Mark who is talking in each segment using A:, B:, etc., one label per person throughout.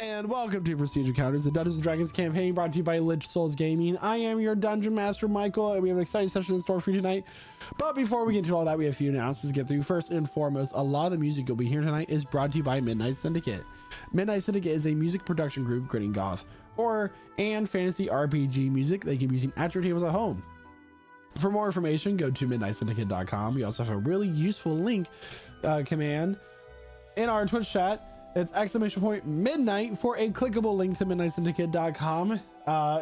A: And welcome to Prestige Encounters, the Dungeons & Dragons campaign brought to you by Lich Souls Gaming. I am your Dungeon Master, Michael, and we have an exciting session in store for you tonight. But before we get into all that, we have a few announcements to get through. First and foremost, a lot of the music you'll be hearing tonight is brought to you by Midnight Syndicate. Midnight Syndicate is a music production group creating goth, horror, and fantasy RPG music they can be using at your tables at home. For more information, go to midnightsyndicate.com. We also have a really useful link command in our Twitch chat. It's !midnight for a clickable link to midnightsyndicate.com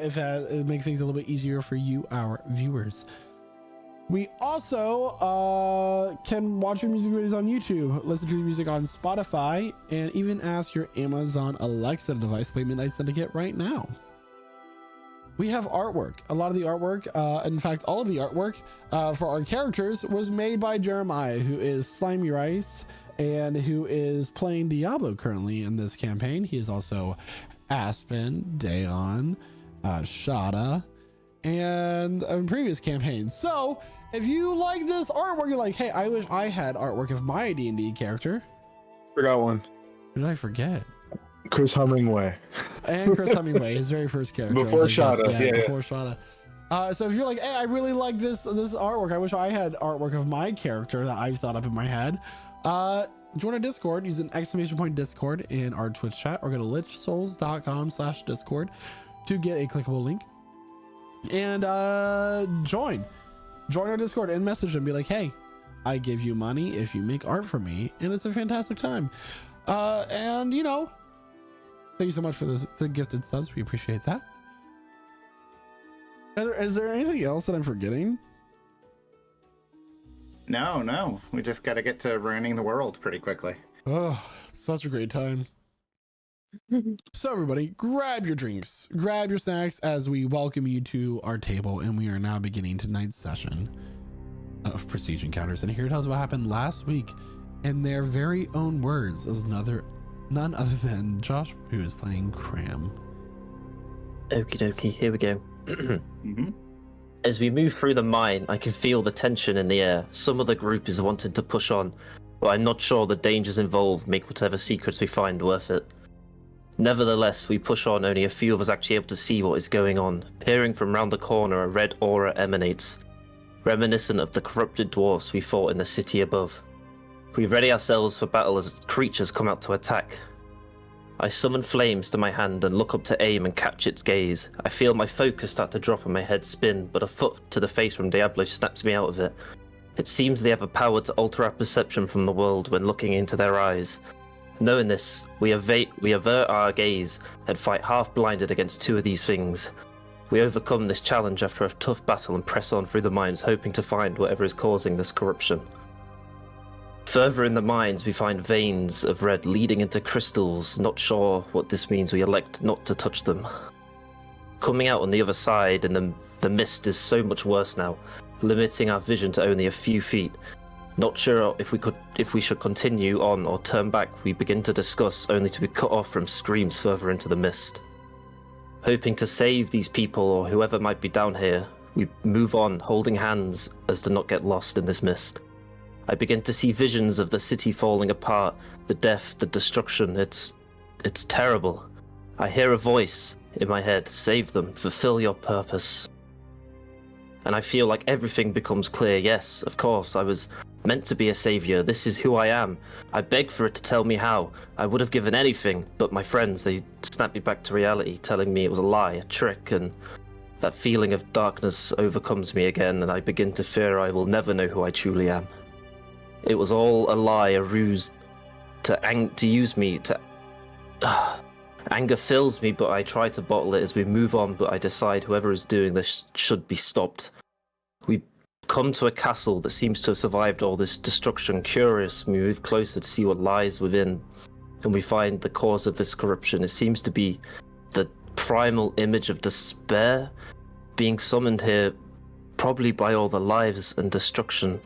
A: if it makes things a little bit easier for you, our viewers. We also can watch your music videos on YouTube, listen to your music on Spotify, and even ask your Amazon Alexa device to play Midnight Syndicate right now. We have artwork. A lot of the artwork, in fact, all of the artwork for our characters was made by Jeremiah, who is Slimy Rice, and who is playing Diablo currently in this campaign. He is also Aspen, Dayon, Shada, and in previous campaigns. So if you like this artwork, you're like, hey, I wish I had artwork of my D&D character.
B: Forgot one.
A: Who did I forget?
B: Chris Hemingway.
A: And Chris Hemingway, his very first character.
B: Before Shada.
A: Yeah, before Shada. So if you're like, hey, I really like this artwork, I wish I had artwork of my character that I've thought up in my head, join our Discord, use an !Discord in our Twitch chat, or go to lichsouls.com/discord to get a clickable link and join our Discord and message them, be like, hey, I give you money if you make art for me, and it's a fantastic time. And you know, thank you so much for the gifted subs, we appreciate that. Is there anything else that I'm forgetting?
C: No. We just got to get to ruining the world pretty quickly.
A: Oh, such a great time. So everybody, grab your drinks, grab your snacks as we welcome you to our table, and we are now beginning tonight's session of Prestige Encounters. And here tells what happened last week in their very own words. It was none other than Josh, who is playing Craum.
D: Okie dokie, here we go.
C: Mm-hmm.
D: As we move through the mine, I can feel the tension in the air. Some of the group is wanting to push on, but I'm not sure the dangers involved make whatever secrets we find worth it. Nevertheless, we push on, only a few of us actually able to see what is going on. Peering from round the corner, a red aura emanates, reminiscent of the corrupted dwarfs we fought in the city above. We ready ourselves for battle as creatures come out to attack. I summon flames to my hand and look up to aim and catch its gaze. I feel my focus start to drop and my head spin, but a foot to the face from Diablo snaps me out of it. It seems they have a power to alter our perception from the world when looking into their eyes. Knowing this, we avert our gaze and fight half-blinded against two of these things. We overcome this challenge after a tough battle and press on through the mines, hoping to find whatever is causing this corruption. Further in the mines, we find veins of red leading into crystals. Not sure what this means, we elect not to touch them. Coming out on the other side, and the mist is so much worse now, limiting our vision to only a few feet. Not sure if we should continue on or turn back. We begin to discuss, only to be cut off from screams further into the mist. Hoping to save these people or whoever might be down here, we move on, holding hands as to not get lost in this mist. I begin to see visions of the city falling apart, the death, the destruction. It's terrible. I hear a voice in my head, save them, fulfill your purpose. And I feel like everything becomes clear. Yes, of course, I was meant to be a savior. This is who I am. I beg for it to tell me how. I would have given anything, but my friends, they snapped me back to reality, telling me it was a lie, a trick, and that feeling of darkness overcomes me again, and I begin to fear I will never know who I truly am. It was all a lie, a ruse to use me to... Anger fills me, but I try to bottle it as we move on, but I decide whoever is doing this should be stopped. We come to a castle that seems to have survived all this destruction. Curious, we move closer to see what lies within, and we find the cause of this corruption. It seems to be the primal image of despair being summoned here, probably by all the lives and destruction.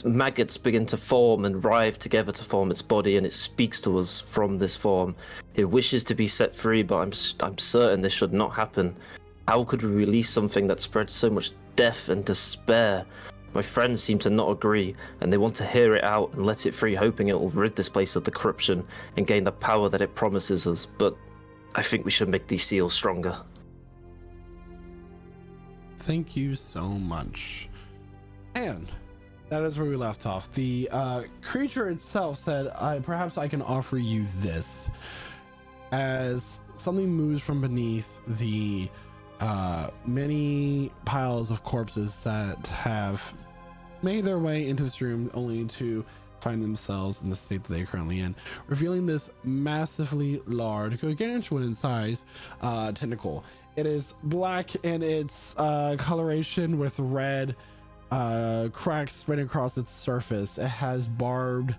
D: Maggots begin to form and writhe together to form its body, and it speaks to us from this form. It wishes to be set free, but I'm certain this should not happen. How could we release something that spreads so much death and despair? My friends seem to not agree, and they want to hear it out and let it free, hoping it will rid this place of the corruption and gain the power that it promises us, but I think we should make these seals stronger.
A: Thank you so much. And that is where we left off. The creature itself said, perhaps I can offer you this. As something moves from beneath the many piles of corpses that have made their way into this room only to find themselves in the state that they're currently in, revealing this massively large, gargantuan in size tentacle. It is black in its coloration with red cracks spreading across its surface. It has barbed,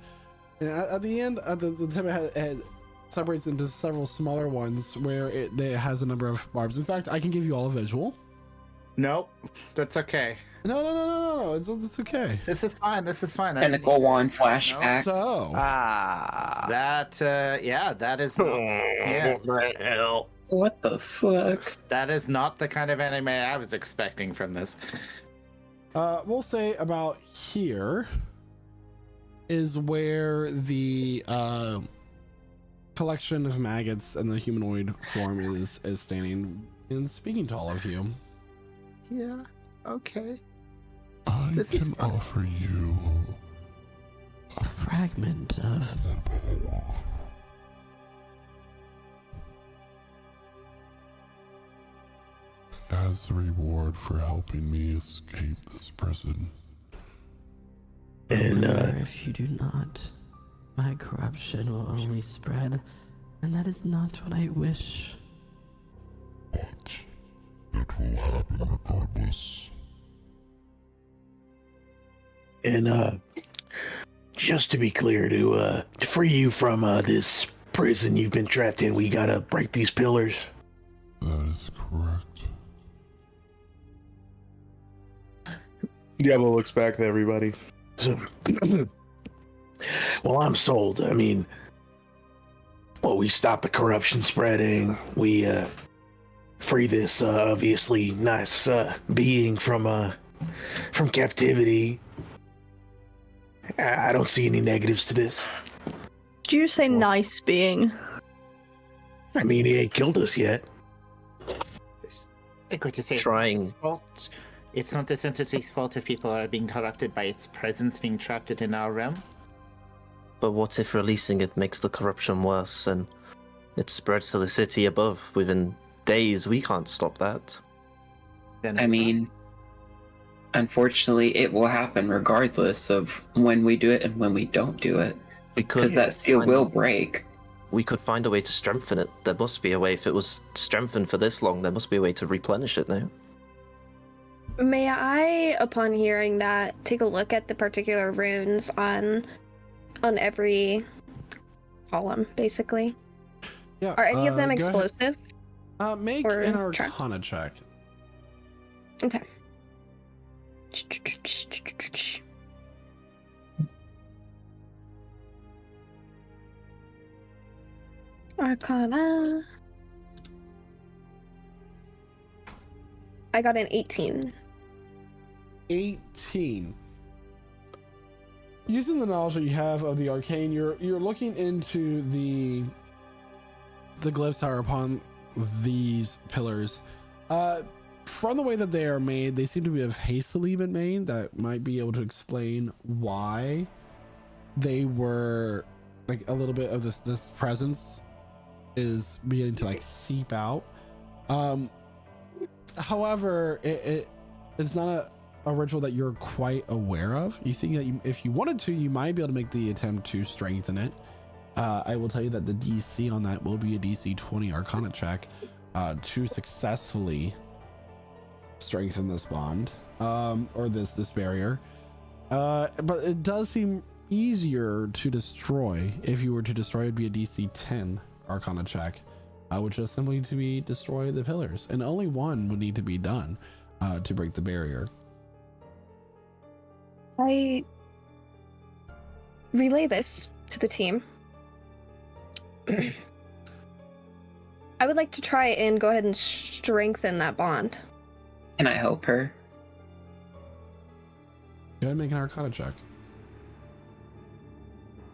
A: and at the end, at the tip, it separates into several smaller ones where it has a number of barbs. In fact, I can give you all a visual.
C: Nope, that's okay.
A: No, it's okay.
C: This is fine.
E: Tentacle wand flashbacks.
A: So,
C: that is not. Yeah,
E: What the fuck?
C: that is not the kind of anime I was expecting from this.
A: we'll say about here is where the collection of maggots and the humanoid form is standing and speaking to all of you.
C: Yeah. Okay.
F: I
C: This is
F: can
C: fun.
F: offer you
A: A fragment of
F: as a reward for helping me escape this prison.
G: And
H: Remember, if you do not, my corruption will only spread, and that is not what I wish.
F: But it will happen regardless.
G: And just to be clear, to free you from this prison you've been trapped in, we gotta break these pillars.
F: That is correct.
B: Diablo looks back to everybody.
G: So, well, I'm sold. I mean, well, we stop the corruption spreading. We free this obviously nice being from captivity. I don't see any negatives to this.
I: Did you say nice being?
G: I mean, he ain't killed us yet.
C: I'm going to say
D: Trying.
C: It's not its fault. It's not this entity's fault if people are being corrupted by its presence being trapped in our realm.
D: But what if releasing it makes the corruption worse and it spreads to the city above within days? We can't stop that.
C: Then
E: I mean, unfortunately, it will happen regardless of when we do it and when we don't do it.
D: We could
E: Because that seal will break.
D: We could find a way to strengthen it. There must be a way. If it was strengthened for this long, there must be a way to replenish it now.
I: May I, upon hearing that, take a look at the particular runes on every column, basically?
A: Yeah.
I: Are any of them
A: go ahead.
I: explosive?
A: Make
I: or
A: an
I: track?
A: Arcana check.
I: Okay. Arcana. I got an 18.
A: 18. Using the knowledge that you have of the arcane, you're looking into the glyphs that are upon these pillars. From the way that they are made, they seem to have hastily been made. That might be able to explain why they were like a little bit of this presence is beginning to like seep out. However, it's not a ritual that you're quite aware of. You think that if you wanted to, you might be able to make the attempt to strengthen it. I will tell you that the DC on that will be a DC 20 Arcana check to successfully strengthen this bond or this barrier. But it does seem easier to destroy. If you were to destroy, it'd be a DC 10 Arcana check, which is simply to be destroy the pillars, and only one would need to be done to break the barrier.
I: I relay this to the team. I would like to try and go ahead and strengthen that bond.
E: Can I help her?
A: Go ahead and make an Arcana check.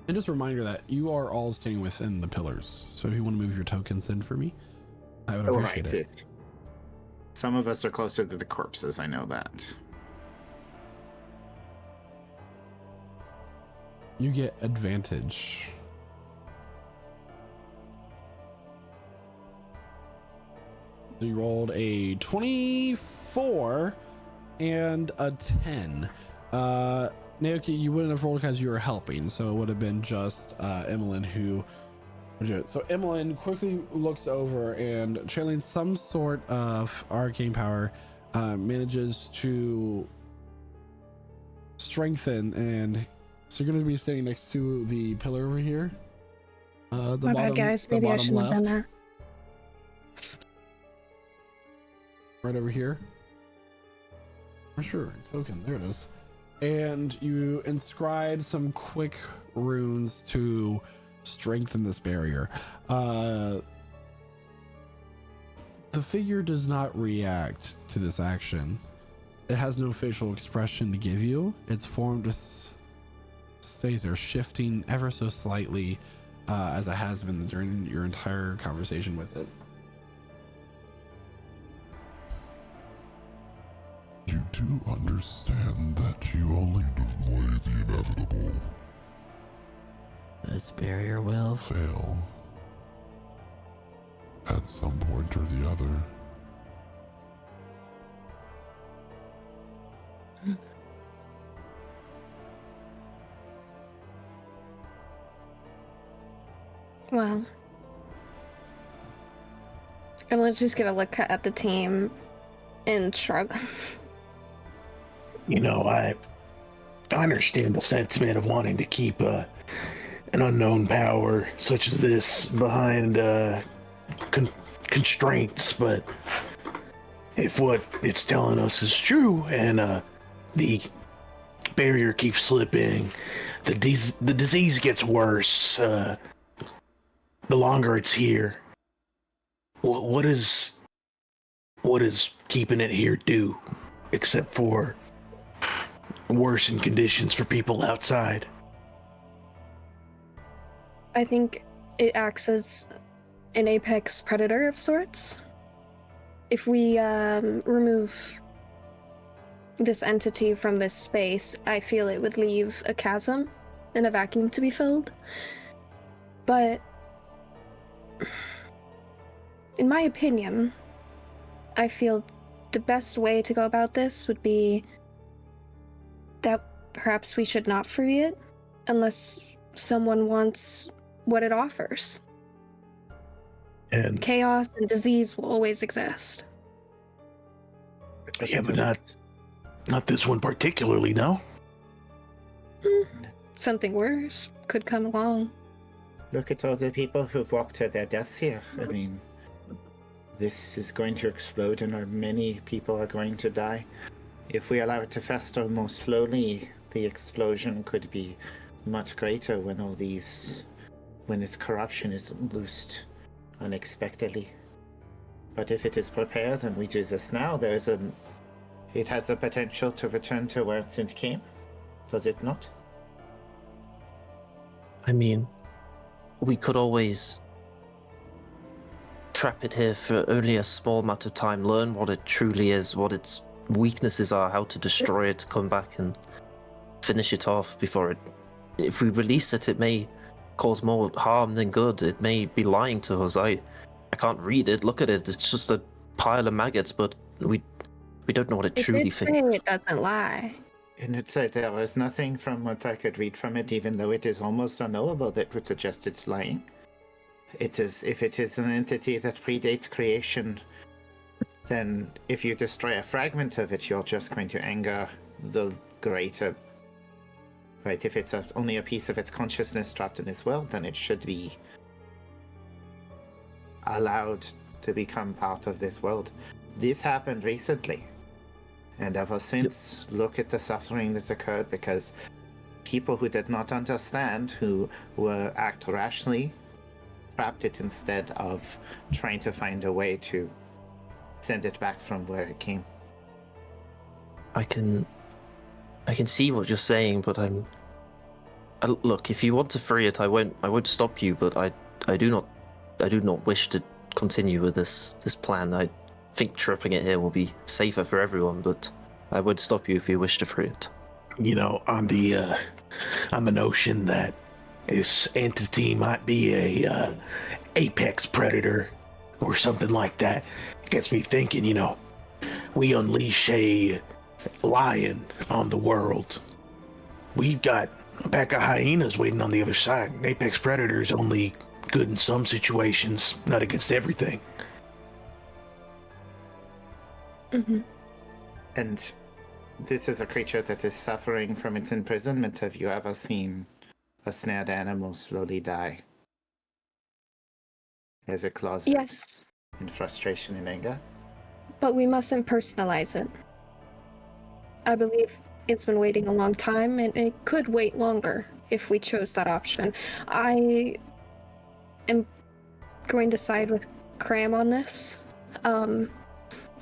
A: And just a reminder that you are all standing within the pillars. So if you want to move your tokens in for me, I would appreciate it.
C: Some of us are closer to the corpses, I know that.
A: You get advantage. So you rolled a 24 and a 10. Naoki, you wouldn't have rolled because you were helping, so it would have been just Emelyne who would do it. So Emelyne quickly looks over and channeling some sort of arcane power, manages to strengthen, and so you're going to be standing next to the pillar over here. The
I: My bad, guys. Maybe I shouldn't have done that.
A: Right over here. For sure, token. There it is. And you inscribe some quick runes to strengthen this barrier. The figure does not react to this action. It has no facial expression to give you. Its form just stays there, shifting ever so slightly, as it has been during your entire conversation with it.
F: You do understand that you only delay the inevitable.
H: This barrier will
F: Fail. At some point or the other.
I: Well, I'm just gonna look at the team and shrug.
G: You know, I understand the sentiment of wanting to keep an unknown power such as this behind constraints, but if what it's telling us is true and the barrier keeps slipping, the disease gets worse, the longer it's here, what is keeping it here do except for worsen conditions for people outside?
I: I think it acts as an apex predator of sorts. If we remove this entity from this space, I feel it would leave a chasm and a vacuum to be filled. But in my opinion, I feel the best way to go about this would be that perhaps we should not free it unless someone wants what it offers.
G: And
I: chaos and disease will always exist.
G: Yeah, but not this one particularly, no?
I: Something worse could come along.
C: Look at all the people who've walked to their deaths here. I mean, this is going to explode and many people are going to die. If we allow it to fester more slowly, the explosion could be much greater when its corruption is loosed unexpectedly. But if it is prepared and we do this now, it has the potential to return to where it came, does it not?
D: I mean, we could always trap it here for only a small amount of time, learn what it truly is, what its weaknesses are, how to destroy it, come back and finish it off before it... If we release it, it may cause more harm than good. It may be lying to us. I can't read it, look at it, it's just a pile of maggots, but we don't know what it truly thinks.
I: It doesn't lie.
C: And it said there was nothing from what I could read from it, even though it is almost unknowable, that would suggest it's lying. If it is an entity that predates creation, then if you destroy a fragment of it, you're just going to anger the greater. Right? If it's only a piece of its consciousness trapped in this world, then it should be allowed to become part of this world. This happened recently. And ever since, look at the suffering that's occurred because people who did not understand, who were act rationally, trapped it instead of trying to find a way to send it back from where it came.
D: I can I can see what you're saying, but look, if you want to free it, I won't stop you, but I do not wish to continue with this plan. I think trapping it here will be safer for everyone, but I would stop you if you wish to free it.
G: You know, on the notion that this entity might be a apex predator or something like that, it gets me thinking, you know, we unleash a lion on the world. We've got a pack of hyenas waiting on the other side. An apex predator is only good in some situations, not against everything.
I: Mm-hmm.
C: And this is a creature that is suffering from its imprisonment. Have you ever seen a snared animal slowly die as it claws
I: Yes,
C: in frustration and anger?
I: but we mustn't personalize it. I believe it's been waiting a long time, and it could wait longer if we chose that option. I am going to side with Craum on this.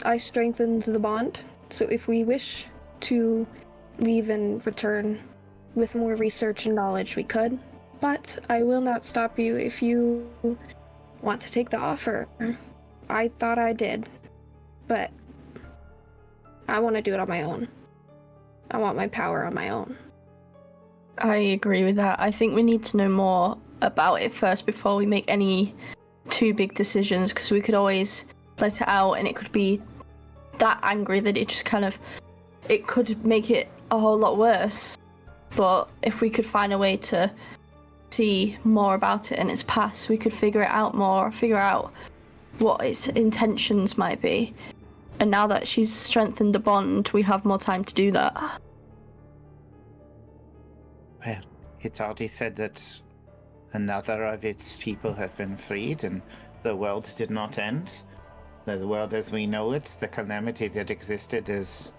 I: I strengthened the bond, so if we wish to leave and return with more research and knowledge, we could. But I will not stop you if you want to take the offer. I thought I did, but I want to do it on my own. I want my power on my own.
J: I agree with that. I think we need to know more about it first before we make any too big decisions, because we could always let it out and it could be that angry that it just it could make it a whole lot worse. But if we could find a way to see more about it in its past, we could figure it out more, figure out what its intentions might be. And now that she's strengthened the bond, we have more time to do that.
C: Well, it already said that another of its people have been freed and the world did not end. The world as we know it, the calamity that existed, is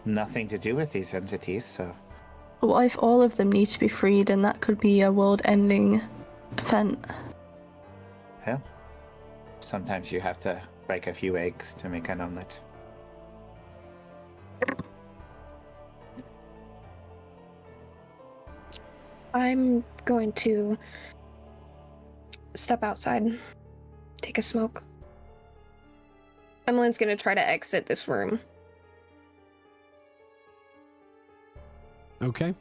C: nothing to do with these entities, so...
J: What if all of them need to be freed, and that could be a world-ending event?
C: Well, sometimes you have to break a few eggs to make an omelet.
I: I'm going to step outside, take a smoke. Emily's gonna try to exit this room.
A: Okay.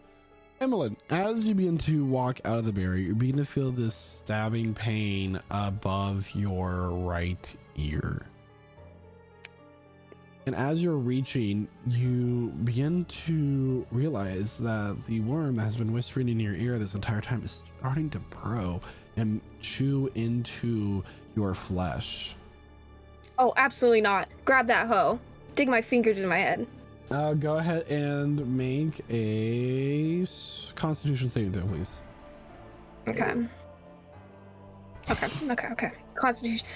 A: Emelyne, as you begin to walk out of the barrier, you begin to feel this stabbing pain above your right ear. And as you're reaching, you begin to realize that the worm that has been whispering in your ear this entire time is starting to burrow and chew into your flesh.
I: Oh, absolutely not. Grab that hoe. Dig my fingers in my head.
A: Go ahead and make a Constitution saving throw, please.
I: Okay. Okay. Constitution.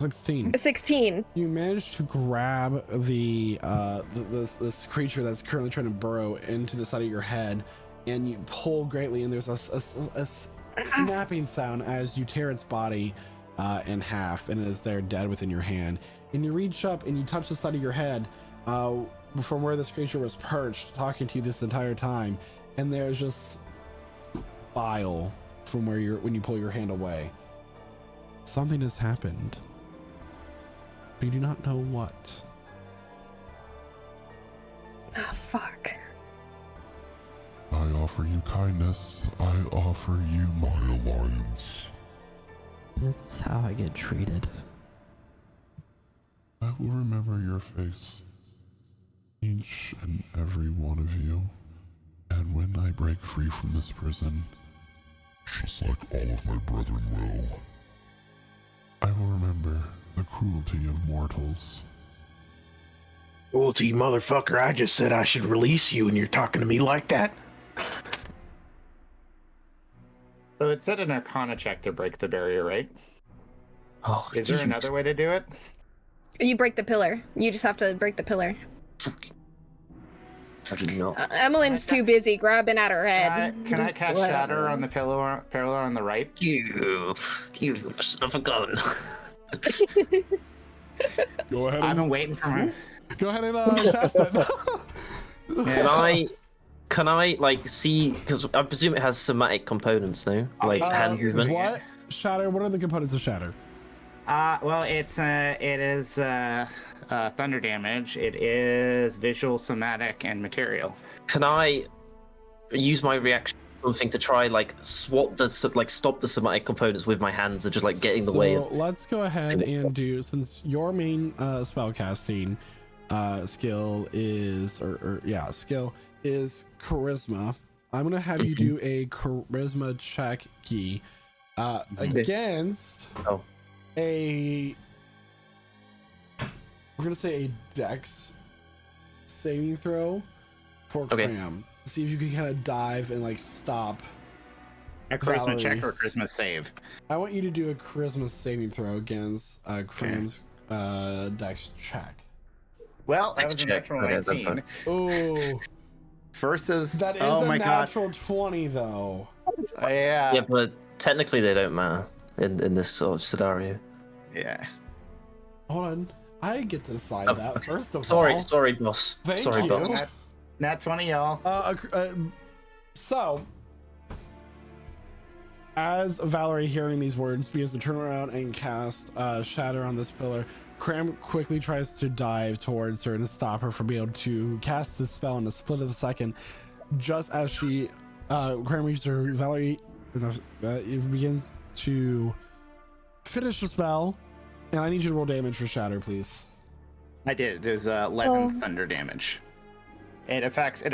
A: 16.
I: 16.
A: You manage to grab this creature that's currently trying to burrow into the side of your head, and you pull greatly, and there's a snapping sound as you tear its body in half, and it is there dead within your hand. And you reach up and you touch the side of your head from where this creature was perched, talking to you this entire time, and there's just bile from when you pull your hand away. Something has happened. You do not know what.
I: Oh, fuck.
F: I offer you kindness. I offer you my alliance.
H: This is how I get treated.
F: I will remember your face, each and every one of you, and when I break free from this prison, just like all of my brethren will, I will remember the cruelty of mortals.
G: Cruelty, motherfucker, I just said I should release you and you're talking to me like that?
C: So it said an Arcana check to break the barrier, right?
D: Oh,
C: Is there another way to do it?
I: You break the pillar. You just have to break the pillar.
D: I did not.
I: Emily's too busy grabbing at her head.
C: Can I cast Shatter on the pillar on the right?
D: You son of a gun.
F: Go ahead.
C: I've been waiting for my...
A: Go ahead and cast it.
D: Can I like see? Because I presume it has somatic components, no? Like hand movement.
A: What? Shatter. What are the components of shatter?
C: Well, it is thunder damage. It is visual, somatic, and material.
D: Can I use my reaction something to try like stop the somatic components with my hands and just like get in the way of?
A: Let's go ahead and do, since your main spell casting skill is skill is charisma. I'm gonna have you do a charisma check key against we're gonna say a dex saving throw for Cram. See if you can kind of dive and like stop
C: a charisma
A: Valerie.
C: check or charisma save.
A: I want you to do a charisma saving throw against Cram's dex check.
C: Well, that was a natural 19.
A: Oh,
C: versus
A: that is a natural 20 though.
C: Yeah.
D: Yeah, but technically they don't matter in this sort of scenario.
C: Yeah.
A: Hold on, I get to decide that first of all.
D: Sorry, boss.
A: Thank
D: sorry,
A: you.
D: boss.
C: Nat 20, y'all.
A: So, as Valerie hearing these words begins to turn around and cast Shatter on this pillar, Cram quickly tries to dive towards her and stop her from being able to cast this spell in a split of a second. Just as she, Cram reaches her, Valerie begins to finish the spell, and I need you to roll damage for Shatter, please.
C: I did. It was 11 thunder damage. It affects
A: so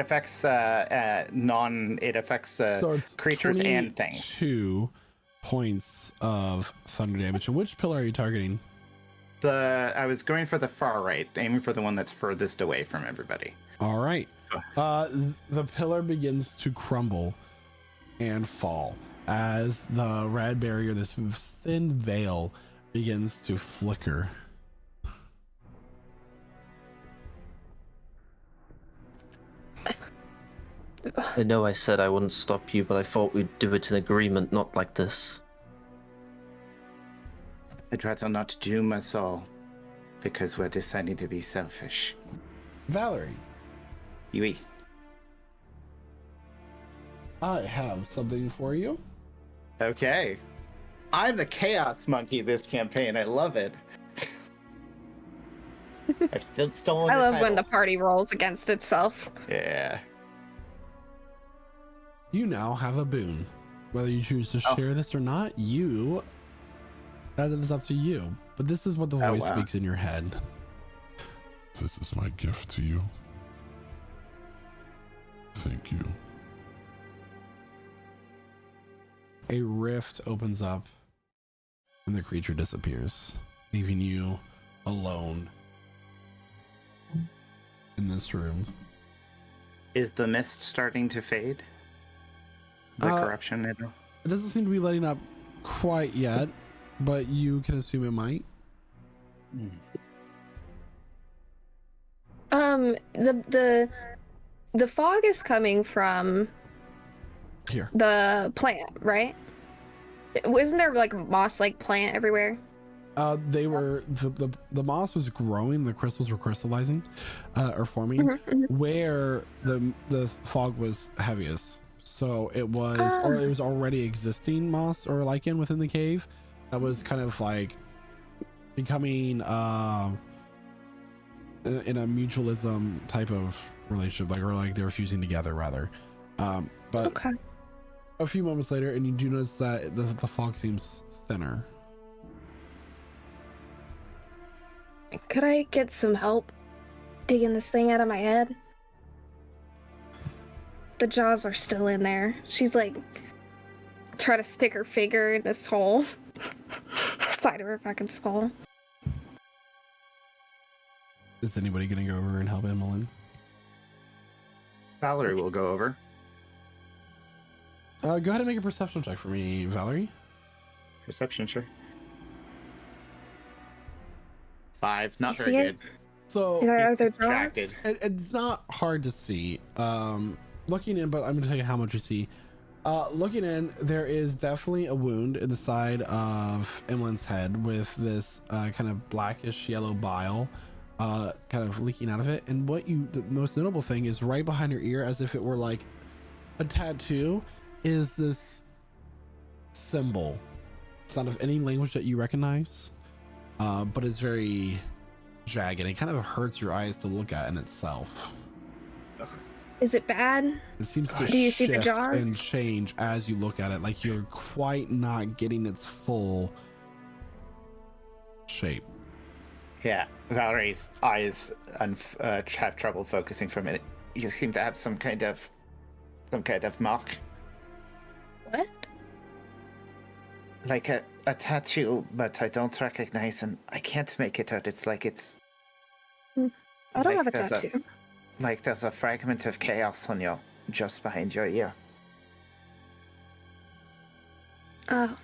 A: it's
C: creatures and things.
A: 2 points of thunder damage. And which pillar are you targeting?
C: I was going for the far right, aiming for the one that's furthest away from everybody.
A: All right. The pillar begins to crumble and fall as the red barrier, this thin veil, begins to flicker.
D: I know I said I wouldn't stop you, but I thought we'd do it in agreement, not like this.
C: I'd rather not doom us all, because we're deciding to be selfish.
A: Valerie.
C: Yui.
A: I have something for you.
C: Okay. I'm the chaos monkey this campaign. I love it. I've still stolen
I: I
C: the
I: love
C: title.
I: when the party rolls against itself.
C: Yeah.
A: You now have a boon. Whether you choose to share this or not, that is up to you. But this is what the voice speaks in your head.
F: This is my gift to you. Thank you.
A: A rift opens up and the creature disappears, leaving you alone in this room.
C: Is the mist starting to fade? The corruption?
A: It doesn't seem to be letting up quite yet, but you can assume it might.
I: The fog is coming from
A: here.
I: The plant, right? Wasn't there like moss-like plant everywhere?
A: They were the moss was growing, the crystals were crystallizing, or forming, where the fog was heaviest. So it was, or it was already existing moss or lichen within the cave that was kind of like becoming in a mutualism type of relationship, or like they were fusing together rather. But a few moments later, and you do notice that the fog seems thinner.
I: Could I get some help digging this thing out of my head? The jaws are still in there. She's like, try to stick her finger in this hole. Side of her fucking skull.
A: Is anybody gonna go over and help Emelyne?
C: Valerie will go over.
A: Go ahead and make a perception check for me, Valerie.
C: Perception, sure. 5, not
I: You
C: very
I: see it?
C: good.
A: So
I: Are there
C: distracted.
I: jaws?
A: it's not hard to see. Looking in, but I'm gonna tell you how much you see. Looking in, there is definitely a wound in the side of Emelyne's head with this kind of blackish yellow bile kind of leaking out of it. And the most notable thing is right behind your ear, as if it were like a tattoo, is this symbol. It's not of any language that you recognize, but it's very jagged. It kind of hurts your eyes to look at in itself.
I: Is it bad?
A: It seems to
I: Do you see the
A: shift
I: jaws?
A: and change as you look at it, like you're quite not getting its full shape.
C: Yeah, Valerie's eyes have trouble focusing for a minute. You seem to have some kind of mark,
I: What?
C: like a tattoo, but I don't recognize, and I can't make it out. It's like it's.
I: I don't have a
C: there's
I: tattoo.
C: Like there's a fragment of chaos on you, just behind your ear.
I: Oh.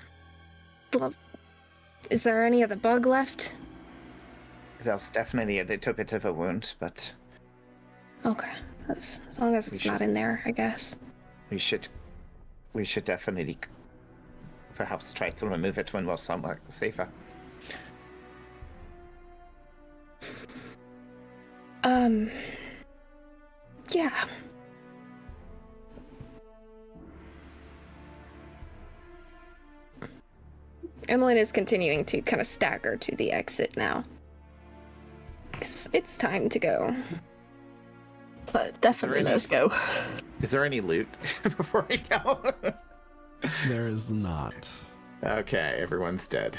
I: Well, is there any of the bug left?
C: There's definitely a little bit of a wound, but
I: Okay. As long as it's not in there, I guess.
C: we should definitely perhaps try to remove it when we're somewhere safer.
I: Yeah. Emelyne is continuing to kind of stagger to the exit now. It's time to go.
J: But definitely let's go.
C: Is there any loot before we go?
A: There is not.
C: Okay, everyone's dead.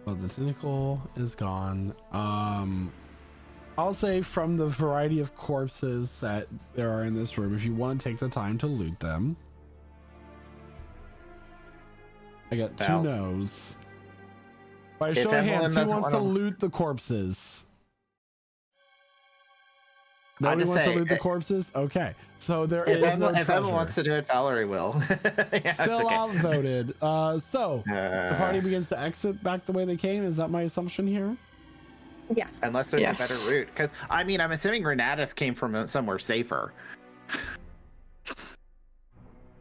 A: Well, the tentacle is gone. I'll say from the variety of corpses that there are in this room, if you want to take the time to loot them. I got two
C: Well,
A: no's. By
C: if
A: show of
C: Emelyne
A: hands, who
C: doesn't
A: wants to
C: wanna-
A: loot the corpses?
C: I'm
A: Nobody
C: just
A: wants to
C: saying,
A: loot the corpses? Okay. So there
C: If
A: is no
C: Emma
A: treasure.
C: wants to do it, Valerie will. Yeah, it's
A: Still
C: okay.
A: outvoted. So the party
C: Uh,
A: begins to exit back the way they came. Is that my assumption here?
I: Yeah.
C: Unless there's
J: Yes.
C: a better route, because I mean, I'm assuming Renatus came from somewhere safer.
I: Yeah,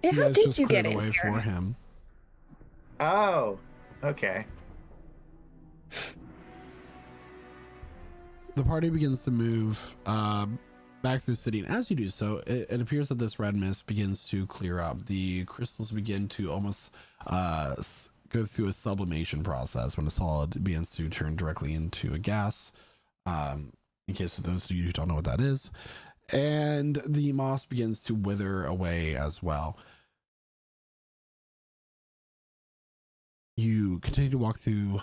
A: You
I: how
A: guys
I: did
A: just
I: you
A: cleared
I: get in
A: away
I: here?
A: for him.
C: Oh, okay.
A: The party begins to move back through the city, and as you do so, it appears that this red mist begins to clear up. The crystals begin to almost go through a sublimation process when a solid begins to turn directly into a gas. In case of those of you who don't know what that is, and the moss begins to wither away as well. You continue to walk through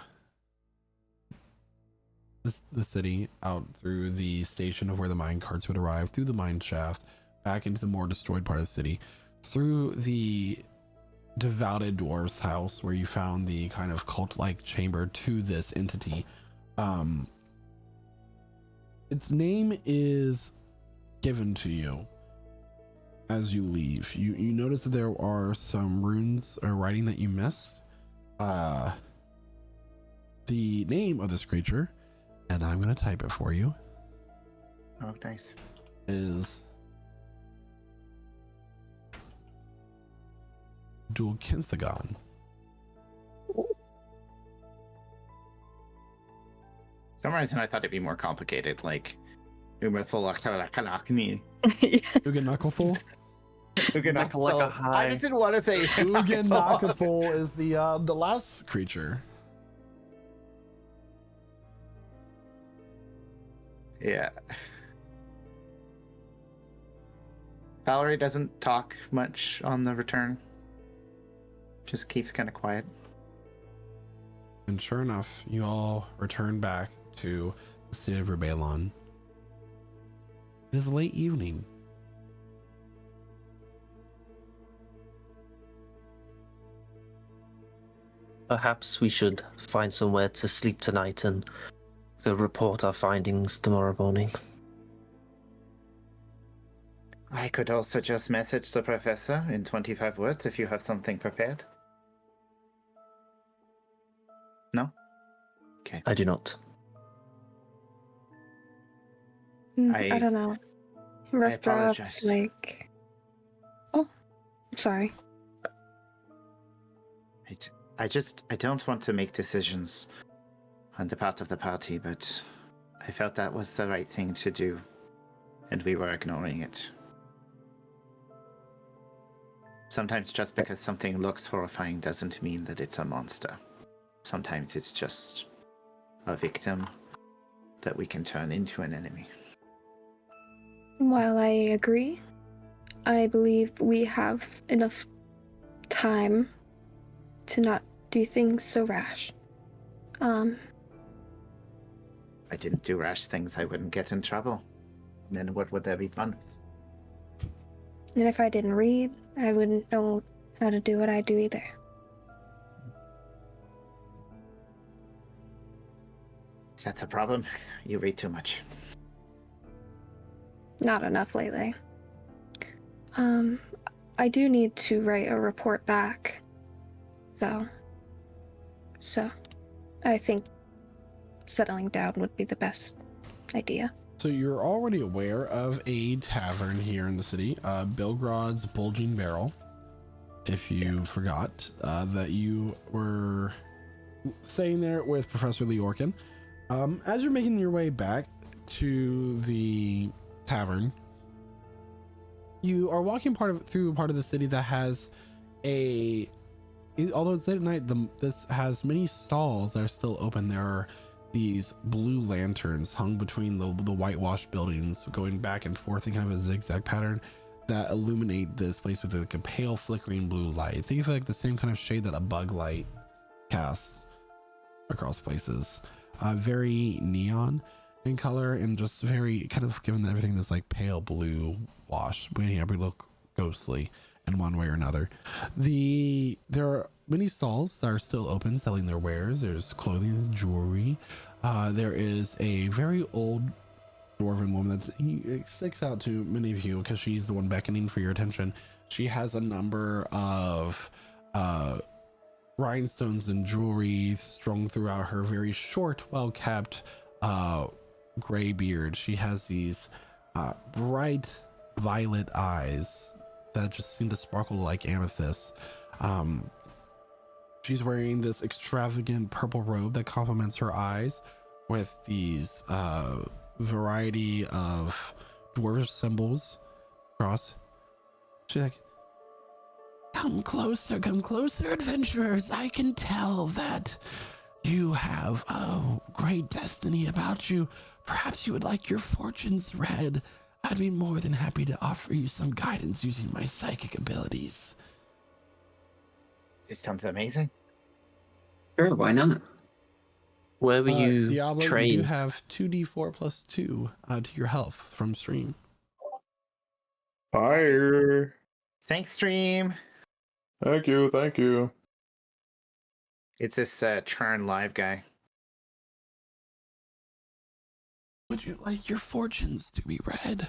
A: the city, out through the station of where the mine carts would arrive, through the mine shaft, back into the more destroyed part of the city, through the devoted dwarf's house where you found the kind of cult-like chamber to this entity. Its name is given to you as you leave. You notice that there are some runes or writing that you missed. The name of this creature, and I'm going to type it for you,
C: Oh, nice.
A: is Dul'Kenthagon.
C: For some reason, I thought it'd be more complicated, like Ugathalakhalakhalakni.
A: Uganakaful?
C: I just didn't want to say
A: Uganakaful is the last creature.
C: Yeah. Valerie doesn't talk much on the return. Just keeps kind of quiet.
A: And sure enough, you all return back to the city of Rebellion. It is late evening.
D: Perhaps we should find somewhere to sleep tonight and go report our findings tomorrow morning.
C: I could also just message the professor in 25 words if you have something prepared. No? Okay.
D: I do not.
I: I don't know. Rough drafts,
C: apologize.
I: like. Oh, sorry.
C: I don't want to make decisions on the part of the party, but I felt that was the right thing to do, and we were ignoring it. Sometimes just because something looks horrifying doesn't mean that it's a monster. Sometimes it's just a victim that we can turn into an enemy.
I: While I agree, I believe we have enough time to not do things so rash.
C: If I didn't do rash things, I wouldn't get in trouble. Then what would there be fun?
I: And if I didn't read, I wouldn't know how to do what I do either.
C: That's a problem. You read too much.
I: Not enough lately. I do need to write a report back, though. So, I think settling down would be the best idea.
A: So you're already aware of a tavern here in the city, Bilgrod's Bulging Barrel. If you forgot that you were staying there with Professor Leorkin. As you're making your way back to the tavern, you are walking through part of the city that has although it's late at night, this has many stalls that are still open. There are these blue lanterns hung between the whitewashed buildings, going back and forth in kind of a zigzag pattern that illuminate this place with like a pale flickering blue light. Think of like the same kind of shade that a bug light casts across places. Very neon in color and just very kind of giving everything this like pale blue wash, making everybody look ghostly in one way or another. There are many stalls that are still open selling their wares. There's clothing and jewelry. There is a very old dwarven woman that sticks out to many of you because she's the one beckoning for your attention. She has a number of rhinestones and jewelry strung throughout her very short, well-kept gray beard. She has these bright violet eyes that just seem to sparkle like amethyst. She's wearing this extravagant purple robe that complements her eyes with these variety of dwarvish symbols across. She's like, come closer, adventurers. I can tell that you have a great destiny about you. Perhaps you would like your fortunes read. I'd be more than happy to offer you some guidance using my psychic abilities.
C: This sounds amazing.
E: Sure, why not?
D: Where were you
A: Diablo,
D: trained?
A: you do have 2d4 plus 2 to your health from stream.
B: Fire.
C: Thanks, stream.
B: Thank you.
C: It's this Churn Live guy.
A: Would you like your fortunes to be read?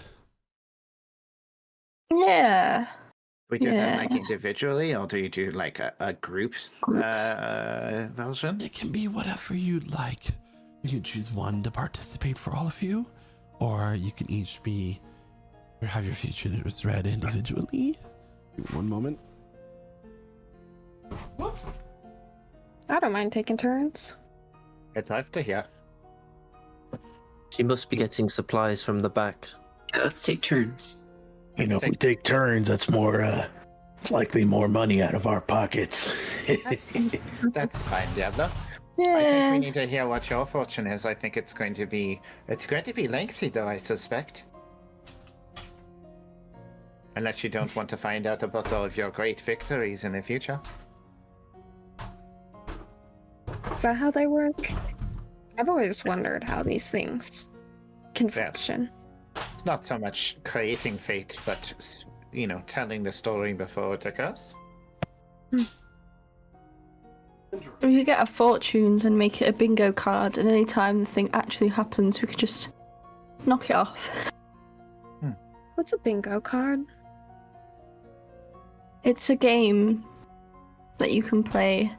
J: Yeah.
C: We do them like individually, or do you do like a group version?
A: It can be whatever you'd like. You can choose one to participate for all of you, or you can each have your futures read individually. Give me one moment.
I: I don't mind taking turns.
C: I'd love to hear.
D: She must be getting supplies from the back.
E: Yeah, let's take turns.
G: You know, if we take turns, that's more, it's likely more money out of our pockets.
C: That's fine, Diablo.
J: Yeah.
C: I think we need to hear what your fortune is. I think it's going to be lengthy, though, I suspect. Unless you don't want to find out about all of your great victories in the future.
I: Is that how they work? I've always wondered how these things can function.
C: It's not so much creating fate, but, you know, telling the story before it occurs.
J: We could get our fortunes and make it a bingo card, and any time the thing actually happens, we could just knock it off.
I: What's a bingo card?
J: It's a game that you can play.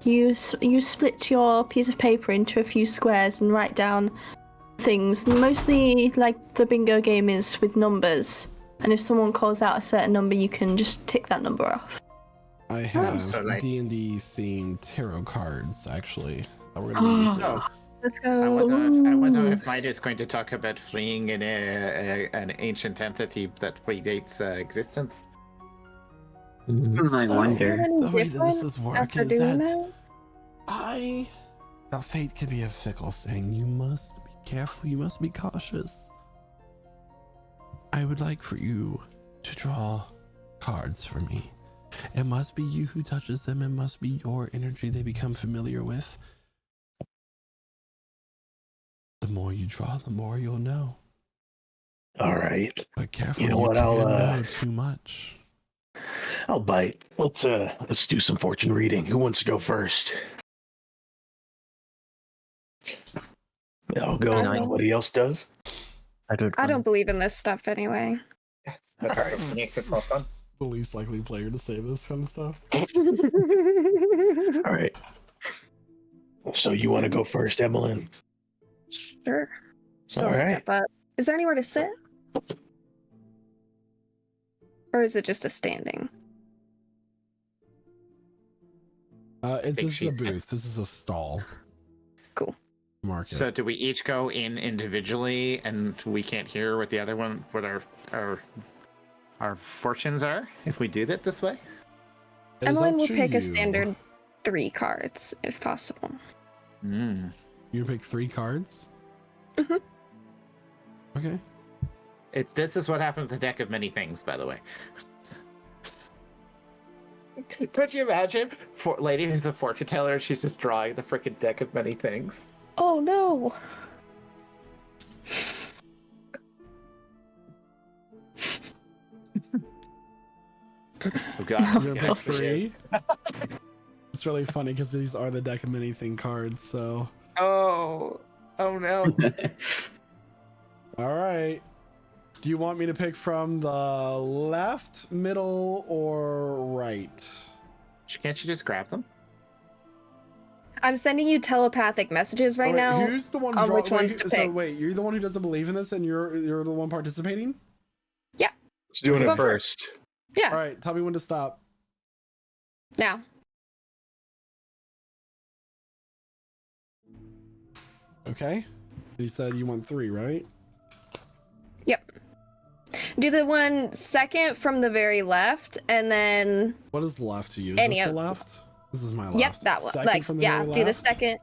J: You split your piece of paper into a few squares and write down things. Mostly, like the bingo game is with numbers, and if someone calls out a certain number, you can just tick that number off.
A: I have
C: so like-
A: D&D themed tarot cards, actually. That we're gonna use.
C: So,
I: Let's
C: I
I: go.
C: wonder if Maida is going to talk about fleeing in an ancient entity that predates existence.
E: I
A: So,
E: wonder.
I: Any
A: the way that this
I: different
A: is work
I: after
A: is
I: doing
A: that
I: that?
A: that fate can be a fickle thing. You must be careful. You must be cautious. I would like for you to draw cards for me. It must be you who touches them. It must be your energy they become familiar with. The more you draw, the more you'll know.
G: All right.
A: But careful,
G: You know
A: you
G: what?
A: can't know too much.
G: I'll bite. Let's do some fortune reading. Who wants to go first? I'll go.
I: I
G: If
I: don't.
G: nobody else does.
D: I don't.
I: I don't believe in this stuff anyway.
C: Yes, that's what makes it more fun.
A: The least likely player to say this kind of stuff.
G: All right. So you want to go first, Emelyne?
I: Sure.
G: All
I: I'll
G: right.
I: step up. Is there anywhere to sit? Or is it just a standing?
A: This
C: Big
A: is a
C: sheets.
A: booth. This is a stall.
I: Cool.
A: Market.
C: So do we each go in individually, and we can't hear what the other one, what our fortunes are if we do that this way?
A: It is
I: Emelyne
A: up
I: will
A: to
I: pick
A: you.
I: a standard 3 cards, if possible.
C: Mm.
A: You pick 3 cards?
I: Mhm.
A: Okay.
C: This is what happened with the deck of many things, by the way. Could you imagine? Lady who's a fortune teller, and she's just drawing the freaking deck of many things.
I: Oh no!
C: Oh god.
A: You're
C: yeah,
A: gonna pick
C: it is.
A: 3? It's really funny because these are the deck of many thing cards, so.
C: Oh no.
A: All right. Do you want me to pick from the left, middle, or right?
C: Can't you just grab them?
I: I'm sending you telepathic messages right
A: Oh, wait,
I: now.
A: Who's the one?
I: on which ones to
A: So
I: pick.
A: wait, you're the one who doesn't believe in this, and you're the one participating.
G: Who's doing
I: Go
G: it first?
I: Yeah,
A: All right. Tell me when to stop.
I: now.
A: Okay. You said you want 3, right?
I: Yep. Do the one second from the very left, and then
A: What is left to you? Is
I: Any
A: this the
I: of-
A: left? This is my left.
I: yep, that one.
A: Second
I: Like,
A: from the
I: yeah,
A: very
I: do the
A: left?
I: second.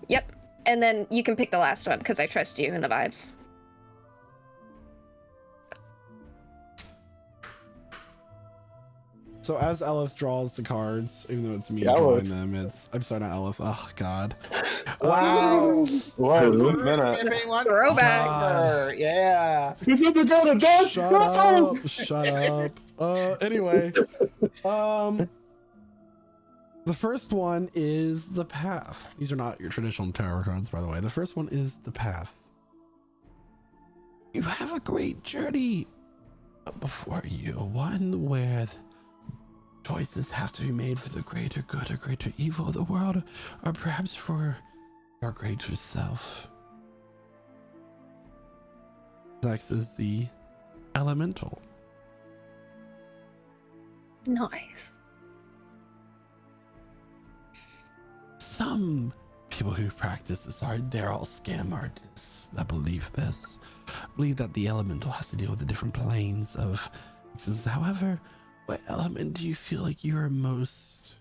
I: Yep, and then you can pick the last one because I trust you in the vibes.
A: So as Elif draws the cards, even though it's me
B: Yeah,
A: drawing
B: Elif.
A: them, I'm sorry, not Elif. Oh God.
C: Wow.
B: What?
E: Who?
B: One minute.
I: Throwback.
A: God.
C: Yeah.
B: You said to go to death.
A: Shut up! Shut up. Anyway, the first one is the path. These are not your traditional tarot cards, by the way. The first one is the path. You have a great journey before you, one where choices have to be made for the greater good or greater evil of the world, or perhaps for your greater self. Next is the elemental.
I: Nice.
A: Some people who practice this art, they're all scam artists that believe this. Believe that the elemental has to deal with the different planes of existence. However, what element do you feel like you are most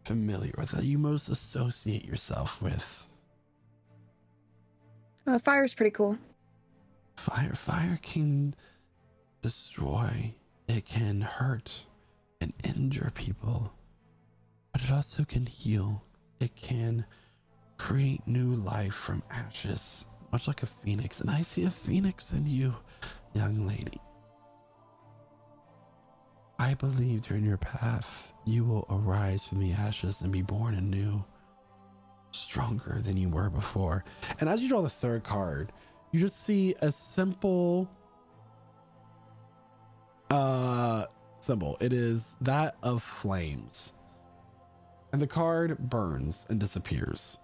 A: familiar with, that you most associate yourself with?
I: Fire's pretty cool.
A: Fire. Fire can destroy. It can hurt and injure people. But it also can heal. It can create new life from ashes, much like a phoenix. And I see a phoenix in you, young lady. I believe during your path, you will arise from the ashes and be born anew, stronger than you were before. And as you draw the third card, you just see a simple symbol. It is that of flames. And the card burns and disappears.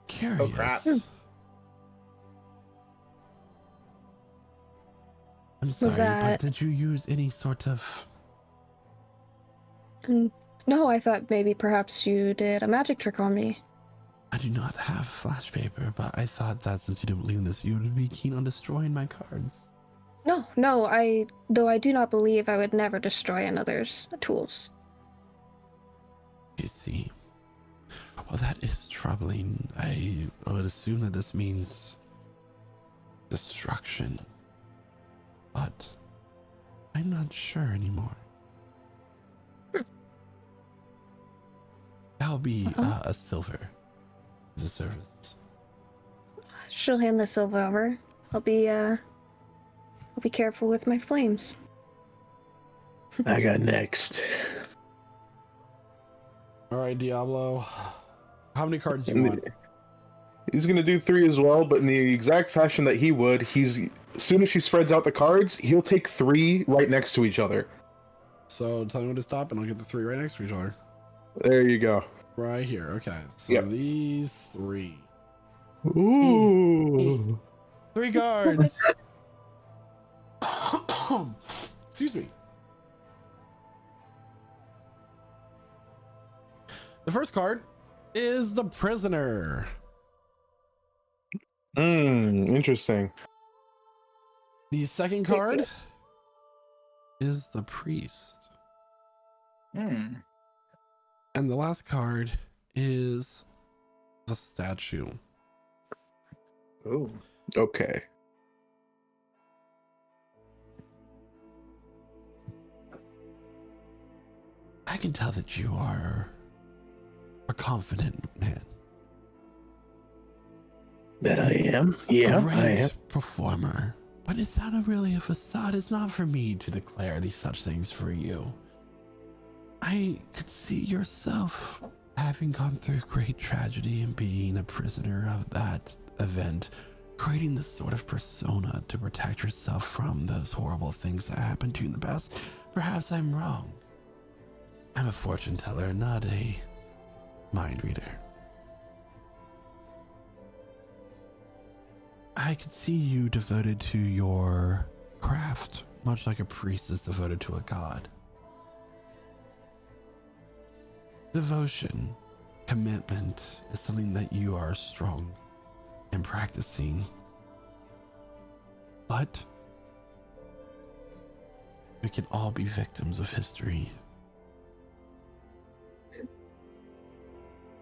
A: Curious.
C: Oh, crap.
A: I'm sorry,
I: that-
A: but did you use any sort of...
I: No, I thought maybe perhaps you did a magic trick on me.
A: do not have flash paper, but I thought that since you didn't believe in this, you would be keen on destroying my cards.
I: No, though I do not believe I would never destroy another's tools.
A: You see. Well, that is troubling. I would assume that this means destruction. But I'm not sure anymore. That'll be a silver as a service.
I: She'll hand the silver over. I'll be careful with my flames.
G: I got next.
A: All right, Diablo. How many cards do you want?
B: He's going to do 3 as well, but in the exact fashion that he would, as soon as she spreads out the cards, he'll take 3 right next to each other.
A: So tell me when to stop and I'll get the 3 right next to each other.
B: There you go.
A: Right here. Okay. So
B: Yep.
A: these 3.
B: Ooh.
A: 3 cards. Excuse me. The first card is the prisoner.
B: Interesting.
A: The second card is the priest. And the last card is the statue.
C: Ooh.
B: Okay.
A: I can tell that you are a confident man.
G: That I am? Yeah,
A: Great
G: I am.
A: performer. But it's not really a facade. It's not for me to declare these such things for you. I could see yourself having gone through great tragedy and being a prisoner of that event, creating this sort of persona to protect yourself from those horrible things that happened to you in the past. Perhaps I'm wrong. I'm a fortune teller, not a mind reader. I could see you devoted to your craft, much like a priest is devoted to a god. Devotion, commitment is something that you are strong in practicing. But we can all be victims of history.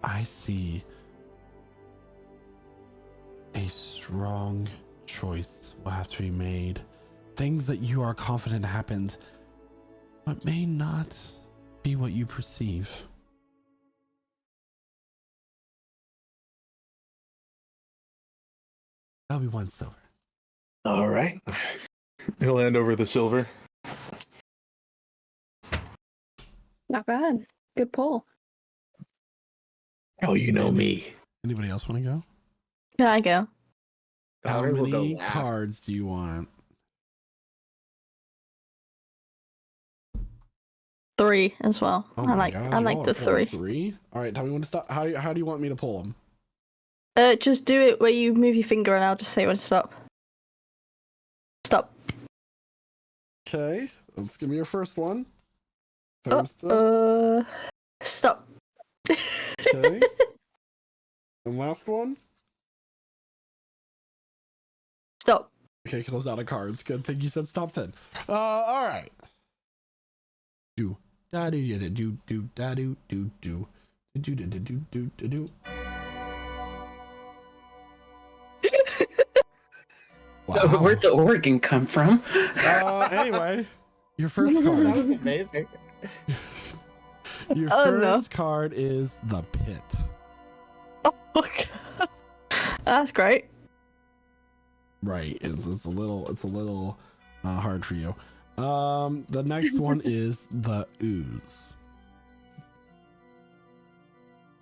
A: I see a strong choice will have to be made. Things that you are confident happened, but may not be what you perceive. That'll be 1 silver.
G: All right.
B: He'll hand over the silver.
I: Not bad. Good pull.
G: Oh, you know me.
A: Anybody else want to go?
J: Can I go?
A: How
C: Valerie will go
A: many
C: last.
A: cards do you want?
J: 3 as well.
A: Oh
J: I
A: my
J: like
A: gosh,
J: I like
A: y'all
J: the
A: are pulling
J: 3.
A: 3? All right, tell me when to stop. How do you want me to pull them?
J: Just do it where you move your finger and I'll just say when to stop. Stop.
A: Okay, let's give me your first one. Third step.
J: Stop.
A: Okay. And last one.
J: Stop.
A: Okay, because I was out of cards. Good thing you said stop then. All right. Do da do da do do da do do do do do do do do do. Wow.
E: Where'd the organ come from?
A: Anyway, your first card.
C: That was amazing.
A: Your
J: Oh,
A: first
J: no.
A: card is the pit.
J: Oh my god. That's great.
A: Right. It's a little hard for you. The next one is the ooze.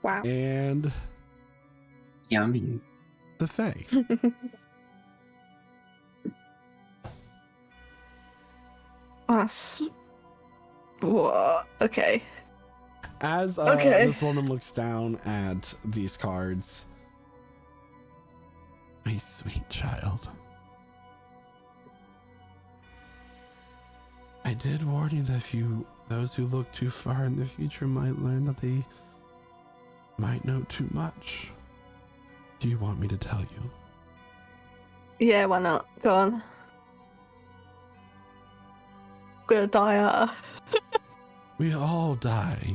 I: Wow.
A: And
E: Yummy.
A: the fae.
J: That's... Whoa. Okay.
A: As
J: Okay.
A: this woman looks down at these cards, my sweet child, I did warn you that those who look too far in the future might learn that they might know too much. Do you want me to tell you?
J: Yeah, why not? Go on. I'm gonna die out.
A: We all die,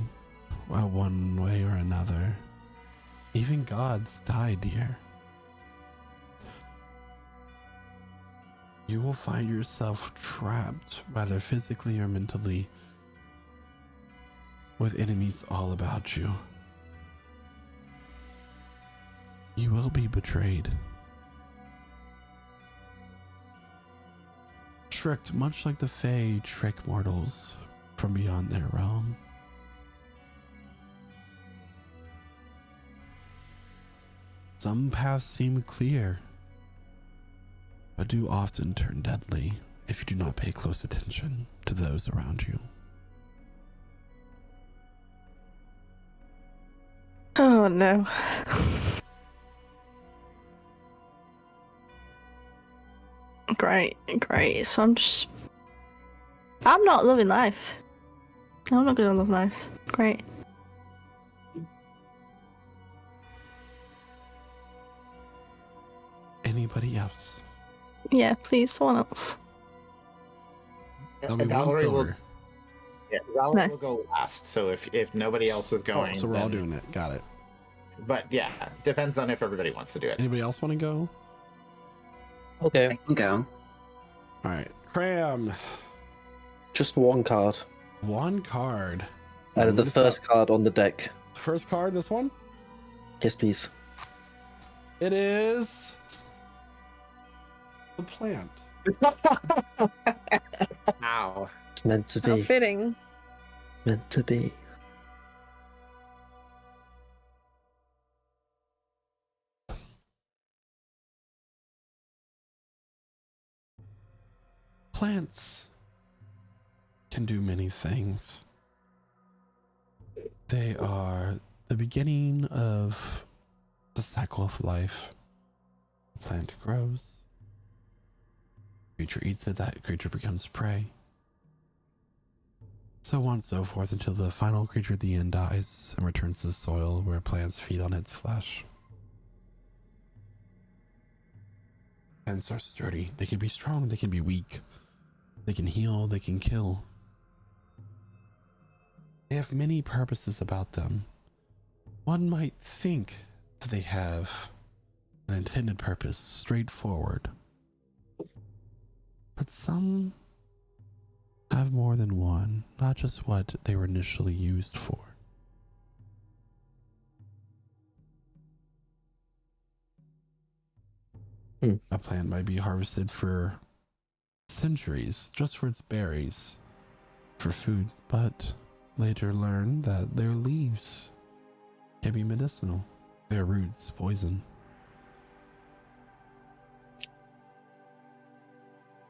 A: well, one way or another. Even gods die, dear. You will find yourself trapped, whether physically or mentally, with enemies all about you. You will be betrayed. Tricked, much like the Fae trick mortals from beyond their realm. Some paths seem clear, but do often turn deadly if you do not pay close attention to those around you.
J: Oh no. Great. So I'm not loving life. I'm not gonna love life. Great.
A: Anybody else?
J: Yeah, please, someone else.
A: There'll be one
C: Valerie
A: silver.
C: Valerie
J: Nice.
C: will go last. So if nobody else is going,
A: Oh, so we're all
C: then-
A: doing it. Got it.
C: But yeah, depends on if everybody wants to do it.
A: Anybody else want to go?
D: Okay,
E: I can go.
A: All right. Cram.
D: just one card.
A: One card.
D: Out
A: I'm
D: of the
A: gonna
D: first
A: stop.
D: card on the deck.
A: First card, this one?
D: Yes, please.
A: It is the plant.
C: Ow.
D: Meant to
I: How
D: be.
I: fitting.
D: Meant to be.
A: Plants can do many things. They are the beginning of the cycle of life. The plant grows. Creature eats it, that creature becomes prey. So on and so forth until the final creature at the end dies and returns to the soil where plants feed on its flesh. Plants are sturdy. They can be strong, they can be weak. They can heal, they can kill. They have many purposes about them. One might think that they have an intended purpose, straightforward. But some have more than one, not just what they were initially used for. A plant might be harvested for centuries just for its berries, for food, but later learn that their leaves can be medicinal, their roots poison.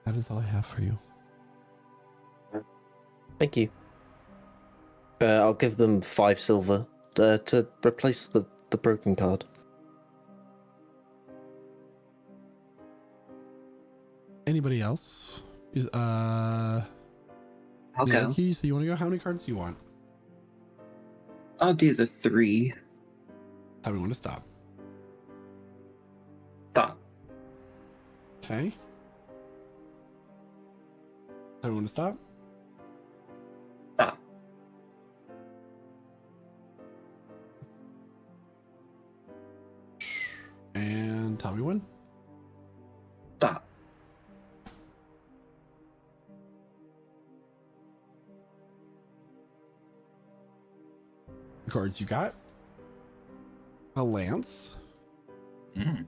A: That is all I have for you.
D: Thank you. I'll give them 5 silver to replace the broken card.
A: Anybody else?
E: I'll go.
A: Yankee, so you want to go? How many cards do you want?
E: I'll do the 3.
A: Tell me when to stop.
E: Stop.
A: Okay. Tell me when to stop.
E: Stop.
A: And tell me when.
E: Stop.
A: The cards you got. A lance.
C: Mm.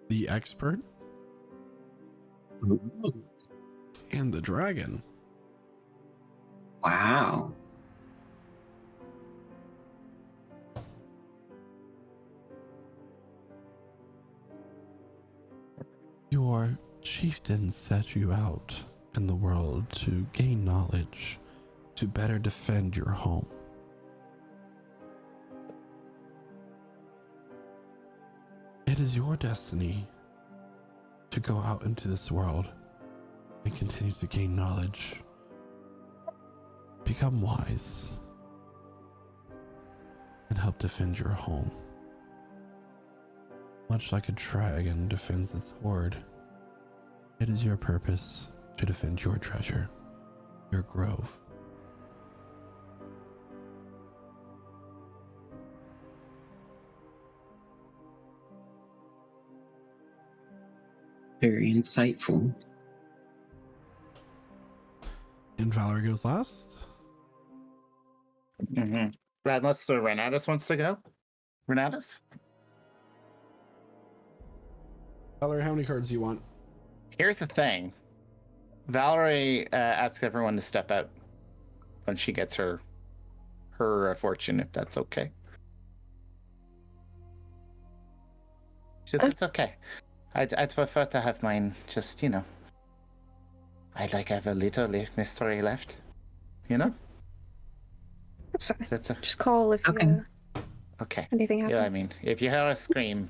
A: The expert. And the dragon.
E: Wow.
A: Your chieftain set you out in the world to gain knowledge, to better defend your home. It is your destiny to go out into this world and continue to gain knowledge, become wise, and help defend your home. Much like a dragon defends its hoard, it is your purpose to defend your treasure, your grove.
E: Very insightful.
A: And Valerie goes last.
C: Mm-hmm. Unless Renatus wants to go. Renatus?
A: Valerie, how many cards do you want?
C: Here's the thing. Valerie asks everyone to step out when she gets her fortune, if that's okay. She says, it's okay. I'd prefer to have mine just, I'd like to have a little mystery left.
I: That's fine.
C: That's
I: Just call if
C: okay.
I: anything happens.
C: Yeah, I mean, if you hear a scream,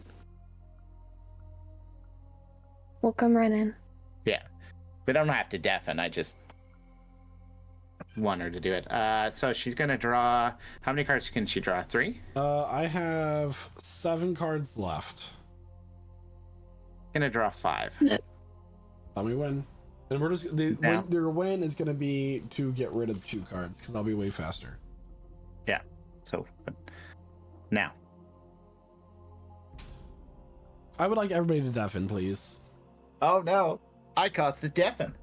I: we'll come right in.
C: yeah. We don't have to deafen, I just want her to do it. So she's gonna draw, how many cards can she draw? 3?
A: I have 7 cards left.
C: Gonna draw 5.
A: Tell me when. And we're just their win is gonna be to get rid of 2 cards because I'll be way faster.
C: Yeah. So now.
A: I would like everybody to deafen, please.
C: Oh no. I caused the deafen.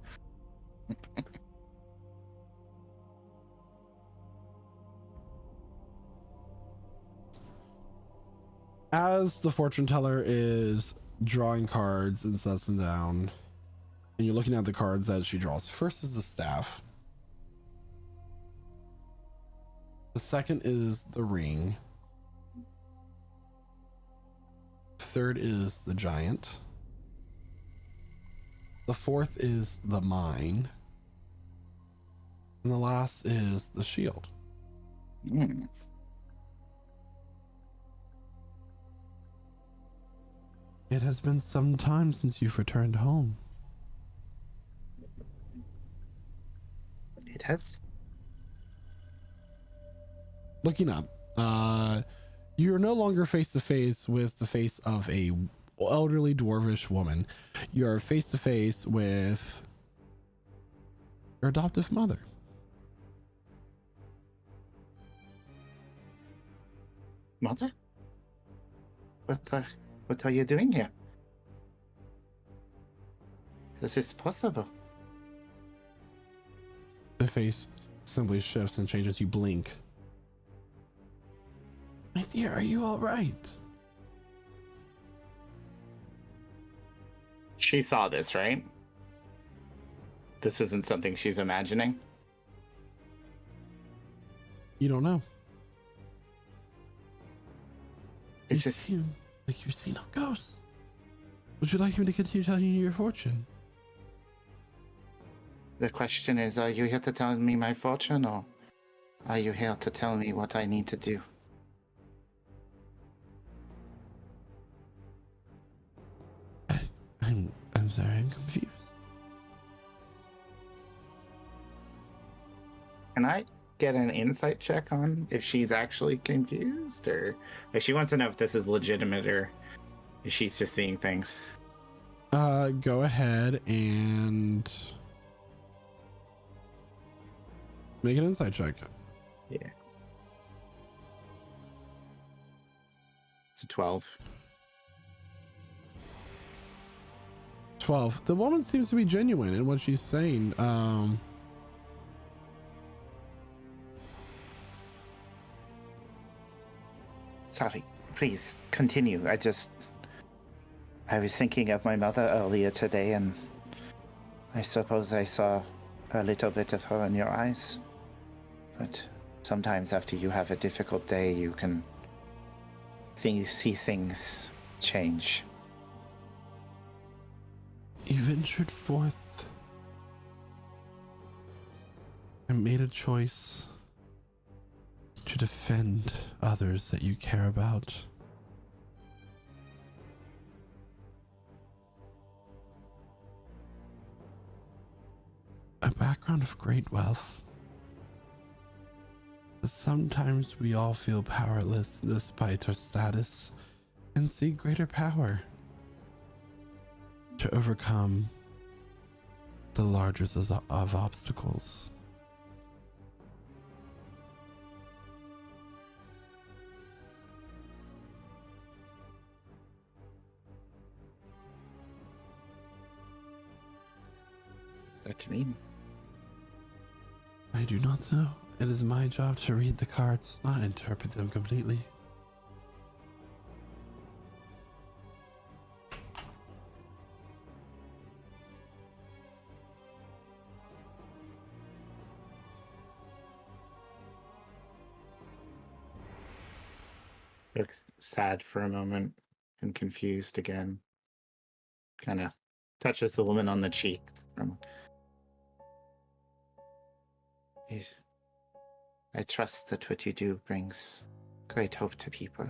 A: As the fortune teller is drawing cards and sets them down, and you're looking at the cards that she draws. First is the staff. The second is the ring. Third is the giant. The fourth is the mine. And the last is the shield.
C: Mm.
A: It has been some time since you've returned home.
C: It has.
A: Looking up, you're no longer face to face with the face of a elderly dwarvish woman. You're face to face with your adoptive mother.
C: Mother? What are you doing here? Is this possible?
A: The face simply shifts and changes. You blink. My dear, are you all right?
C: She saw this, right? This isn't something she's imagining.
A: You don't know.
C: It's
A: You
C: just
A: seem like you've seen a ghost. Would you like me to continue telling you your fortune?
C: the question is, are you here to tell me my fortune, or are you here to tell me what I need to do?
A: I'm sorry, I'm confused.
C: Can I get an insight check on if she's actually confused, or if she wants to know if this is legitimate, or if she's just seeing things?
A: Go ahead and make an insight check.
C: Yeah. It's a 12.
A: 12. The woman seems to be genuine in what she's saying.
C: Sorry, please continue. I was thinking of my mother earlier today, and I suppose I saw a little bit of her in your eyes. But sometimes after you have a difficult day, you can see things change.
A: You ventured forth and made a choice to defend others that you care about. A background of great wealth, Sometimes we all feel powerless despite our status and seek greater power to overcome the largest of obstacles.
C: What's that mean?
A: I do not know. It is my job to read the cards, not interpret them completely.
C: Looks sad for a moment and confused again. Kind of touches the woman on the cheek. I trust that what you do brings great hope to people.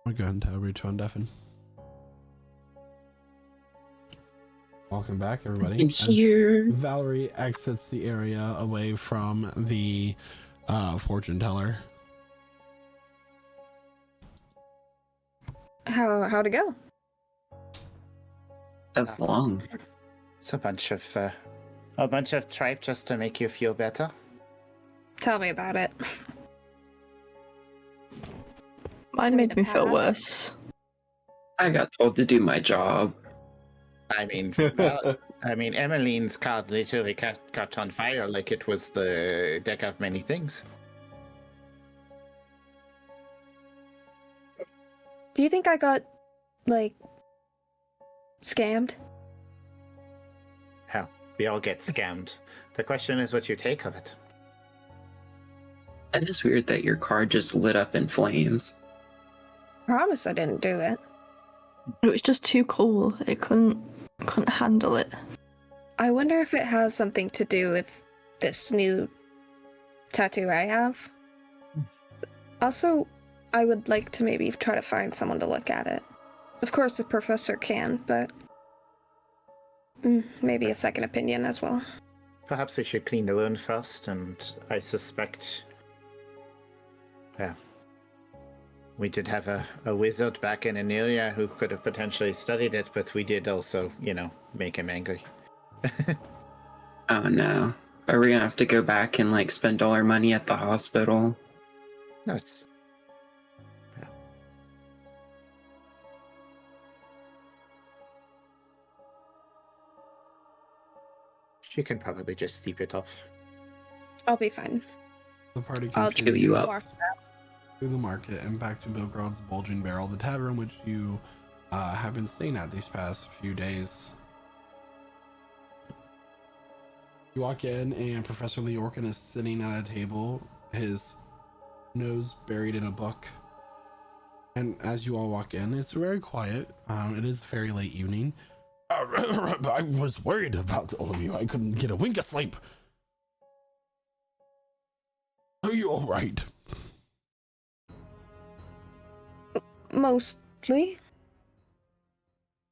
A: We're going to return deafen. Welcome back, everybody.
E: I'm here.
A: As Valerie exits the area away from the fortune teller.
I: How'd it go?
E: That was long.
C: It's a bunch of tripe just to make you feel better.
I: Tell me about it.
J: Mine made me feel worse.
E: I got told to do my job.
C: I mean, Emmeline's card literally caught on fire like it was the deck of many things.
I: Do you think I got, like, scammed?
C: Hell, we all get scammed. The question is what you take of it.
E: It is weird that your car just lit up in flames.
I: Promise I didn't do it.
J: It was just too cool. It couldn't handle it.
I: I wonder if it has something to do with this new tattoo I have. Also, I would like to maybe try to find someone to look at it. Of course, the professor can, but maybe a second opinion as well.
C: Perhaps we should clean the wound first, and I suspect... Well, we did have a wizard back in Anelia who could have potentially studied it, but we did also, make him angry.
E: Oh no. Are we gonna have to go back and, like, spend all our money at the hospital?
C: No, it's... Yeah. She can probably just sleep it off.
I: I'll be fine.
A: The party
I: I'll
E: chew you up.
A: through the market and back to Bilgrod's Bulging Barrel, the tavern which you have been staying at these past few days. You walk in and Professor Leorkin is sitting at a table, his nose buried in a book. And as you all walk in, it's very quiet. It is very late evening. I was worried about all of you. I couldn't get a wink of sleep. Are you all right?
I: Mostly.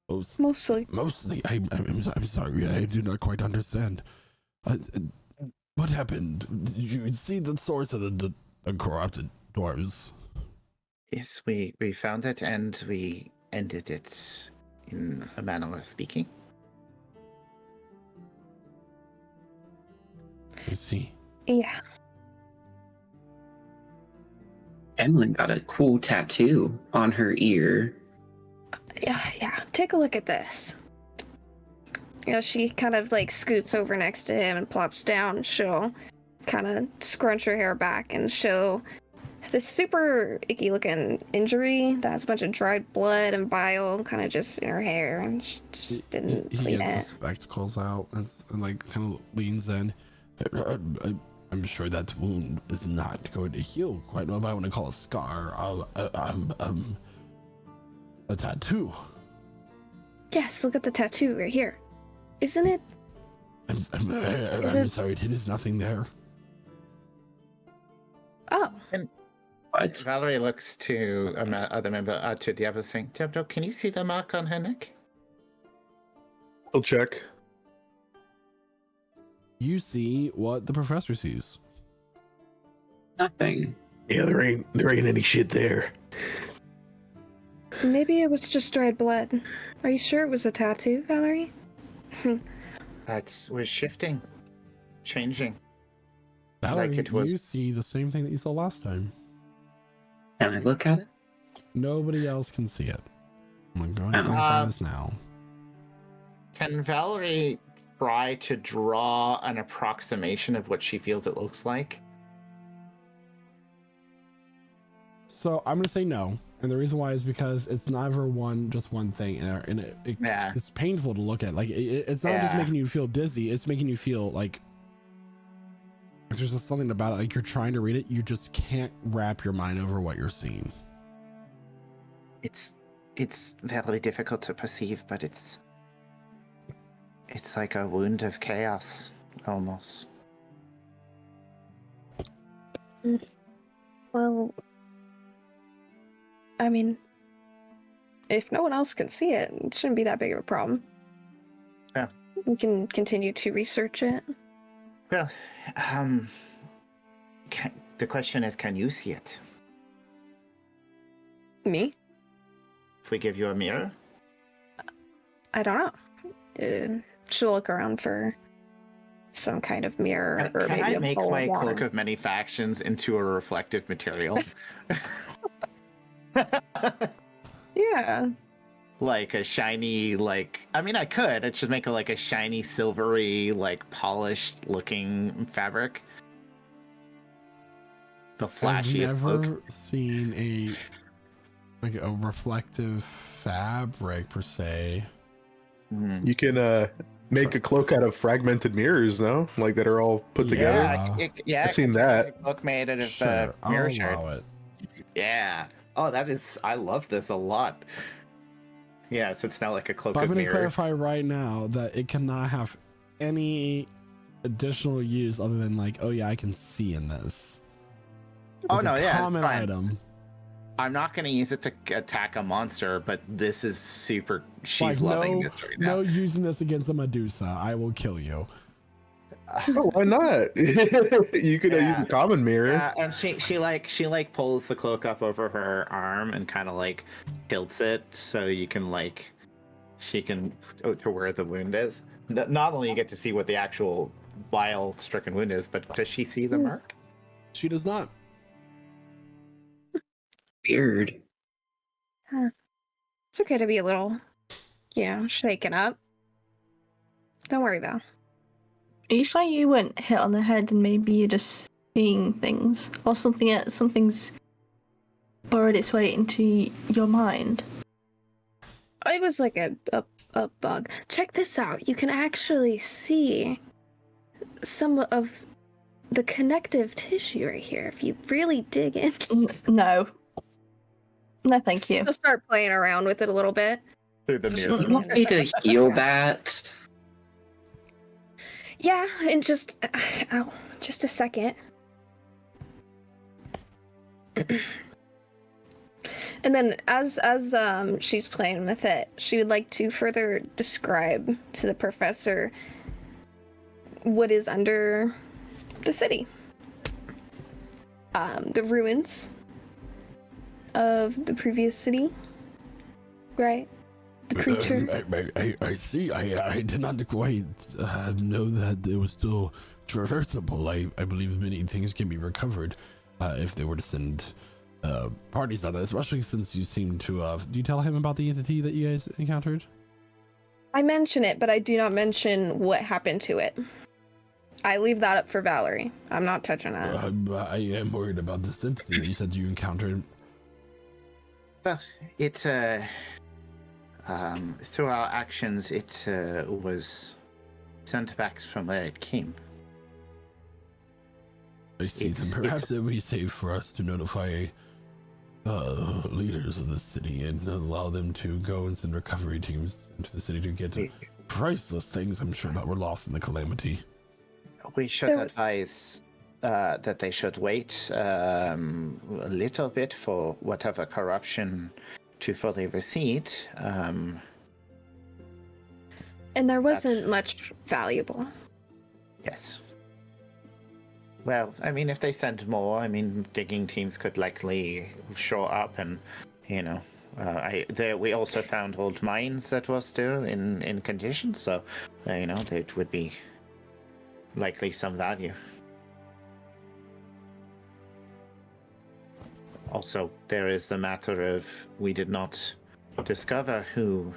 I: Mostly.
A: Mostly. I'm sorry. I do not quite understand. What happened? Did you see the source of the corrupted dwarves?
C: Yes, we found it and we ended it in a manner of speaking.
A: I see.
I: Yeah.
E: Emelyne got a cool tattoo on her ear.
I: Yeah. Take a look at this. She kind of like scoots over next to him and plops down. She'll kind of scrunch her hair back and show this super icky looking injury that has a bunch of dried blood and bile kind of just in her hair, and she just didn't
A: He
I: clean
A: gets
I: it.
A: his spectacles out and like kind of leans in. I'm sure that wound is not going to heal quite well, but I want to call a scar a tattoo.
I: Yes, look at the tattoo right here. Isn't it?
A: I'm sorry, it is nothing there.
I: Oh.
C: And
E: What?
C: Valerie looks to other member, to Diablo, saying, Diablo, can you see the mark on her neck?
B: I'll check.
A: You see what the professor sees.
E: Nothing.
G: Yeah, there ain't any shit there.
I: Maybe it was just dried blood. Are you sure it was a tattoo, Valerie?
C: We're shifting, changing.
A: Valerie,
C: Like it was.
A: you see the same thing that you saw last time.
E: Can I look at it?
A: Nobody else can see it. I'm going to clarify this now.
C: Can Valerie try to draw an approximation of what she feels it looks like?
A: So I'm going to say no. And the reason why is because it's never just one thing. And it's painful to look at. Like, it's not just making you feel dizzy. It's making you feel like there's just something about it. Like, you're trying to read it. You just can't wrap your mind over what you're seeing.
C: It's very difficult to perceive, but it's like a wound of chaos, almost.
I: Well, I mean, if no one else can see it, it shouldn't be that big of a problem.
C: Yeah.
I: We can continue to research it.
C: Well, the question is, can you see it?
I: Me?
C: If we give you a mirror?
I: I don't know. She'll look around for some kind of mirror or
C: Can
I: maybe
C: I
I: a
C: make
I: bowl
C: my
I: of water.
C: cloak of many factions into a reflective material?
I: Yeah.
C: Like a shiny, I mean, I could. It should make a shiny, silvery, polished looking fabric. The flashiest
A: I've never
C: cloak.
A: seen a reflective fabric per se.
B: You can make a cloak out of fragmented mirrors, no? Like that are all put together.
C: Yeah,
B: I've seen that.
C: A cloak made out of
A: Sure,
C: mirror
A: I'll
C: shards.
A: allow it.
C: Yeah. Oh, I love this a lot. Yeah, so it's now like a cloak
A: But I'm
C: of
A: going to
C: mirrors.
A: clarify right now that it cannot have any additional use other than oh yeah, I can see in this.
C: Oh,
A: It's
C: no,
A: a
C: yeah, it's
A: common
C: fine.
A: item.
C: I'm not going to use it to attack a monster, but this is super. She's loving this right now.
A: No using this against a Medusa. I will kill you.
B: Oh, why not? You could use a common mirror.
C: Yeah, and she pulls the cloak up over her arm and kind of tilts it so you can she can to where the wound is. Not only you get to see what the actual bile-stricken wound is, but does she see the mark?
A: She does not.
E: Weird.
I: Huh. It's okay to be a little, shaken up. Don't worry, Val.
J: Are you sure you weren't hit on the head and maybe you're just seeing things? Or something's burrowed its way into your mind?
I: It was like a bug. Check this out. You can actually see some of the connective tissue right here if you really dig in.
J: No. No, thank you.
I: I'll start playing around with it a little bit.
C: Through the mirror.
E: You want me to heal that?
I: Yeah, and just a second. And then as she's playing with it, she would like to further describe to the professor what is under the city. The ruins of the previous city, right? The creature.
A: I see. I did not quite know that it was still traversable. I believe many things can be recovered if they were to send parties on it, especially since you seem to. Do you tell him about the entity that you guys encountered?
I: I mention it, but I do not mention what happened to it. I leave that up for Valerie. I'm not touching that.
A: I am worried about this entity that you said you encountered.
C: Well, it through our actions, it was sent back from where it came.
A: I see. Then perhaps it would be safe for us to notify leaders of the city and allow them to go and send recovery teams into the city to get priceless things I'm sure that were lost in the calamity.
C: We should advise that they should wait a little bit for whatever corruption to fully recede.
I: And there wasn't much valuable.
C: Yes. Well, I mean, if they send more, I mean, digging teams could likely show up, and we also found old mines that were still in condition, so there would be likely some value. Also, there is the matter of we did not discover who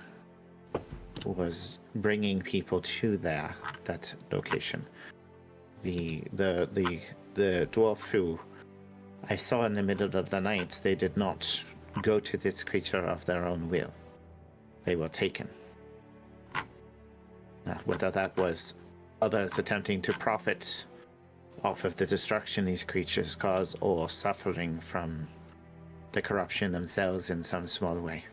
C: was bringing people to that location. The dwarf who I saw in the middle of the night, they did not go to this creature of their own will. They were taken. Whether that was others attempting to profit off of the destruction these creatures cause, or suffering from the corruption themselves in some small way.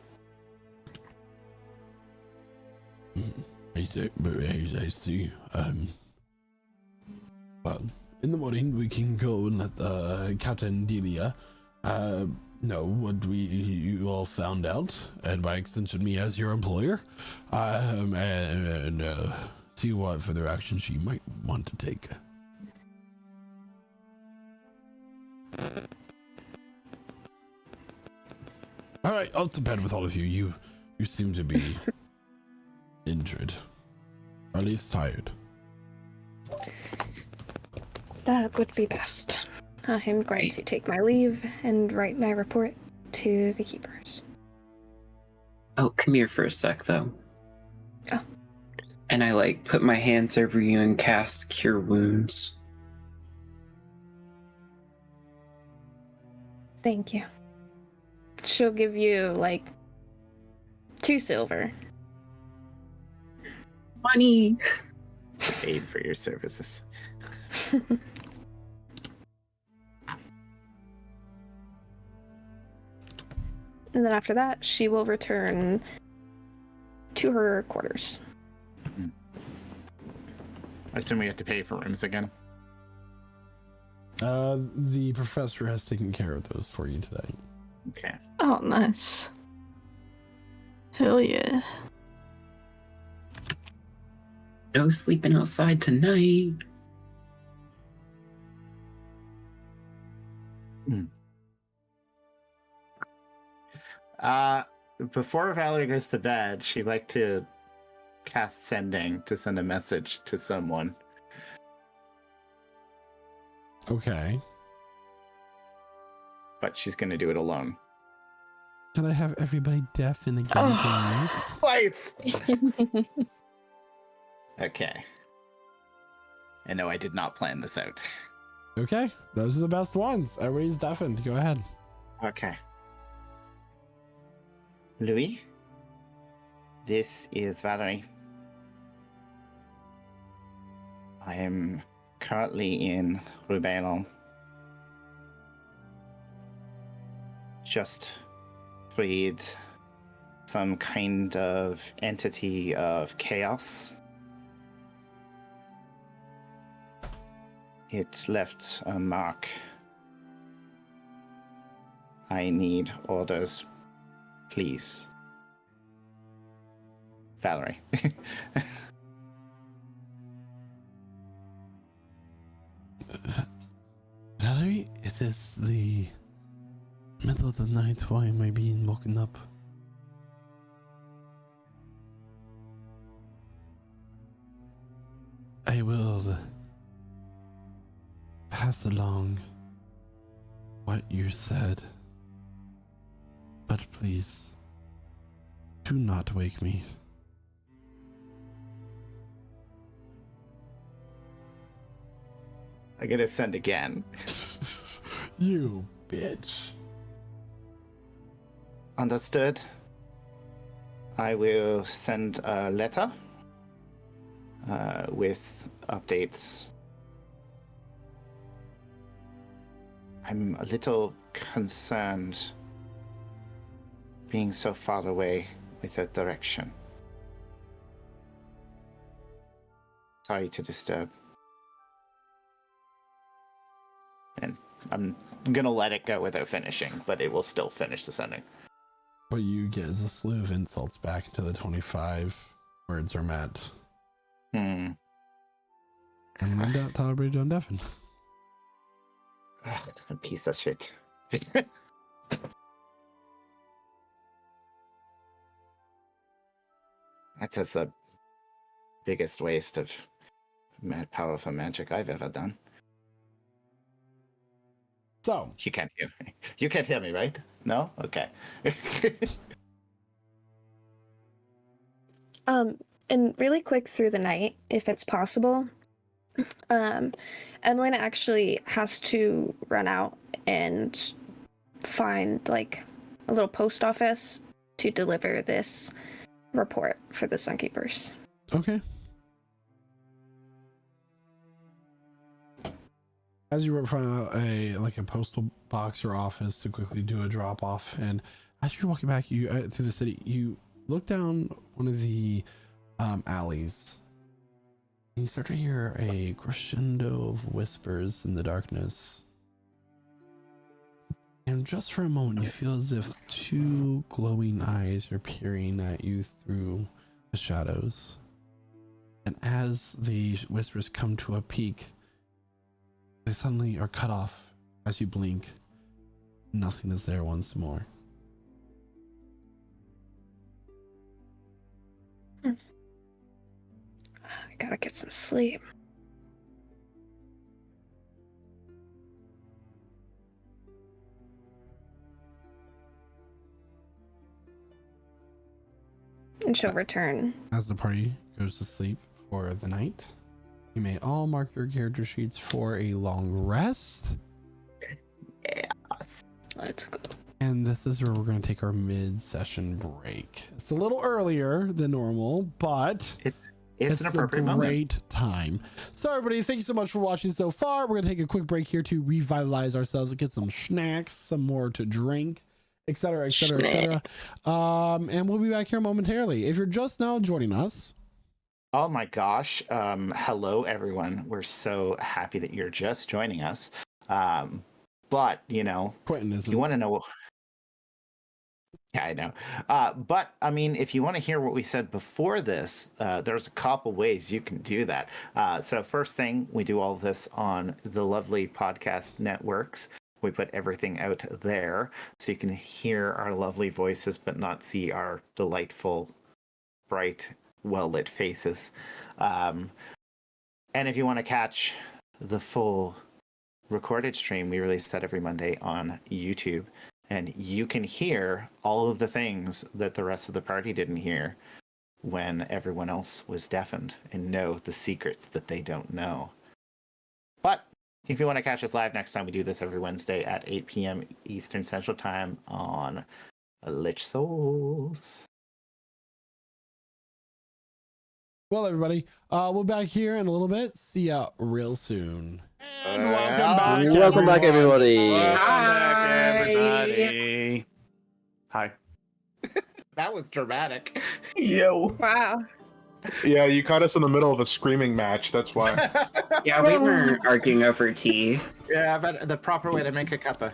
A: I see. Well, in the morning we can go and let Captain Delia know what you all found out, and by extension me as your employer, and see what further action she might want to take. All right, I'll to bed with all of you. You seem to be injured, or at least tired.
I: That would be best. I'm going to take my leave and write my report to the keepers.
E: Oh, come here for a sec, though.
I: Oh.
E: And I, put my hands over you and cast Cure Wounds.
I: Thank you. She'll give you, 2 silver.
E: Money!
C: Paid for your services.
I: And then after that, she will return to her quarters.
C: I assume we have to pay for rooms again.
A: The professor has taken care of those for you today.
C: Okay.
J: Oh, nice. Hell yeah.
E: No sleeping outside tonight.
C: Before Valerie goes to bed, she'd like to cast sending to send a message to someone.
A: Okay.
C: But she's gonna do it alone.
A: Can I have everybody deaf in again?
C: Twice! Okay. And no, I did not plan this out.
A: Okay, those are the best ones. Everybody's deafened. Go ahead.
C: Okay. Louis, this is Valerie. I am currently in Rebellion. Just freed some kind of entity of chaos. It left a mark. I need orders. Please. Valerie.
A: Valerie, it is the middle of the night. Why am I being woken up? I will pass along what you said. But please, do not wake me.
C: I gotta send again.
A: You bitch.
C: Understood. I will send a letter with updates. I'm a little concerned being so far away without direction. Sorry to disturb. And I'm gonna let it go without finishing, but it will still finish the sending.
A: What you get is a slew of insults back until the 25 words are met. And then tell everybody to undeafen.
C: A piece of shit. That is the biggest waste of powerful magic I've ever done.
A: So
C: you can't hear me. You can't hear me, right? No? Okay.
I: And really quick through the night, if it's possible, Emelyne actually has to run out and find like a little post office to deliver this report for the Sunkeepers.
A: Okay. As you find a postal box or office to quickly do a drop off, and as you're walking back through the city, you look down one of the alleys, and you start to hear a crescendo of whispers in the darkness. And just for a moment, you feel as if two glowing eyes are peering at you through the shadows. And as the whispers come to a peak, they suddenly are cut off as you blink. Nothing is there once more.
I: I gotta get some sleep. And she'll return.
A: As the party goes to sleep for the night, you may all mark your character sheets for a long rest.
C: Yes.
I: Let's go.
A: And this is where we're going to take our mid-session break. It's a little earlier than normal, but
C: it's an appropriate
A: a
C: moment.
A: great time. So everybody, thank you so much for watching so far. We're going to take a quick break here to revitalize ourselves and get some snacks, some more to drink, etc., etc., etc. And we'll be back here momentarily. If you're just now joining us,
C: oh my gosh. Hello, everyone. We're so happy that you're just joining us. But, you know,
A: Quentin is.
C: You want to know. Yeah, I know. But, I mean, if you want to hear what we said before this, there's a couple ways you can do that. So first thing, we do all of this on the lovely podcast networks. We put everything out there so you can hear our lovely voices but not see our delightful, bright, well-lit faces. And if you want to catch the full recorded stream, we release that every Monday on YouTube. And you can hear all of the things that the rest of the party didn't hear when everyone else was deafened, and know the secrets that they don't know. But if you want to catch us live next time, we do this every Wednesday at 8 p.m. Eastern Central Time on Lich Souls.
A: Well, everybody, we'll be back here in a little bit. See ya real soon. And welcome back.
D: Welcome back, everybody.
C: Welcome
K: back, everybody. Hi.
C: That was dramatic.
K: Yo.
I: Wow.
B: Yeah, you caught us in the middle of a screaming match. That's why.
E: Yeah, we were arguing over tea.
C: Yeah, but the proper way to make a cuppa.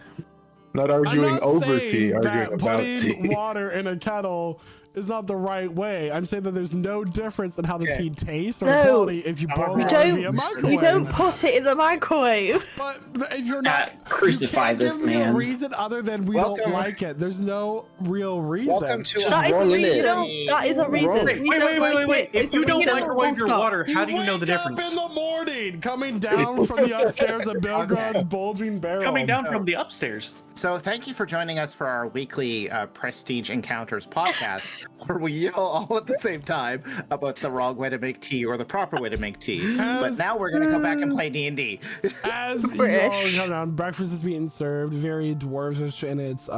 B: Not arguing over
A: saying
B: tea, arguing
A: that
B: about
A: putting
B: tea.
A: water in a kettle is not the right way. I'm saying that there's no difference in how the tea tastes or
J: No.
A: the quality if you boil it via microwave.
J: We don't put it in the microwave.
A: But if you're not,
E: crucify
A: you can't
E: this
A: give me
E: man.
A: a reason other than we don't like it. There's no real reason.
C: Welcome to
J: That is a reason. That is a reason.
K: Wait.
J: We don't like
K: Wait.
J: it.
K: If you don't microwave your
J: stop.
K: water, how do you know the
A: wake up
K: difference?
A: in the morning, coming down from the upstairs of Belgrade's bulging barrel.
K: Coming down from the upstairs.
C: So thank you for joining us for our weekly Prestige Encounters podcast, where we yell all at the same time about the wrong way to make tea or the proper way to make tea. But now we're going to go back and play D&D.
A: As you all come down, breakfast is being served, very dwarvish in its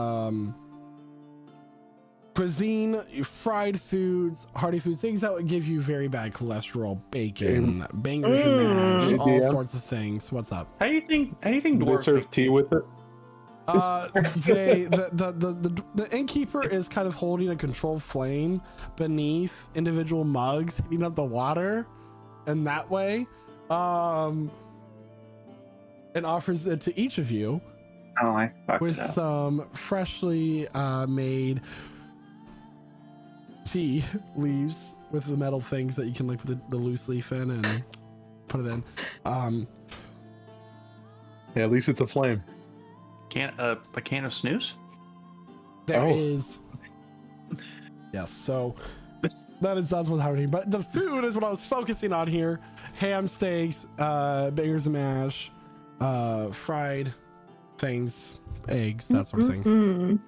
A: cuisine, fried foods, hearty foods, things that would give you very bad cholesterol, bacon, bangers and mash, all sorts of things. What's up?
K: How do you think
B: Do they
K: dwarves
B: serve tea with it?
A: The innkeeper is kind of holding a controlled flame beneath individual mugs, heating up the water, and that way, and offers it to each of you.
E: Oh, I fucked
A: with
E: it up.
A: some freshly made tea leaves with the metal things that you can like put the loose leaf in and put it in.
B: Yeah, at least it's a flame.
K: A can of snooze?
A: There is. Yes, so that's what's happening. But the food is what I was focusing on here. Ham steaks, bangers and mash, fried things, eggs, that sort of thing.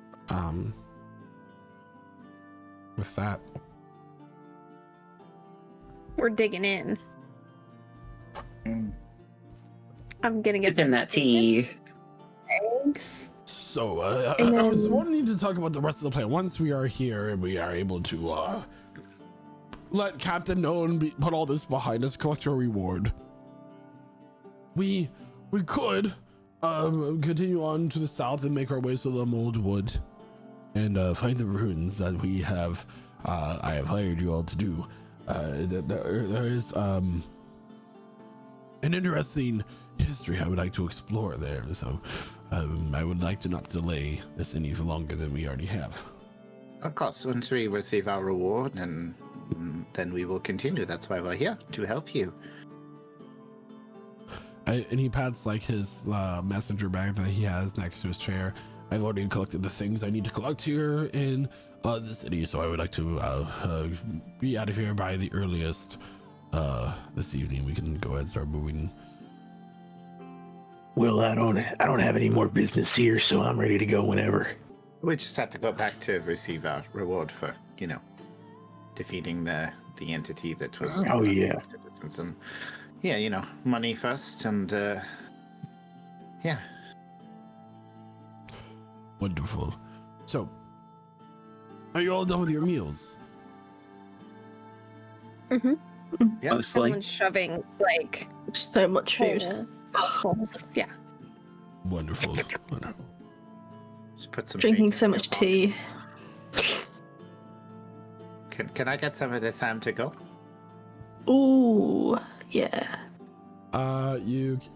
A: With that.
I: We're digging in.
C: Mm.
I: I'm gonna get
E: Give him that tea.
I: eggs.
A: So I was wanting to talk about the rest of the plan. Once we are here and we are able to let Captain know and put all this behind us, collect your reward. We could continue on to the south and make our way to the Moldwood and find the ruins that we have. I have hired you all to do. There is an interesting history I would like to explore there. So I would like to not delay this any longer than we already have.
C: Of course, once we receive our reward, and then we will continue. That's why we're here, to help you.
A: And he pats like his messenger bag that he has next to his chair. I've already collected the things I need to collect here in the city, so I would like to be out of here by the earliest this evening. We can go ahead and start moving.
G: Well, I don't have any more business here, so I'm ready to go whenever.
C: We just have to go back to receive our reward for, defeating the entity that was.
G: Oh yeah.
C: And yeah, money first, and yeah.
A: Wonderful. So, are you all done with your meals?
I: Mm-hmm.
C: Yeah.
E: Mostly.
I: Everyone's shoving like
J: So much food.
I: mouthfuls. Yeah.
A: Wonderful.
C: Just put some
J: Drinking
C: bacon
J: so
C: in
J: much
C: your
J: tea.
C: box. Can I get some of this ham to go?
J: Ooh, yeah.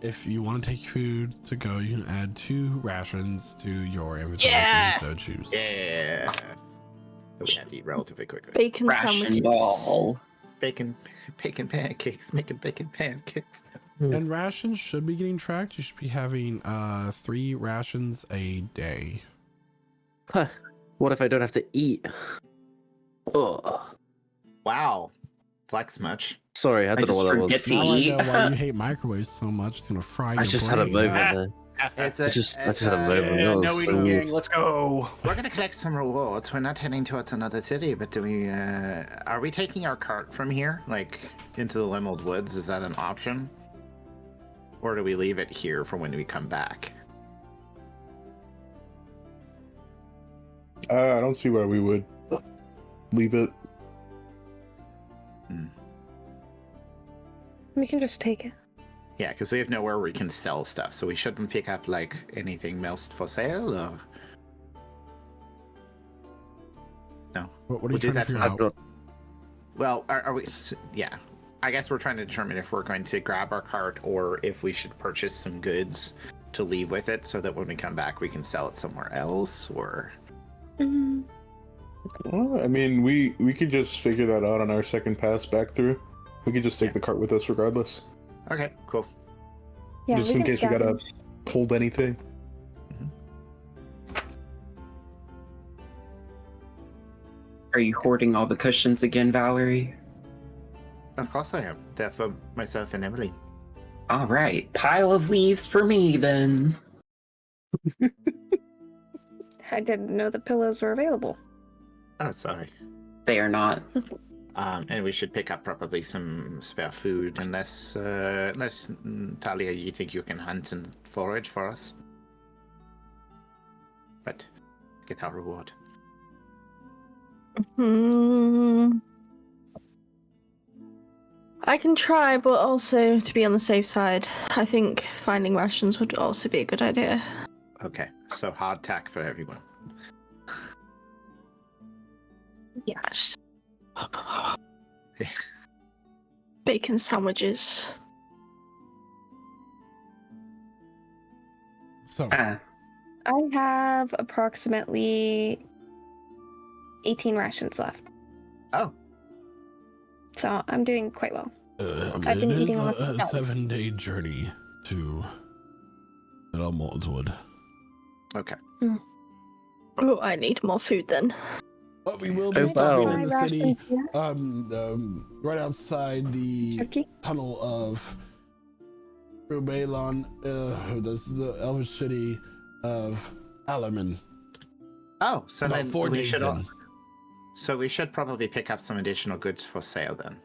A: If you want to take food to go, you can add 2 rations to your inventory
J: Yeah!
A: if you so choose.
C: Yeah. We have to eat relatively quickly.
J: Bacon
E: Ration
J: sandwiches.
E: ball.
C: Bacon pancakes. Making bacon pancakes.
A: And rations should be getting tracked. You should be having 3 rations a day.
D: Huh. What if I don't have to eat? Oh,
C: Wow. Flex much.
D: sorry, I don't know
E: just
D: what that was.
E: forget to
A: Now I
E: eat.
A: know why you hate microwaves so much. It's gonna fry your
D: I just had a
A: brain.
D: moment there.
C: It's
D: I just had a moment.
K: Yeah,
D: That was
K: no
D: so
K: eating
D: weird.
K: gang, let's go.
C: We're gonna collect some rewards. We're not heading towards another city, but do we? Are we taking our cart from here, like into the Limmeld Woods? Is that an option, or do we leave it here for when we come back?
B: I don't see why we would leave it.
I: We can just take it.
C: Yeah, because we have nowhere we can sell stuff, so we shouldn't pick up like anything else for sale. Or... No.
A: What are
C: We'll
A: you
C: do
A: trying to
C: that
A: figure
C: for-
D: I've
A: out?
D: got
C: Well, are we? Yeah, I guess we're trying to determine if we're going to grab our cart or if we should purchase some goods to leave with it, so that when we come back we can sell it somewhere else. Or
I: Mm-hmm.
B: Well, I mean, we could just figure that out on our second pass back through. We could just take the cart with us regardless.
C: okay, cool.
I: Yeah,
B: Just
I: we
B: in
I: can
B: case you gotta
I: scavenge.
B: hold anything.
E: Are you hoarding all the cushions again, Valerie?
C: Of course I am. They're for myself and Emily.
E: All right, pile of leaves for me then.
I: I didn't know the pillows were available.
C: Oh, sorry.
E: They are not.
C: And we should pick up probably some spare food, unless Talia, you think you can hunt and forage for us. But let's get our reward.
J: I can try, but also to be on the safe side, I think finding rations would also be a good idea.
C: Okay, so hardtack for everyone.
J: Yeah. Bacon sandwiches.
A: So,
I: I have approximately 18 rations left.
C: Oh.
I: So I'm doing quite well. I've been
A: it
I: eating
A: is
I: lots of
A: a
I: nuts.
A: 7-day journey to Maltwood.
C: Okay.
J: Oh, I need more food then.
A: But we will be
D: Oh,
A: stopping
D: wow.
A: in the
I: My
A: city,
I: rations here.
A: right outside the
I: Turkey?
A: tunnel of Rubalon. This is the elvish city of Alyrmin.
C: Oh, so
A: About
C: then
A: 4
C: we
A: days
C: should.
A: in.
C: So we should probably pick up some additional goods for sale then.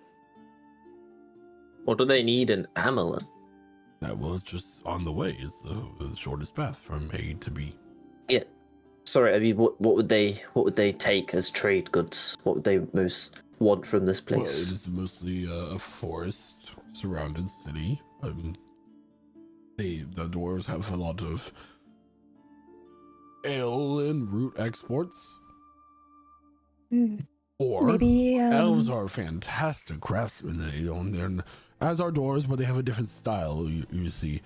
D: What do they need in Emelyne?
A: That was just on the way. It's the shortest path from A to B.
D: Yeah. Sorry, I mean, what would they take as trade goods? What would they most want from this
A: Well,
D: place?
A: it is mostly a forest surrounded city. The dwarves have a lot of ale and root exports. Or
I: Maybe
A: elves are fantastic craftsmen. They're as are dwarves, but they have a different style. You see.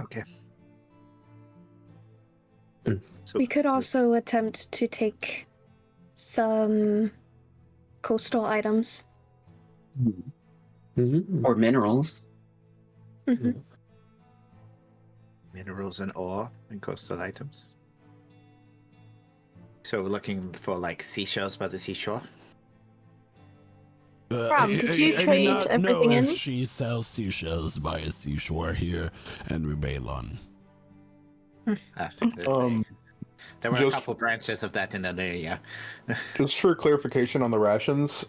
K: Okay.
C: So
I: we could also attempt to take some coastal items.
E: Or minerals.
I: Mhm.
C: minerals and ore and coastal items. So we're looking for like seashells by the seashore.
J: Craum, did you
A: I do
J: trade
A: not
J: everything
A: know if
J: in?
A: she sells seashells by a seashore here in Rubalon.
C: There were a
B: just-
C: couple branches of that in that area.
B: Just for clarification on the rations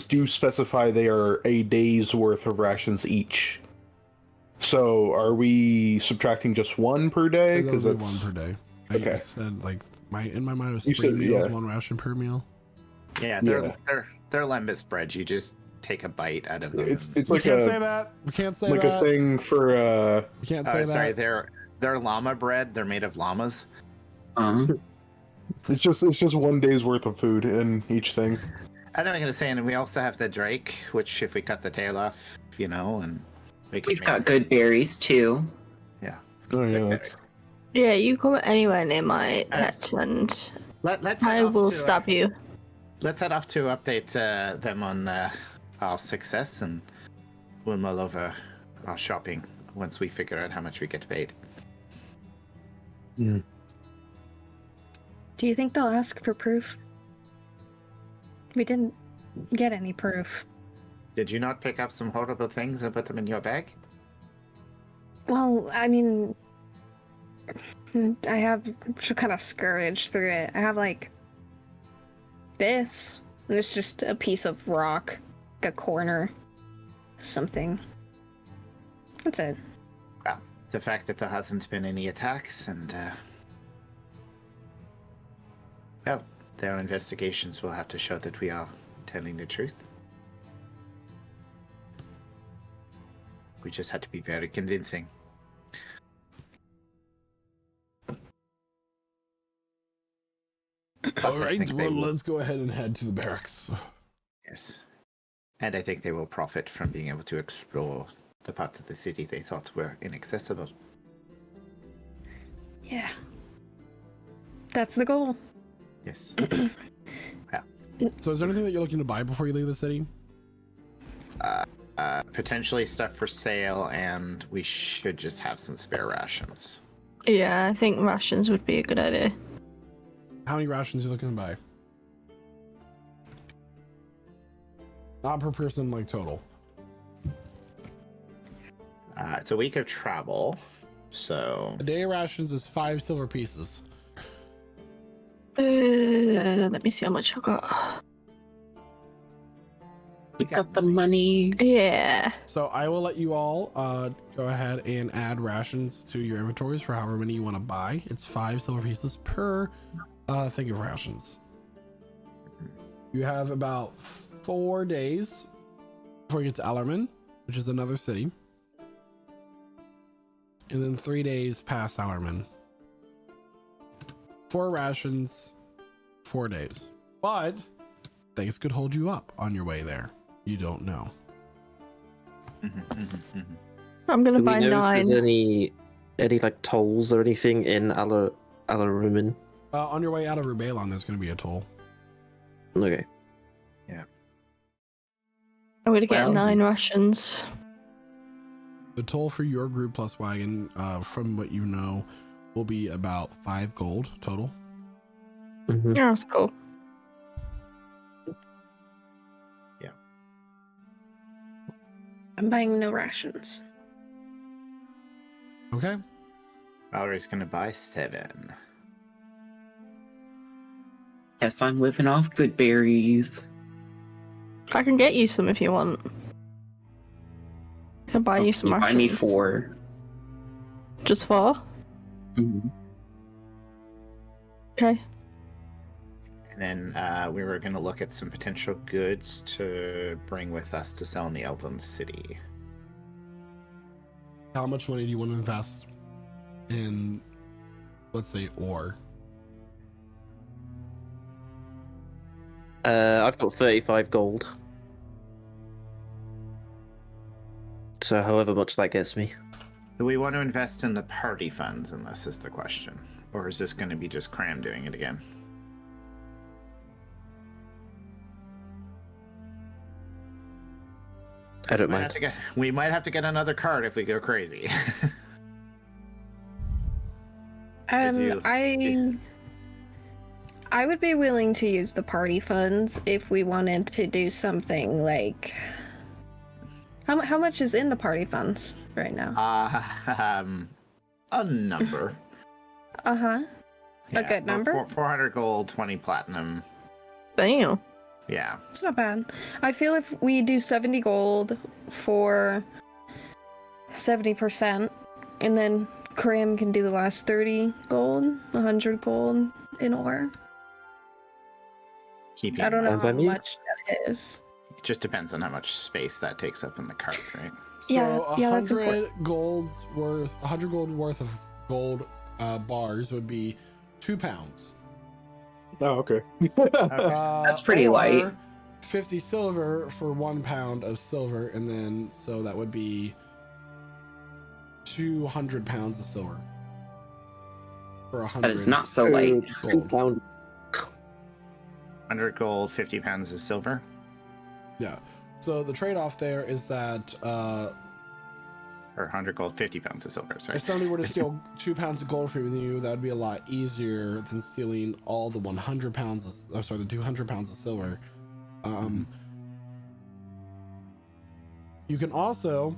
B: do specify they are a day's worth of rations each. So are we subtracting just one per day?
A: Because
B: Because
A: that's
B: that's
A: one per day.
B: Okay.
A: I said like in my mind it was
B: You
A: 3
B: said,
A: meals,
B: yeah.
A: 1 ration per meal.
C: Yeah,
B: Yeah.
C: they're lembas bread. You just take a bite out of them.
B: it's
C: and-
B: it's
A: We
B: like
A: can't say
B: a
A: that. We can't say
B: like
A: that.
B: a thing for
A: We can't say
C: sorry,
A: that.
C: they're llama bread. They're made of llamas.
B: it's just 1 day's worth of food in each thing.
C: I know I'm gonna say, and we also have the drake, which if we cut the tail off, and we can
E: We've
C: make
E: got good berries too.
B: Oh yeah, that's
J: Yeah, you come anywhere near my pet and
C: Let's
J: I
C: head off
J: will
C: to,
J: stab you.
C: Let's head off to update them on our success, and we'll mull over our shopping once we figure out how much we get paid.
I: Do you think they'll ask for proof? We didn't get any proof.
C: Did you not pick up some horrible things and put them in your bag?
I: Well, I mean, I have to kind of scourge through it. I have like this. And it's just a piece of rock, like a corner, something. That's it.
C: Well, the fact that there hasn't been any attacks and well, their investigations will have to show that we are telling the truth. We just had to be very convincing. Plus,
A: All
C: I
A: right,
C: think they
A: well,
C: will-
A: let's go ahead and head to the barracks.
C: Yes. And I think they will profit from being able to explore the parts of the city they thought were inaccessible.
I: Yeah. That's the goal.
C: Yes.
A: So, is there anything that you're looking to buy before you leave the city?
C: Potentially stuff for sale, and we should just have some spare rations.
J: Yeah, I think rations would be a good idea.
A: How many rations are you looking to buy? Not per person, like total.
C: It's a week of travel, so
A: A day of rations is 5 silver pieces.
J: Let me see how much I got.
E: We got the money.
J: Yeah.
A: So I will let you all go ahead and add rations to your inventories for however many you want to buy. It's 5 silver pieces per thing of rations. You have about 4 days before you get to Alyrmin, which is another city. And then 3 days past Alyrmin. 4 rations, 4 days. But things could hold you up on your way there. You don't know.
J: I'm gonna
D: Do we
J: buy
D: know
J: 9.
D: if there's any like tolls or anything in Alyrmin?
A: On your way out of Rubalon, there's going to be a toll.
D: Okay.
J: I'm gonna get
E: Well,
J: 9 rations.
A: The toll for your group plus wagon, from what you know, will be about 5 gold total.
D: Mhm.
J: Yeah, that's cool.
I: I'm buying no rations.
A: Okay.
C: Valerie's gonna buy 7.
E: Guess I'm living off good berries.
J: I can get you some if you want. I can buy you some
E: You
J: rations.
E: buy me 4.
J: Just 4?
E: Mhm.
J: Okay.
C: And then we were gonna look at some potential goods to bring with us to sell in the Elven City.
A: How much money do you want to invest in, let's say, ore?
D: I've got 35 gold. So however much that gets me.
C: Do we want to invest in the party funds, and this is the question? Or is this going to be just Cram doing it again?
D: I don't
C: Might
D: mind.
C: have to get, we might have to get another card if we go crazy. do.
I: I would be willing to use the party funds if we wanted to do something like. How much is in the party funds right now?
C: A number.
I: A good number?
C: 400 gold, 20 platinum.
J: Damn.
C: Yeah.
I: It's not bad. I feel if we do 70 gold for 70%, and then Craum can do the last 30 gold, 100 gold in ore. I don't know how much that is.
C: It just depends on how much space that takes up in the cart, right?
A: So
I: Yeah, that's
A: 100 gold worth of gold bars would be 2 pounds.
B: Oh, okay.
E: That's pretty
A: or
E: light.
A: 50 silver for 1 pound of silver, and then so that would be 200 pounds of silver. For 100.
E: That is not so light.
A: Gold.
C: 100 gold, 50 pounds of silver.
A: Yeah. So the trade-off there is that
C: Or 100 gold, 50 pounds of silver, sorry.
A: if somebody were to steal 2 pounds of gold from you, that would be a lot easier than stealing all the 100 pounds of, the 200 pounds of silver. You can also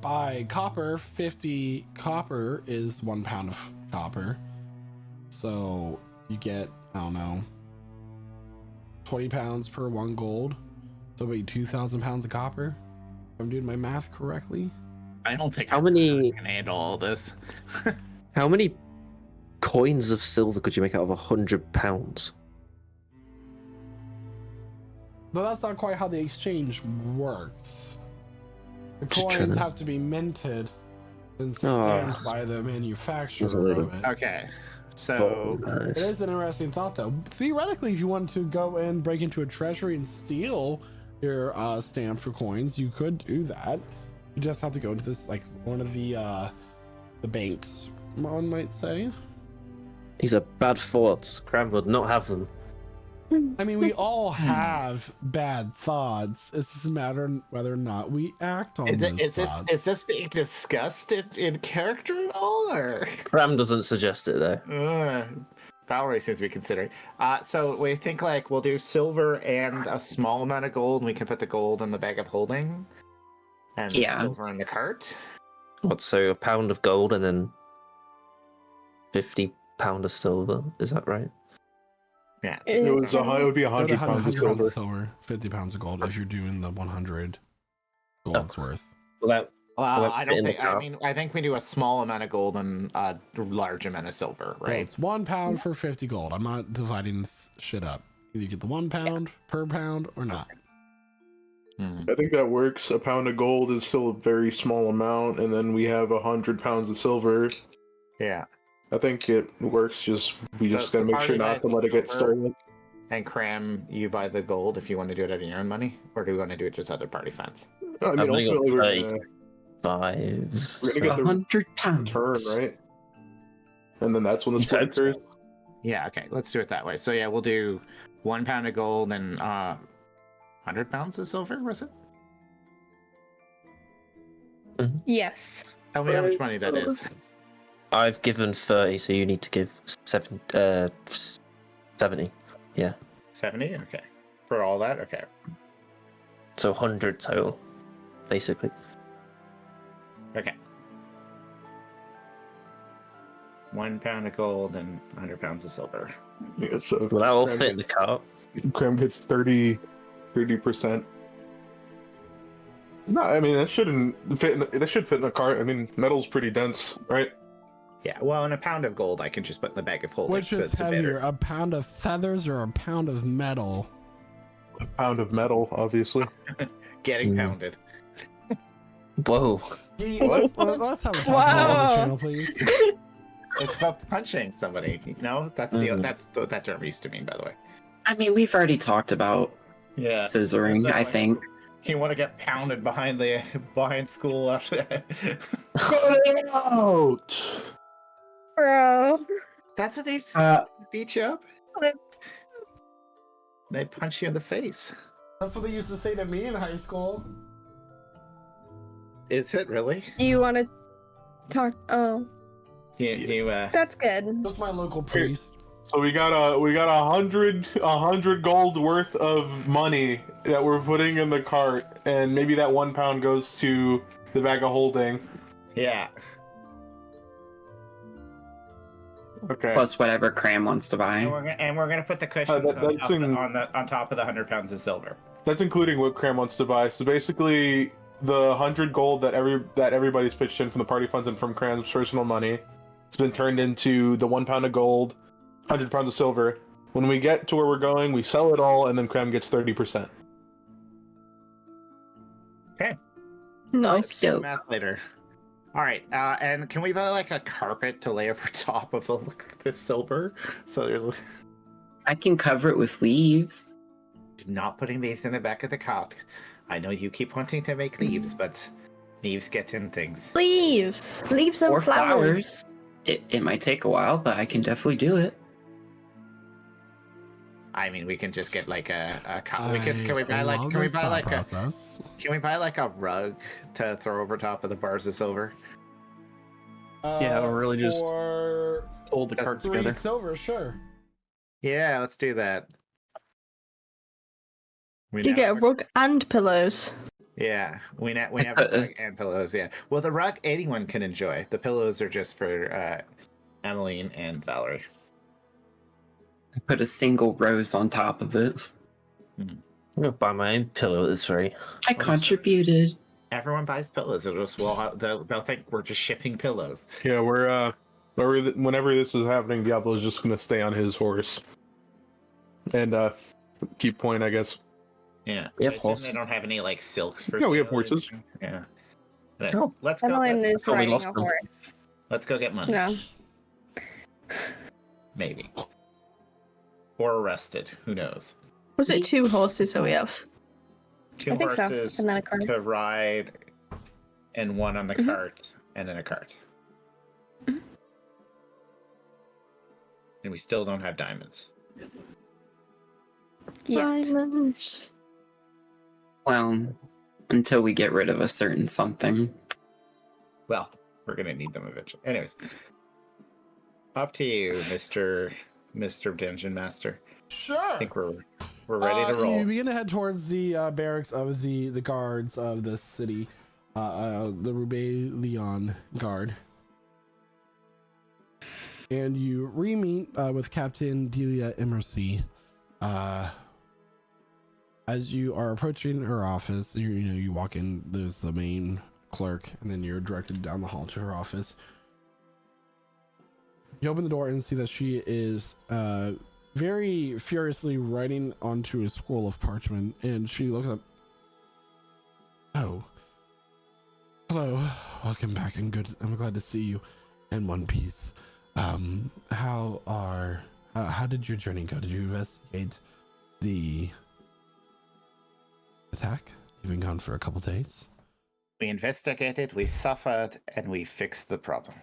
A: buy copper. 50 copper is 1 pound of copper. So you get, I don't know, 20 pounds per 1 gold. So about 2,000 pounds of copper. If I'm doing my math correctly.
C: I don't think
D: How
C: I'm
D: many-
C: can handle all this.
D: How many coins of silver could you make out of 100 pounds?
A: But that's not quite how the exchange works. The
D: Just
A: coins
D: chilling.
A: have to be minted and stamped by the manufacturer of it.
C: Okay, so
A: It is an interesting thought, though. Theoretically, if you wanted to go and break into a treasury and steal your stamp for coins, you could do that. You just have to go to this, like, one of the banks, one might say.
D: These are bad thoughts. Cram would not have them.
A: I mean, we all have bad thoughts. It's just a matter of whether or not we act on those thoughts.
C: Is this being discussed in character at all, or?
D: Cram doesn't suggest it though.
C: Valerie seems to be considering. So we think like we'll do silver and a small amount of gold, and we can put the gold in the bag of holding, and silver in the cart.
D: What? So a pound of gold and then 50 pound of silver. Is that right?
C: Yeah,
B: it would be 100 pounds of silver.
A: 50 pounds of gold if you're doing the 100 gold's worth.
D: Well,
C: I don't think. I think we do a small amount of gold and a large amount of silver, right?
A: Well, it's 1 pound for 50 gold. I'm not dividing this shit up. Either you get the 1 pound per pound or not.
B: I think that works. A pound of gold is still a very small amount, and then we have 100 pounds of silver.
C: Yeah.
B: I think it works. We just gotta make sure not to let it get stolen.
C: And Cram, you buy the gold if you want to do it out of your own money, or do we want to do it just out of party funds?
B: I mean, ultimately, we're gonna
D: get
B: the
E: 100 pounds
B: turn, right? And then that's when the split occurs.
C: Yeah, okay, let's do it that way. So yeah, we'll do 1 pound of gold and 100 pounds of silver, was it?
I: Yes.
C: Tell me how much money that is.
D: I've given 30, so you need to give 70. Yeah.
C: 70? Okay. For all that? Okay.
D: So 100 total, basically.
C: Okay. 1 pound of gold and 100 pounds of silver.
B: Yeah, so
D: Will that all
B: Craum
D: fit in the cart?
B: Craum gets 30%. No, I mean that shouldn't fit. That should fit in the cart. I mean, metal's pretty dense, right?
C: Yeah, well, and a pound of gold I can just put in the bag of holding.
A: Which is heavier, a pound of feathers or a pound of metal?
B: A pound of metal, obviously.
C: Getting pounded.
D: Whoa.
A: Let's have a talk on the channel, please.
C: It's about punching somebody. You know, that's what that term used to mean, by the way.
E: I mean, we've already talked about scissoring, I think.
C: You want to get pounded behind school after that.
B: Get out!
I: Bro.
C: That's what they beat you up. They punch you in the face.
A: That's what they used to say to me in high school.
C: Is it really?
I: Do you want to talk? Oh. That's good.
A: Just my local priest.
B: So we got 100 gold worth of money that we're putting in the cart, and maybe that 1 pound goes to the bag of holding.
C: Yeah.
B: Okay.
E: Plus whatever Cram wants to buy.
C: And we're gonna put the cushions on top of the 100 pounds of silver.
B: That's including what Cram wants to buy. So basically, the 100 gold that everybody's pitched in from the party funds and from Cram's personal money has been turned into the 1 pound of gold, 100 pounds of silver. When we get to where we're going, we sell it all, and then Cram gets 30%.
C: Okay.
J: Nice.
C: Do math later. All right, and can we buy like a carpet to lay over top of the silver? So there's.
E: I can cover it with leaves.
C: Not putting leaves in the back of the cart. I know you keep wanting to make leaves, but leaves get in things.
J: Leaves and
E: Or
J: flowers.
E: It might take a while, but I can definitely do it.
C: I mean, we can just get like can we buy like a rug to throw over top of the bars of silver?
K: Yeah, or really just
A: for
K: hold the cart together.
A: silver, sure.
C: Yeah, let's do that.
J: Do you get a rug and pillows?
C: Yeah, we have a rug and pillows. Yeah, well, the rug anyone can enjoy. The pillows are just for Emelyne and Valerie.
E: I put a single rose on top of it.
D: I'm gonna buy my own pillow this way.
E: I contributed.
C: Everyone buys pillows. They'll think we're just shipping pillows.
B: Yeah, whenever this is happening, Diablo's just gonna stay on his horse and keep point, I guess.
C: Yeah,
D: we have
C: horses. They don't have any like silks for.
B: Yeah, we have horses.
C: Yeah.
D: Oh,
C: Let's go.
I: Emelyne is riding a horse.
C: Let's go get money.
I: No.
C: Maybe. Or arrested. Who knows?
J: Was it 2 horses that we have?
C: 2
I: I think so.
C: horses
I: And then a cart.
C: to ride, and 1 on the cart, and then a cart. And we still don't have diamonds.
I: Yet.
J: Diamonds.
E: Well, until we get rid of a certain something.
C: Well, we're gonna need them eventually. Anyways, up to you, Mr. Dungeon Master.
A: Sure.
C: I think we're ready to roll.
A: You begin to head towards the barracks of the guards of the city, the Veiled Guard, and you re-meet with Captain Delia Emercy. As you are approaching her office, you walk in. There's the main clerk, and then you're directed down the hall to her office. You open the door and see that she is very furiously writing onto a scroll of parchment, and she looks up. Oh, hello, welcome back, and good. I'm glad to see you in one piece. How did your journey go? Did you investigate the attack? You've been gone for a couple days.
C: We investigated, we suffered, and we fixed the problem.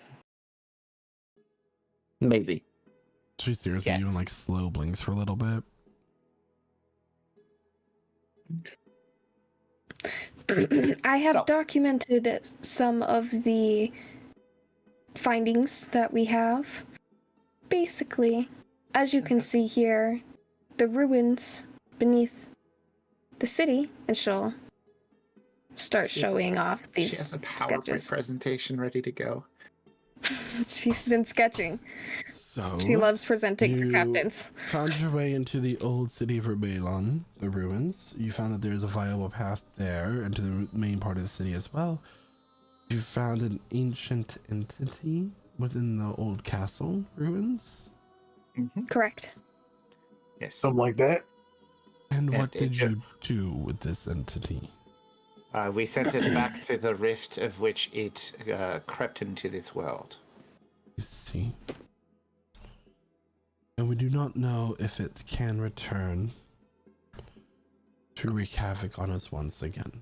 D: Maybe.
A: She seriously
C: Yes.
A: doing like slow blinks for a little bit.
I: I have
C: So-
I: documented some of the findings that we have. Basically, as you can see here, the ruins beneath the city, and she'll start showing off
C: She
I: these
C: has a PowerPoint
I: sketches.
C: presentation ready to go.
I: She's been sketching.
A: So
I: She loves presenting for
A: you
I: captains.
A: found your way into the old city of Rebellion, the ruins. You found that there's a viable path there into the main part of the city as well. You found an ancient entity within the old castle ruins.
I: Correct.
C: Yes.
B: Something like that.
A: And what
C: it
A: did
C: ju-
A: you do with this entity?
C: We sent it back to the rift of which it crept into this world.
A: You see. And we do not know if it can return to wreak havoc on us once again.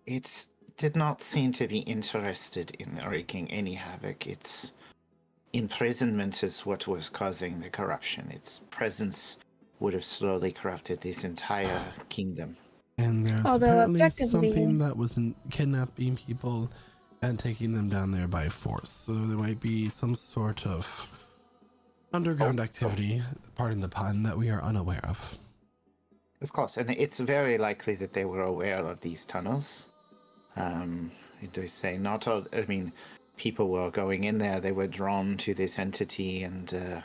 C: It did not seem to be interested in wreaking any havoc. Its imprisonment is what was causing the corruption. Its presence would have slowly corrupted this entire kingdom.
A: And there's
I: Although
A: apparently
I: objectively-
A: something that was kidnapping people and taking them down there by force. So there might be some sort of underground activity, pardon the pun, that we are unaware of.
C: Of course, and it's very likely that they were aware of these tunnels. They say not all, I mean, people were going in there, they were drawn to this entity, and,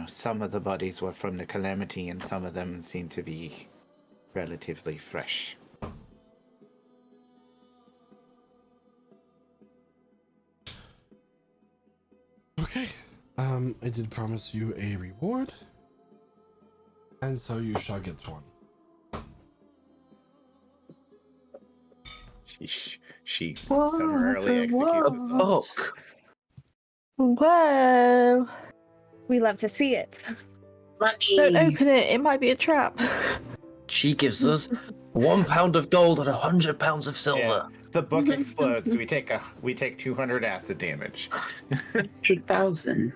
C: some of the bodies were from the Calamity, and some of them seem to be relatively fresh.
A: Okay. I did promise you a reward. And so you shall get one.
C: She
J: Whoa,
C: summarily executes this.
D: Book.
J: Whoa.
I: We love to see it.
J: Don't open it. It might be a trap.
D: She gives us 1 pound of gold and 100 pounds of silver.
C: The book explodes. We take 200 acid damage.
E: 100,000.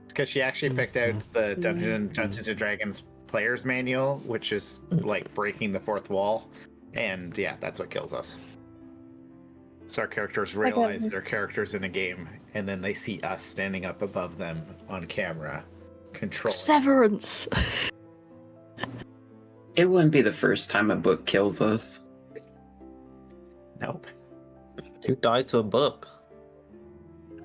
C: Because she actually picked out the Dungeons and Dragons player's manual, which is like breaking the fourth wall, and yeah, that's what kills us. So our characters realize they're characters in a game, and then they see us standing up above them on camera, controlling.
J: Severance.
E: It wouldn't be the first time a book kills us.
C: Nope.
D: Who died to a book?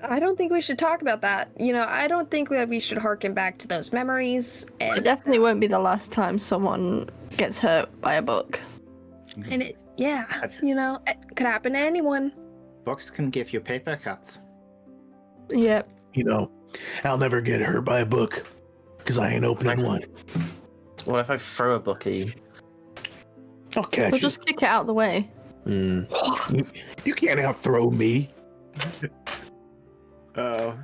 I: I don't think we should talk about that. I don't think that we should harken back to those memories.
J: It
I: And,
J: definitely won't be the last time someone gets hurt by a book.
I: it could happen to anyone.
C: Books can give you paper cuts.
J: Yep.
G: I'll never get hurt by a book because I ain't opening one.
D: What if I throw a book at you?
G: I'll catch
J: We'll
G: you.
J: just kick it out of the way.
G: You can't outthrow me.
C: Oh,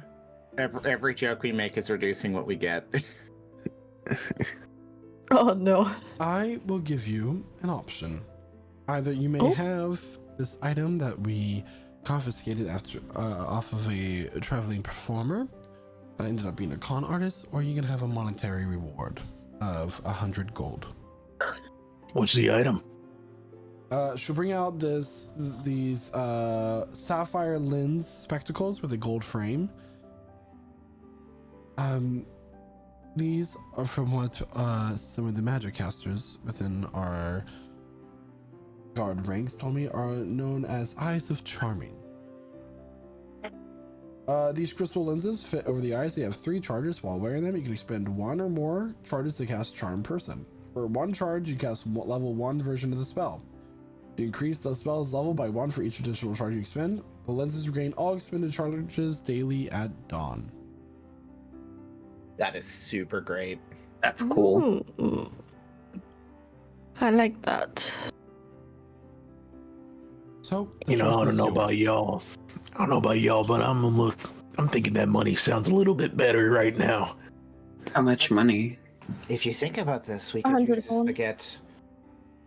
C: every joke we make is reducing what we get.
J: Oh no.
A: I will give you an option. Either you may have this item that we confiscated after off of a traveling performer that ended up being a con artist, or you can have a monetary reward of 100 gold.
G: What's the item?
A: She'll bring out these sapphire lens spectacles with a gold frame. These are from what some of the magic casters within our guard ranks told me are known as Eyes of Charming. These crystal lenses fit over the eyes. They have 3 charges. While wearing them, you can expend 1 or more charges to cast Charm Person. For 1 charge, you cast level 1 version of the spell. You increase the spell's level by 1 for each additional charge you expend. The lenses regain all expended charges daily at dawn.
C: That is super great.
E: That's cool.
J: Ooh. I like that.
A: So,
G: I don't know about y'all. I don't know about y'all, but I'm thinking that money sounds a little bit better right now.
E: How much money?
C: If you think about this, we could
I: 100
C: use this to get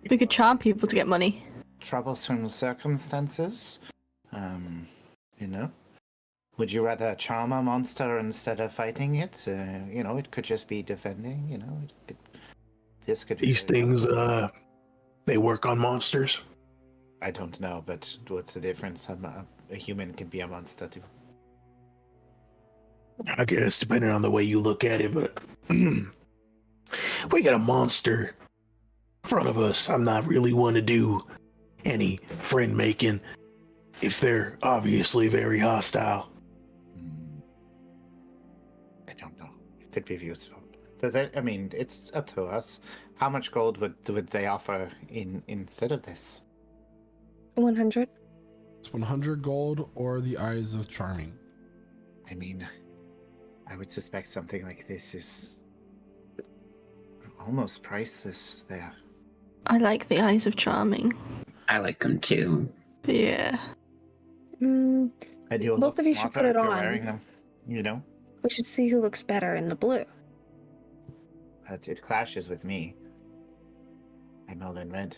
J: We could charm people to get money.
C: troublesome circumstances. Would you rather charm a monster instead of fighting it? It could just be defending. This could be
G: These
C: very
G: things,
C: helpful.
G: they work on monsters.
C: I don't know, but what's the difference? A human can be a monster too.
G: I guess depending on the way you look at it, but we got a monster in front of us. I'm not really one to do any friend making if they're obviously very hostile.
C: I don't know. It could be useful. Does it? I mean, it's up to us. How much gold would they offer instead of this?
I: 100.
A: It's 100 gold or the Eyes of Charming.
C: I mean, I would suspect something like this is almost priceless there.
J: I like the Eyes of Charming.
E: I like them too.
J: Yeah.
C: And you'll
I: Both
C: look
I: of you should
C: smarter
I: put it
C: if you're
I: on.
C: wearing them, you know?
I: We should see who looks better in the blue.
C: It clashes with me. I'm all in red.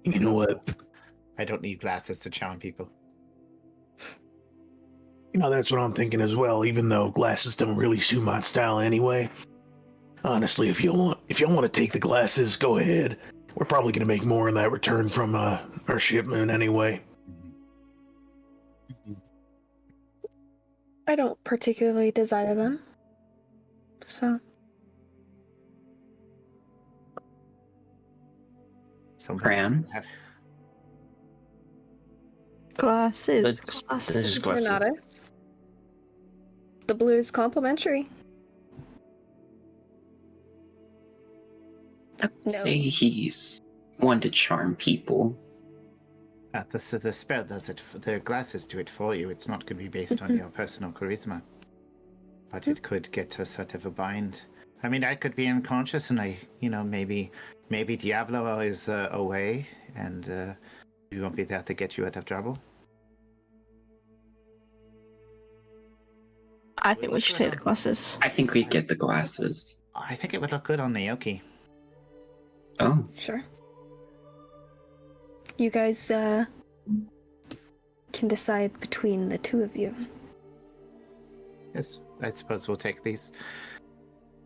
G: You know what?
C: I don't need glasses to charm people.
G: You know, that's what I'm thinking as well, even though glasses don't really suit my style anyway. Honestly, if you want to take the glasses, go ahead. We're probably going to make more in that return from our shipment anyway.
I: I don't particularly desire them. So,
E: Cram?
J: Glasses.
D: Glasses.
I: Renata. The blue is complimentary.
E: I would say he's one to charm people.
C: The spell does it. The glasses do it for you. It's not going to be based on your personal charisma, but it could get a sort of a bind. I mean, I could be unconscious, and maybe Diablo is away, and we won't be there to get you out of trouble.
J: I think we should take the glasses.
E: I think we get the glasses.
C: I think it would look good on Naoki.
E: Oh.
I: Sure. You guys can decide between the two of you.
C: Yes, I suppose we'll take these.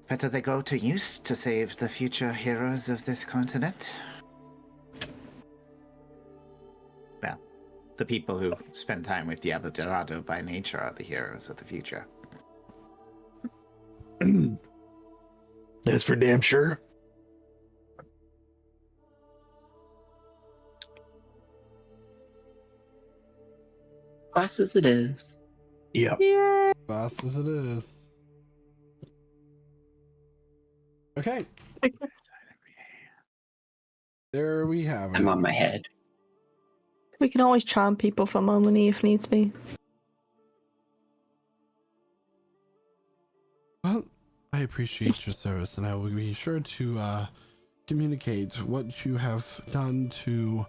C: Better they go to use to save the future heroes of this continent. Well, the people who spend time with Diablo Dorado by nature are the heroes of the future.
G: That's for damn sure.
E: Glasses it is.
G: Yep.
J: Yeah.
A: Fast as it is. Okay. There we have it.
E: I'm on my head.
J: We can always charm people for more money if needs be.
A: Well, I appreciate your service, and I will be sure to communicate what you have done to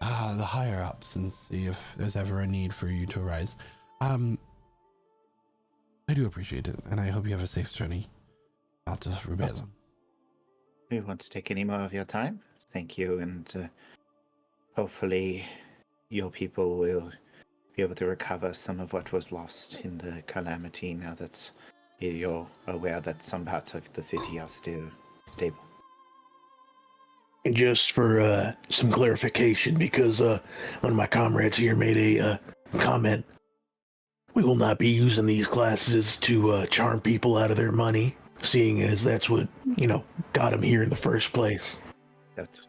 A: the higher ups and see if there's ever a need for you to rise. I do appreciate it, and I hope you have a safe journey. Not just rebel.
C: We won't take any more of your time. Thank you, and hopefully your people will be able to recover some of what was lost in the calamity now that you're aware that some parts of the city are still stable.
G: And just for some clarification, because one of my comrades here made a comment, we will not be using these glasses to charm people out of their money, seeing as that's what, got them here in the first place.
C: That's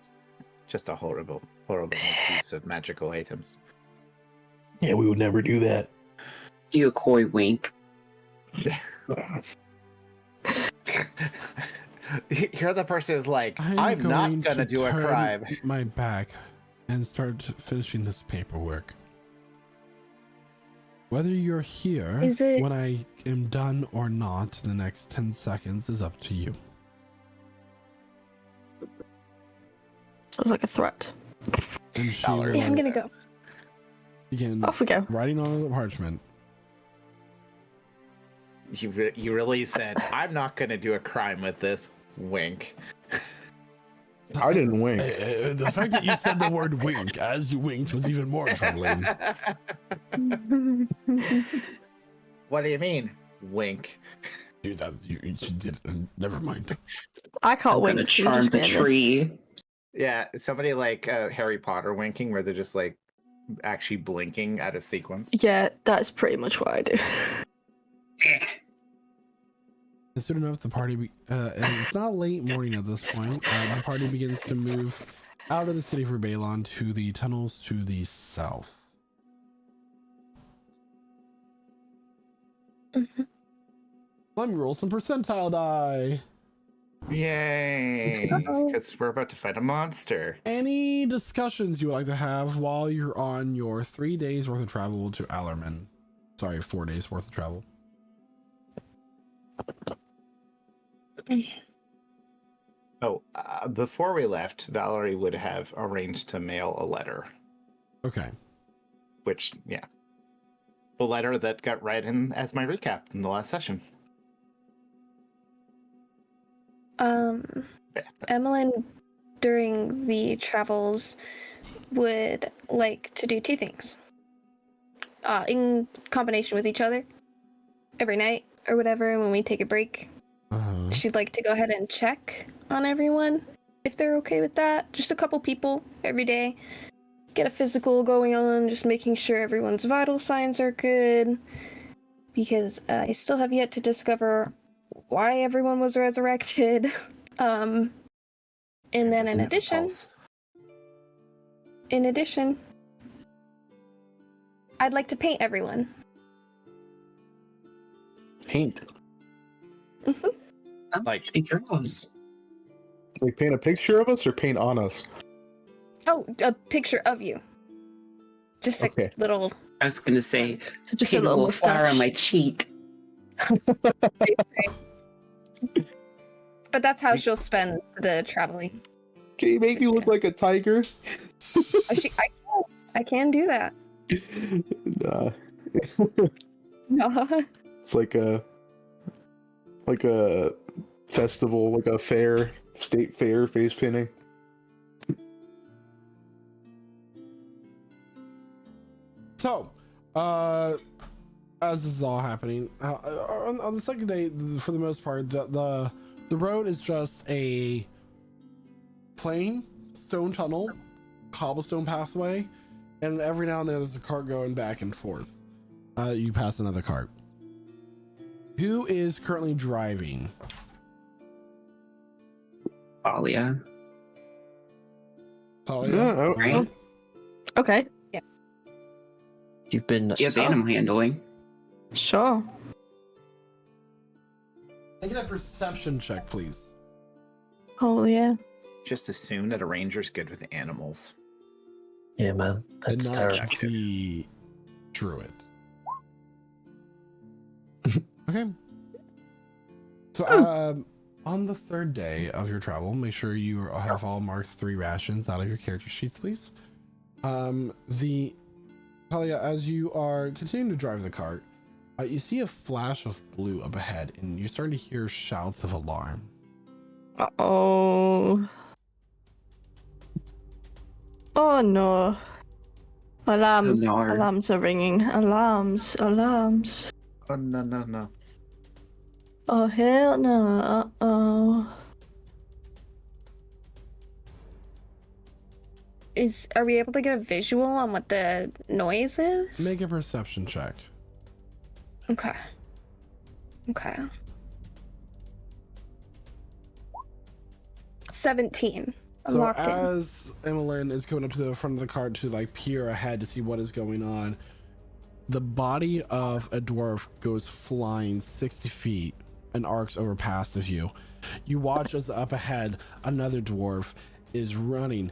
C: just a horrible misuse of magical items.
G: Yeah, we would never do that.
E: Do you a coy wink?
C: Here the person is like, I'm not gonna do a crime.
A: My back and start finishing this paperwork. Whether you're here when I am done or not, the next 10 seconds is up to you.
J: Sounds like a threat.
A: And she
I: Yeah, I'm gonna go.
A: begin
J: Off we go.
A: writing on the parchment.
C: You really said, I'm not gonna do a crime with this. Wink.
B: I didn't wink.
A: The fact that you said the word wink as you winked was even more troubling.
C: What do you mean? Wink.
A: Dude, that you did. Never mind.
J: I can't
E: I'm
J: wait
E: gonna
J: to see
E: charm
J: just
E: the
J: doing this.
E: tree.
C: Yeah, somebody like Harry Potter winking, where they're just like actually blinking out of sequence.
J: Yeah, that's pretty much what I do.
A: And soon enough, the party, and it's not late morning at this point. The party begins to move out of the city for Balon to the tunnels to the south. Let me roll some percentile die.
C: Yay! Because we're about to fight a monster.
A: Any discussions you would like to have while you're on your 3 days worth of travel to Alyrmin? Sorry, 4 days worth of travel.
C: Oh, before we left, Valerie would have arranged to mail a letter.
A: Okay.
C: Which, yeah. The letter that got read in as my recap in the last session.
I: Emelyne, during the travels, would like to do two things. In combination with each other. Every night or whatever, when we take a break. She'd like to go ahead and check on everyone, if they're okay with that. Just a couple people every day. Get a physical going on, just making sure everyone's vital signs are good. Because I still have yet to discover why everyone was resurrected. And then in addition, I'd like to paint everyone.
B: Paint.
C: Like
E: draws.
B: Like paint a picture of us or paint on us?
I: Oh, a picture of you. Just a little.
E: I was gonna say,
J: just a
E: paint
J: little
E: flower on
J: mustache.
E: my cheek.
I: But that's how she'll spend the traveling.
B: Can you make me look like a tiger?
I: I can do that.
B: Nah.
I: No.
B: It's like a festival, like a fair, state fair face painting.
A: So, as this is all happening, on the second day, for the most part, the road is just a plain stone tunnel, cobblestone pathway, and every now and then there's a cart going back and forth. You pass another cart. Who is currently driving?
E: Talia.
A: Talia?
B: Yeah, okay.
J: Okay.
I: Yeah.
D: You've been.
E: You have animal handling.
J: Sure.
A: Make it a perception check, please.
J: Oh yeah.
C: just assume that a ranger's good with animals.
D: Yeah, man. That's
A: and not
D: terrible.
A: the druid. Okay. So, on the third day of your travel, make sure you have all marked 3 rations out of your character sheets, please. Talia, as you are continuing to drive the cart, you see a flash of blue up ahead, and you're starting to hear shouts of alarm.
J: Oh. Oh no. Alarms are ringing. Alarms.
C: Oh, no.
J: Oh, hell no. Uh-oh.
I: Are we able to get a visual on what the noise is?
A: Make a perception check.
I: Okay. 17. I'm
A: So
I: locked in.
A: as Emelyne is going up to the front of the cart to like peer ahead to see what is going on, the body of a dwarf goes flying 60 feet and arcs over past of you. You watch as up ahead another dwarf is running,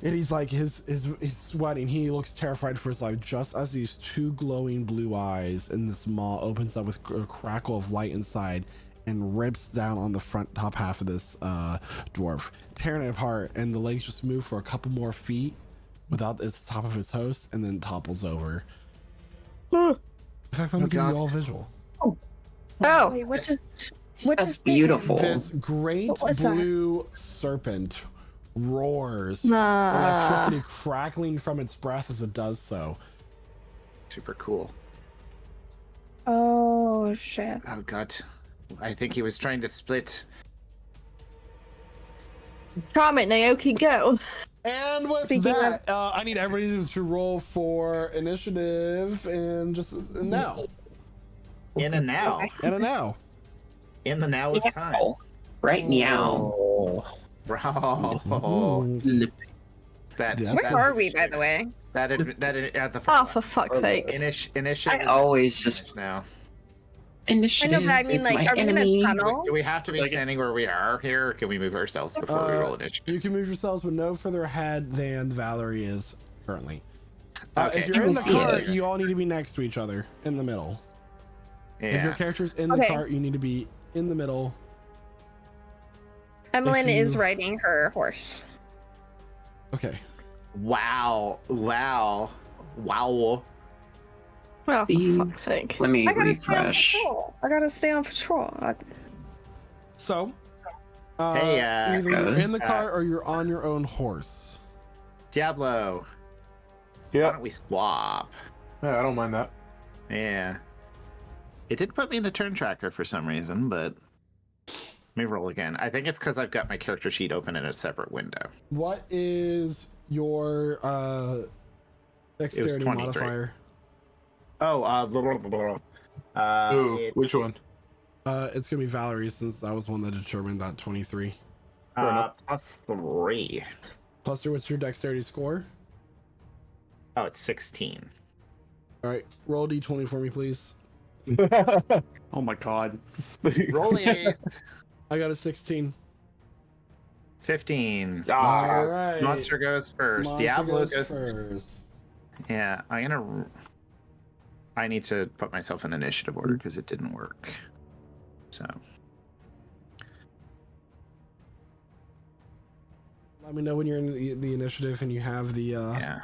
A: and he's like he's sweating. He looks terrified for his life just as these 2 glowing blue eyes in this maw opens up with a crackle of light inside and rips down on the front top half of this dwarf, tearing it apart, and the legs just move for a couple more feet without its top of its host and then topples over. In fact, let me give you all visual.
J: Oh.
I: Wait,
E: That's beautiful.
A: This great
I: What was
A: blue serpent roars,
J: Nah.
A: electricity crackling from its breath as it does so.
C: Super cool.
I: Oh, shit.
C: Oh, God. I think he was trying to split.
J: Charm it, Naoki, go.
A: And with
I: Speaking
A: that, I need everybody to roll for initiative and just now.
C: In and now.
A: And a now.
C: In the now of time.
E: Right meow.
C: Oh. Bro.
I: Where are we, by the way?
C: That at the
J: Oh, for fuck's sake.
C: Initiative.
E: I always just
C: now.
E: initiative.
I: I know, but I mean,
E: is
I: like,
E: my
I: are we
E: enemy.
I: in a tunnel?
C: Do we have to be standing where we are here, or can we move ourselves before we roll initiative?
A: You can move yourselves, but no further ahead than Valerie is currently.
C: Okay.
A: If you're in the
E: see
A: cart,
E: it.
A: you all need to be next to each other in the middle. If your
C: Yeah.
A: character's in the
I: Okay.
A: cart, you need to be in the middle.
I: Emelyne
A: you-
I: is riding her horse.
A: Okay.
C: Wow.
J: Well, for
E: See?
J: fuck's sake.
E: Let me
I: I gotta
E: refresh.
I: stay on patrol. I gotta stay on patrol.
A: So,
C: Hey,
A: either you're
E: goes
A: in the
C: that.
A: cart or you're on your own horse.
C: Diablo. Why
B: Yeah,
C: don't we swap?
B: yeah, I don't mind that.
C: Yeah. It did put me in the turn tracker for some reason, but let me roll again. I think it's because I've got my character sheet open in a separate window.
A: What is your dexterity
C: 23.
A: modifier?
C: Oh,
B: Ooh, which one?
A: It's gonna be Valerie, since that was one that determined that 23.
C: +3.
A: Plus, what's your dexterity score?
C: Oh, it's 16.
A: All right, roll d20 for me, please.
K: Oh my god.
C: Roll it.
A: I got a 16.
C: 15.
A: All right.
C: Monster goes first.
A: Monster
C: Diablo
A: goes
C: goes
A: first.
C: Yeah, I need to put myself in initiative order because it didn't work. So.
A: Let me know when you're in the initiative and you have the.
C: Yeah.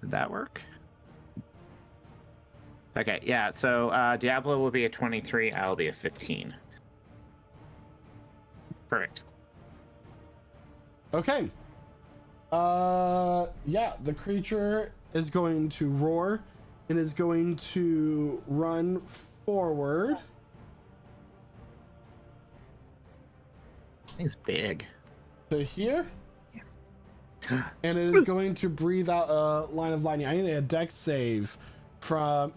C: Did that work? Okay, yeah, so Diablo will be a 23, I'll be a 15. Perfect.
A: Okay. Yeah, the creature is going to roar and is going to run forward.
C: This thing's big.
A: To here. And it is going to breathe out a line of lightning. I need a dex save from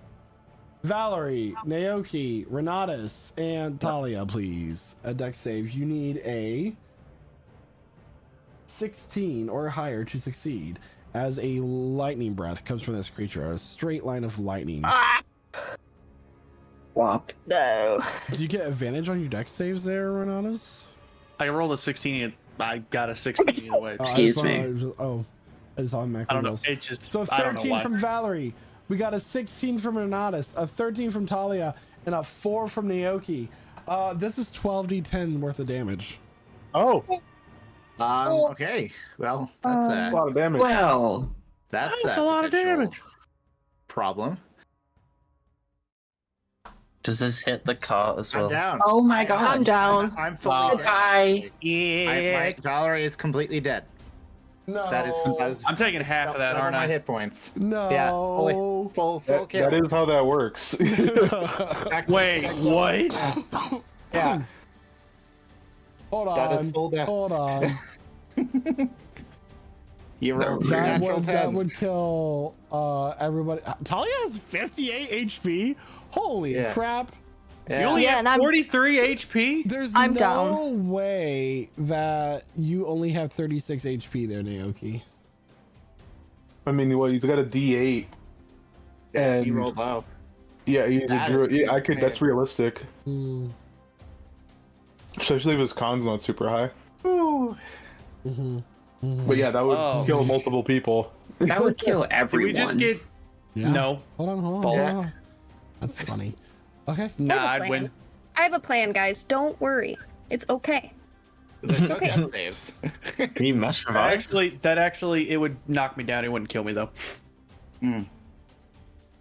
A: Valerie, Naoki, Renatus, and Talia, please. A dex save. You need a 16 or higher to succeed, as a lightning breath comes from this creature. A straight line of lightning.
E: Wop.
J: No.
A: Do you get advantage on your dex saves there, Renatus?
K: I rolled a 16 and I got a 16 either way.
E: Excuse me.
A: I just saw my
K: I don't know.
A: rolls.
K: It just
A: So
K: I don't know
A: 13
K: why.
A: from Valerie. We got a 16 from Renatus, a 13 from Talia, and a 4 from Naoki. This is 12d10 worth of damage.
B: Oh,
C: Okay. Well, that's
B: a lot of damage.
E: Well,
C: that's
K: a lot of
C: potential
K: damage.
C: Problem.
D: Does this hit the cart as
C: I'm
D: well?
C: down.
E: oh my god.
J: I'm down.
C: I'm fully dead.
E: Bye.
K: Yeah.
C: Valerie is completely dead.
A: No.
C: That is
K: I'm taking half of that,
C: double
K: aren't
C: my
K: I?
C: hit points.
A: No.
C: Yeah, full
B: That
C: kill.
B: is how that works.
K: Wait, what?
C: Yeah,
A: Hold on.
C: that is full death.
A: Hold on.
C: You rolled two
A: that
C: natural
A: that
C: 10s.
A: would kill everybody. Talia has 58 HP. Holy
C: Yeah.
A: crap.
K: You
C: Yeah.
K: only
J: Yeah,
K: have
J: and I'm-
K: 43 HP?
A: There's
J: I'm
A: no
J: down.
A: way that you only have 36 HP there, Naoki.
B: I mean, well, he's got a D8, and
C: He rolled low.
B: yeah, he's
C: That
B: a druid.
C: is
B: Yeah, I could. That's
C: insane.
B: realistic,
A: Mm.
B: especially if his con's not super high.
A: Mm-hmm.
B: But yeah, that would
K: Oh.
B: kill multiple people.
E: That would kill
K: Did
E: everyone.
K: we just get...
A: Yeah.
K: No.
A: Hold on, hold on,
K: Balls.
A: hold on. That's funny. Okay.
K: Nah,
I: I have a
K: I'd
I: plan.
K: win.
I: I have a plan, guys. Don't worry. It's okay.
C: That's
I: okay.
C: That saves.
D: Can you mass revive?
K: That actually, it would knock me down. It wouldn't kill me, though.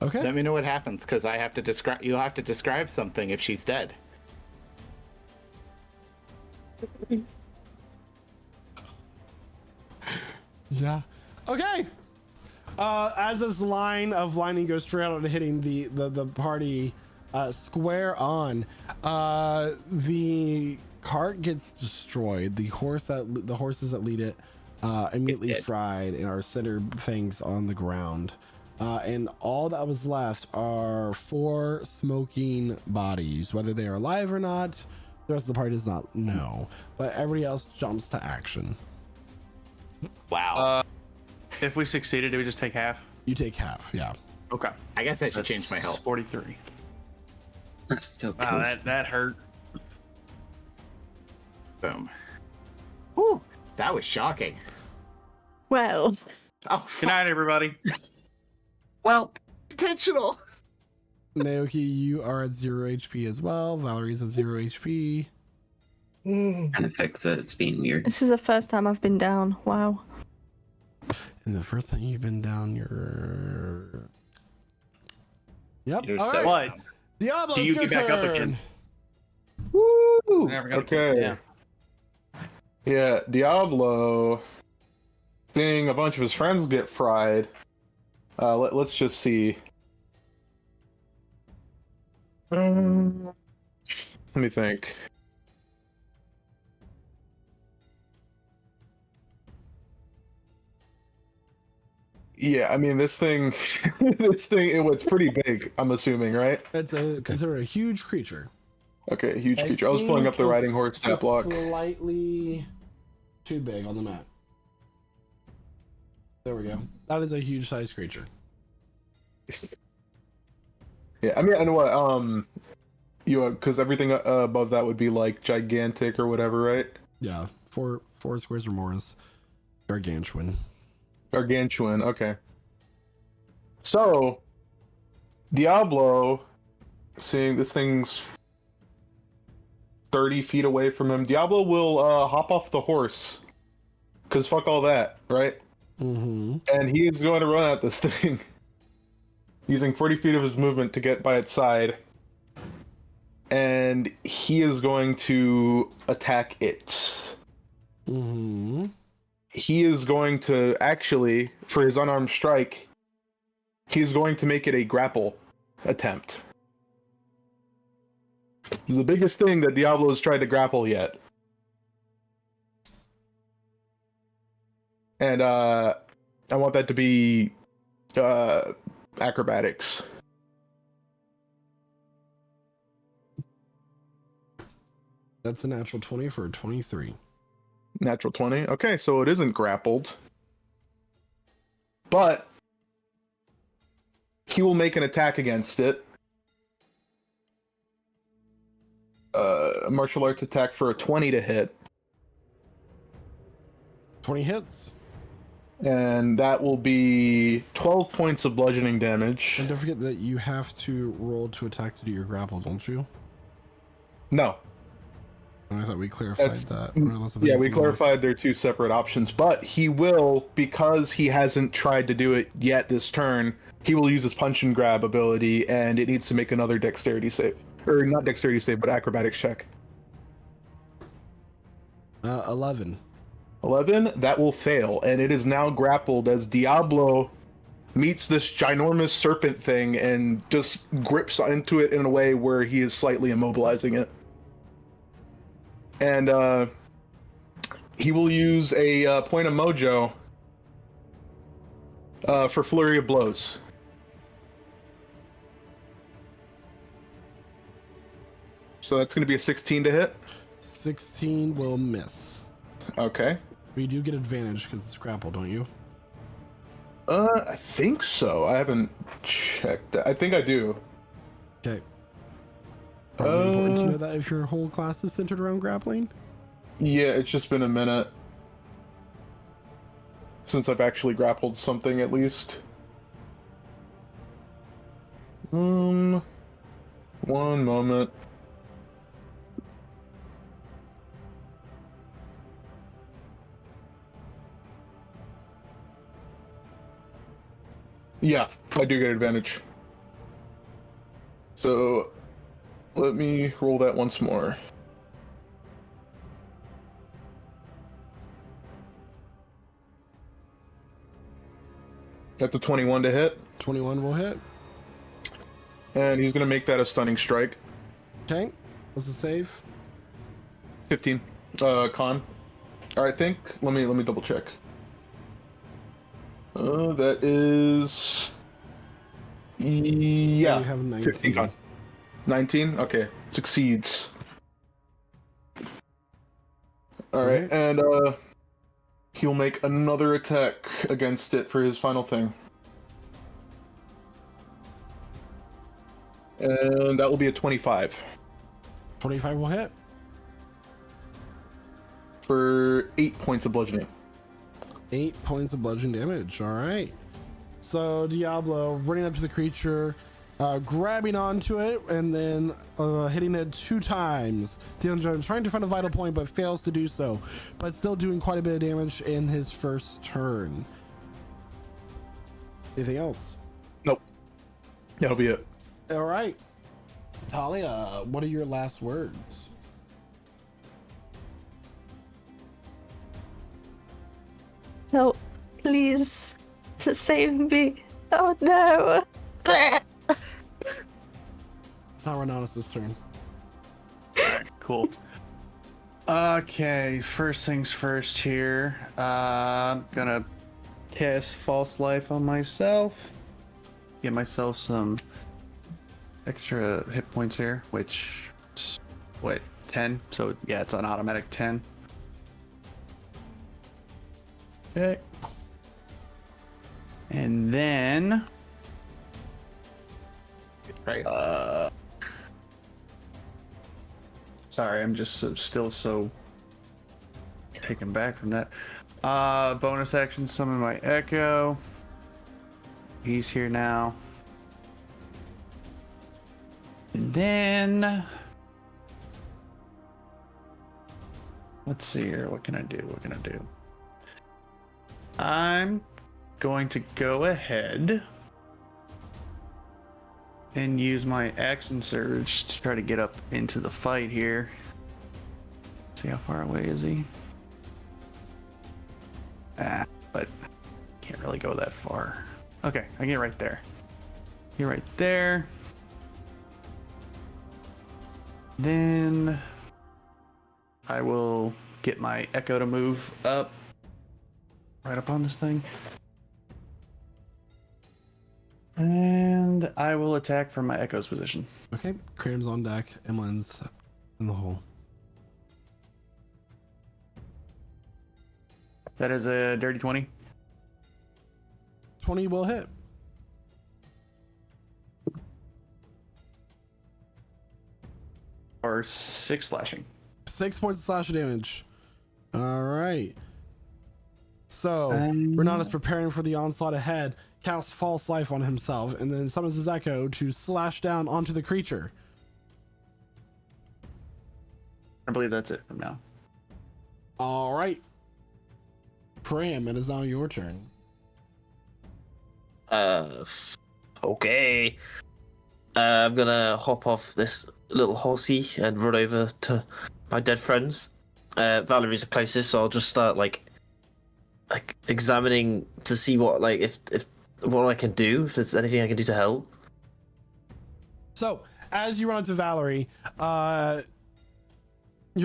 A: Okay.
C: Let me know what happens, because I have to describe. You'll have to describe something if she's dead.
A: Yeah. Okay. As this line of lightning goes straight out and hitting the party square on, the cart gets destroyed. The horses that lead it immediately fried and are centered things on the ground. And all that was left are 4 smoking bodies. Whether they are alive or not, the rest of the party does not know. But everybody else jumps to action.
K: Wow. If we succeeded, do we just take half?
A: You take half, yeah.
K: Okay.
C: I guess I should change my health.
K: 43.
E: That's still
K: Wow,
E: close.
K: that hurt.
C: Boom. Woo! That was shocking.
L: Well,
C: Oh,
K: Good night, everybody.
E: Well,
C: intentional.
A: Naoki, you are at 0 HP as well. Valerie's at 0 HP.
E: trying to fix it. It's being weird.
J: This is the first time I've been down. Wow.
A: And the first time you've been down, you're... Yep.
C: You're
A: all
C: so-
A: right.
K: What?
A: Diablo,
K: Do
A: it's
K: you
A: your
K: get back up
A: turn.
K: again?
B: Woo!
K: Never got
B: Okay.
K: Yeah.
B: Yeah, Diablo, seeing a bunch of his friends get fried. Let's just see. Let me think. Yeah, I mean this thing, it's pretty big. I'm assuming, right?
A: It's considered a huge creature.
B: Okay, huge creature. I was pulling up the
A: think
B: riding
A: it's
B: horse stat
A: just
B: block.
A: Slightly too big on the map. There we go. That is a huge size creature.
B: Yeah, I mean, I know what. Because everything above that would be like gigantic or whatever, right?
A: Yeah, four squares or more is gargantuan.
B: Gargantuan, okay. So, Diablo, seeing this thing's 30 feet away from him, Diablo will hop off the horse. Because fuck all that, right?
A: Mm-hmm.
B: And he is going to run at this thing. Using 40 feet of his movement to get by its side. And he is going to attack it.
A: Mm-hmm.
B: He is going to actually, for his unarmed strike, he's going to make it a grapple attempt. It's the biggest thing that Diablo has tried to grapple yet. And I want that to be acrobatics.
A: That's a natural 20 for a 23.
B: Natural 20. Okay, so it isn't grappled. But he will make an attack against it. A martial arts attack for a 20 to hit.
A: 20 hits.
B: And that will be 12 points of bludgeoning damage.
A: And don't forget that you have to roll to attack to do your grapple, don't you?
B: No.
A: I thought we clarified that.
B: Yeah, we clarified they're 2 separate options. But he will, because he hasn't tried to do it yet this turn, he will use his punch and grab ability, and it needs to make another dexterity save. Or not dexterity save, but acrobatics check.
A: 11.
B: 11, that will fail, and it is now grappled as Diablo meets this ginormous serpent thing and just grips into it in a way where he is slightly immobilizing it. And he will use a point of mojo for flurry of blows. So that's going to be a 16 to hit.
A: 16 will miss.
B: Okay.
A: But you do get advantage because it's grapple, don't you?
B: I think so. I haven't checked that. I think I do.
A: Okay. Probably important to know that if your whole class is centered around grappling.
B: Yeah, it's just been a minute since I've actually grappled something, at least. One moment. Yeah, I do get advantage. So, let me roll that once more. That's a 21 to hit.
A: 21 will hit.
B: And he's going to make that a stunning strike.
A: Okay. What's the save?
B: 15. Con. I think. Let me double check. That is. Yeah.
A: You have 19.
B: 15 con. 19. Okay. Succeeds. All right, and he'll make another attack against it for his final thing. And that will be a 25.
A: 25 will hit.
B: For 8 points of bludgeoning.
A: 8 points of bludgeon damage. All right. So Diablo running up to the creature, grabbing onto it, and then hitting it 2 times. Diablo trying to find a vital point, but fails to do so, but still doing quite a bit of damage in his first turn. Anything else?
B: Nope. That'll be it.
A: All right. Talia, what are your last words?
J: Help, please, to save me. Oh no.
A: It's not Renanus' turn.
K: Cool. Okay, first things first here. I'm gonna cast False Life on myself. Get myself some extra hit points here, which, what, 10? So yeah, it's an automatic 10. Okay. And then... sorry, I'm just still so taken back from that. Bonus action, summon my Echo. He's here now. And then... let's see here, what can I do? I'm going to go ahead and use my action surge to try to get up into the fight here. Let's see how far away is he? But can't really go that far. Okay, I get right there. You're right there. Then I will get my Echo to move up. Right up on this thing. And I will attack from my Echo's position.
A: Okay, Craum's on deck, Emelyne's in the hole.
K: That is a dirty 20.
A: 20 will hit.
K: Or 6 slashing.
A: 6 points of slash damage. All right. So Renanus preparing for the onslaught ahead, casts False Life on himself, and then summons his Echo to slash down onto the creature.
K: I believe that's it from now.
A: All right. Craum, it is now your turn.
D: Okay. I'm gonna hop off this little horsey and run over to my dead friends. Valerie's the closest, so I'll just start like examining to see what if what I can do, if there's anything I can do to help.
A: So as you run to Valerie, you're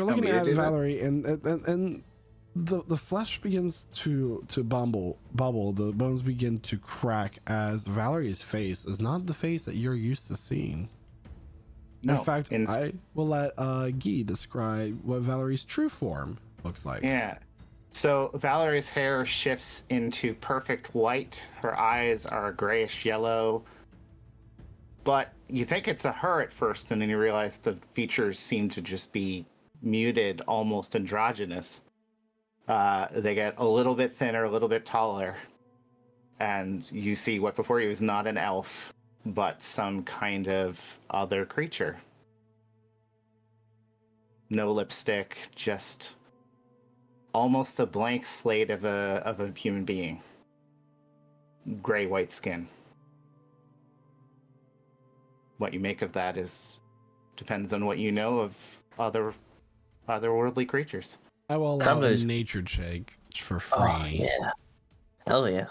A: looking at Valerie, and the flesh begins to bubble, the bones begin to crack as Valerie's face is not the face that you're used to seeing.
C: No,
A: in fact, I will let Guy describe what Valerie's true form looks like.
C: Yeah. So Valerie's hair shifts into perfect white. Her eyes are grayish yellow. But you think it's her at first, and then you realize the features seem to just be muted, almost androgynous. They get a little bit thinner, a little bit taller. And you see what before you was not an elf, but some kind of other creature. No lipstick, just almost a blank slate of a human being. Gray white skin. What you make of that depends on what you know of otherworldly creatures.
A: I will allow a nature check for free.
D: Oh, yeah. Hell yeah.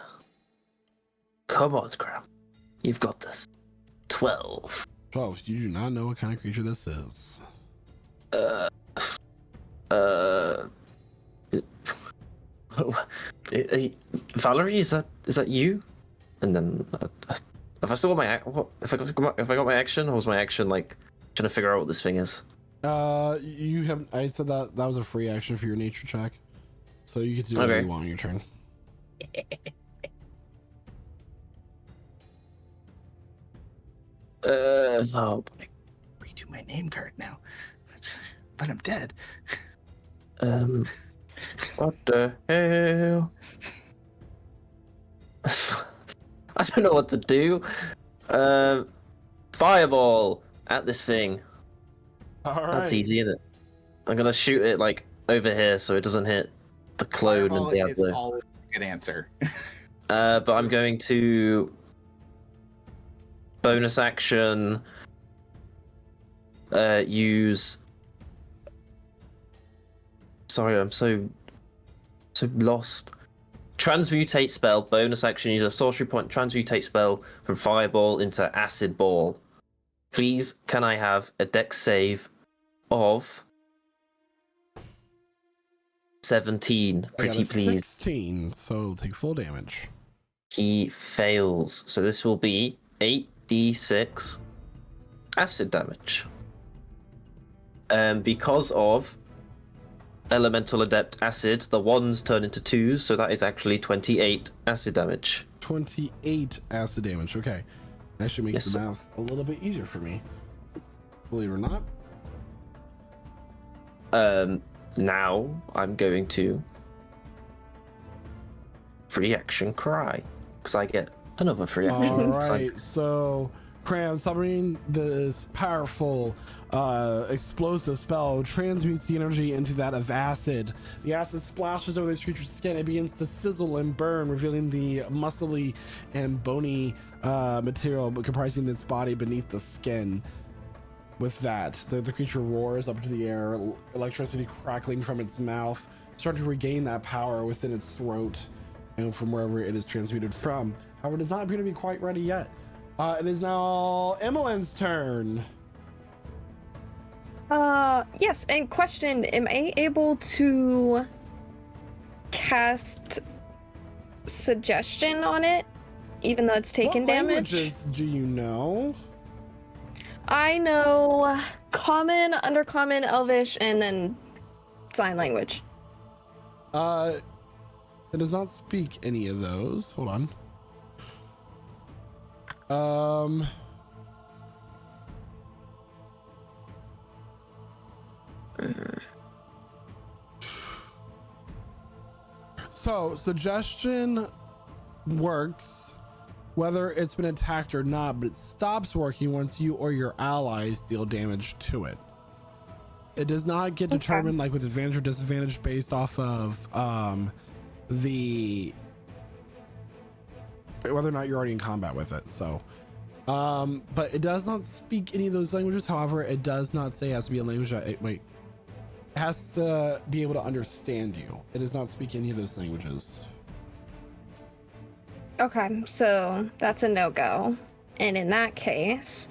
D: Come on, Craum. You've got this. 12.
A: 12. You do not know what kind of creature this is.
D: Valerie, is that you? And then, have I still got my if I got my action, or was my action like trying to figure out what this thing is?
A: You have. I said that was a free action for your nature check, so you get to do whatever you want on your turn.
D: Oh boy.
M: Redo my name card now, but I'm dead.
D: What the hell? I don't know what to do. Fireball at this thing.
A: All right.
D: That's easy, isn't it? I'm gonna shoot it like over here so it doesn't hit the clone
M: Fireball
D: and
M: is
D: Diablo.
M: always a good answer.
D: But I'm going to bonus action use. Sorry, I'm so lost. Transmutate spell, bonus action, use a sorcery point, transmutate spell from fireball into acid ball. Please, can I have a dex save of 17? Pretty please.
A: 16, so take full damage.
D: He fails. So this will be 8d6 acid damage. Because of Elemental Adept Acid, the 1s turn into 2s, so that is actually 28 acid damage.
A: 28 acid damage, okay. That should make the math a little bit easier for me. Believe it or not.
D: Now I'm going to free action cry, because I get another free action.
A: Alright, so Craum, summoning this powerful explosive spell transmutes the energy into that of acid. The acid splashes over this creature's skin. It begins to sizzle and burn, revealing the muscly and bony material comprising its body beneath the skin. With that, the creature roars up into the air, electricity crackling from its mouth, starting to regain that power within its throat and from wherever it is transmuted from. However, it does not appear to be quite ready yet. It is now Emmeline's turn.
I: Yes, and question, am I able to cast suggestion on it, even though it's taken damage?
A: What languages do you know?
I: I know Common, Undercommon, Elvish, and then Sign Language.
A: It does not speak any of those. Hold on. So suggestion works whether it's been attacked or not, but it stops working once you or your allies deal damage to it. It does not get determined like with advantage or disadvantage based off of the whether or not you're already in combat with it. So but it does not speak any of those languages. However, it does not say it has to be a language that it has to be able to understand you. It does not speak any of those languages.
I: Okay, so that's a no-go. And in that case,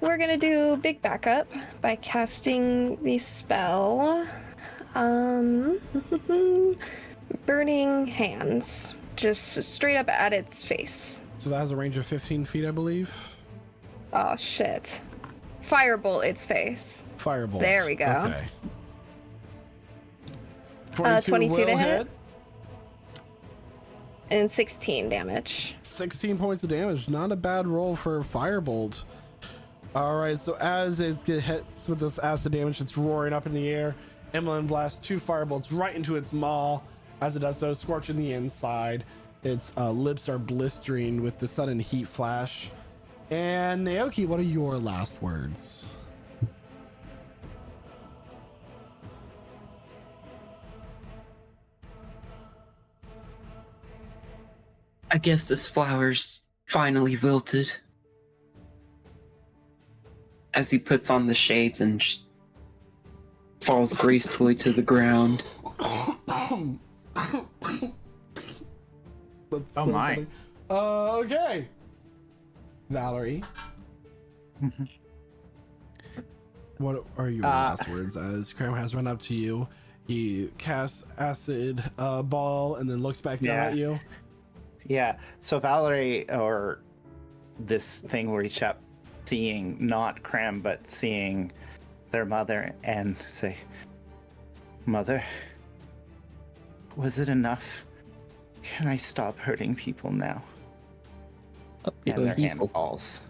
I: we're gonna do big backup by casting the spell Burning Hands, just straight up at its face.
A: So that has a range of 15 feet, I believe.
I: Oh shit. Firebolt its face.
A: Firebolt.
I: There we go.
A: Okay.
I: 22 to
A: will
I: hit. And 16 damage.
A: 16 points of damage. Not a bad roll for Firebolt. All right, so as it hits with this acid damage, it's roaring up in the air. Emelyne blasts 2 firebolts right into its maw. As it does so, scorching the inside. Its lips are blistering with the sudden heat flash. And Naoki, what are your last words?
E: I guess this flower's finally wilted. As he puts on the shades and just falls gracefully to the ground.
A: That's
M: Oh
A: so
M: my.
A: funny. Okay. Valerie. What are your last words as Craum has run up to you? He casts acid ball and then looks back down at you.
C: Yeah. So Valerie, or this thing will reach up, seeing not Craum, but seeing their mother, and say, "Mother, was it enough? Can I stop hurting people now?" And their hand falls.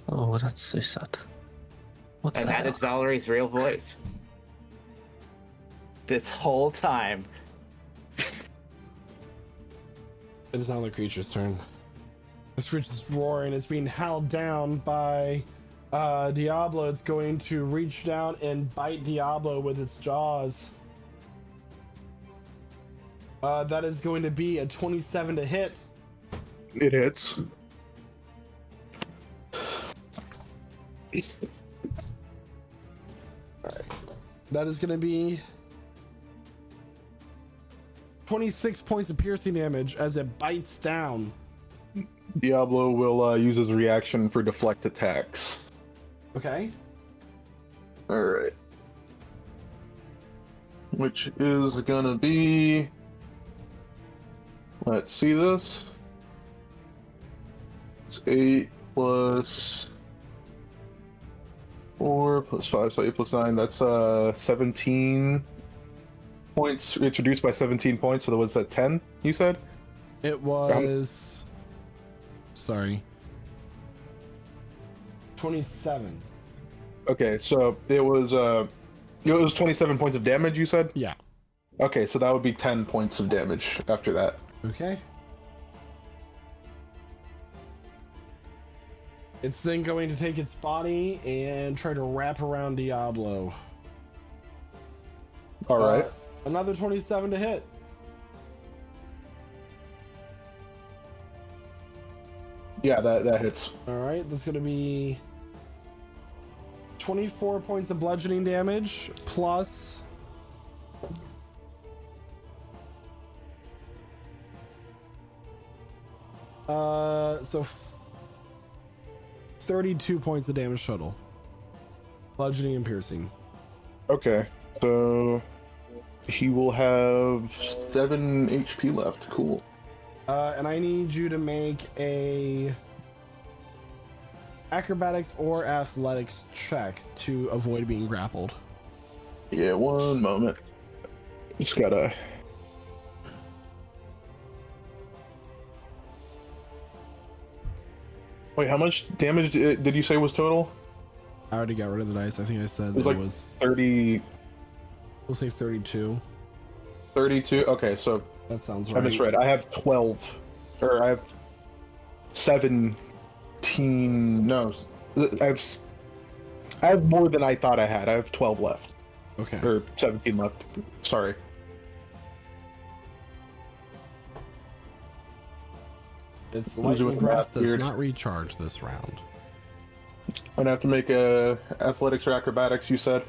D: Oh, that's so sad. What
C: And
D: the
C: that
D: hell?
C: is Valerie's real voice. This whole time.
A: It is now the creature's turn. This creature is roaring. It's being held down by Diablo. It's going to reach down and bite Diablo with its jaws. That is going to be a 27 to hit.
B: It hits.
A: That is going to be 26 points of piercing damage as it bites down.
B: Diablo will use his reaction for deflect attacks.
A: Okay.
B: Alright. Which is gonna be... Let's see this. It's 8 plus 4 plus 5, so 8 plus 9. That's 17 points. It's reduced by 17 points, so that was at 10, you said?
A: It was... Sorry. 27.
B: Okay, so it was 27 points of damage, you said?
A: Yeah.
B: Okay, so that would be 10 points of damage after that.
A: Okay. It's then going to take its body and try to wrap around Diablo.
B: Alright.
A: Another 27 to hit.
B: Yeah, that hits.
A: Alright, that's going to be 24 points of bludgeoning damage plus... So 32 points of damage total. Bludgeoning and piercing.
B: Okay, so he will have 7 HP left. Cool.
A: And I need you to make a acrobatics or athletics check to avoid being grappled.
B: Yeah, one moment. Just gotta... Wait, how much damage did you say was total?
A: I already got rid of the dice. I think I said
B: It was 30...
A: We'll say 32.
B: 32? Okay, so...
A: That sounds
B: I
A: right.
B: misread. I have 12. Or I have 17... No. I have more than I thought I had. I have 12 left.
A: Okay.
B: Or 17 left. Sorry.
A: Its
B: I'm
A: lightning
B: doing
A: breath
B: math
A: does
B: weird.
A: not recharge this round.
B: I'm gonna have to make a athletics or acrobatics, you said?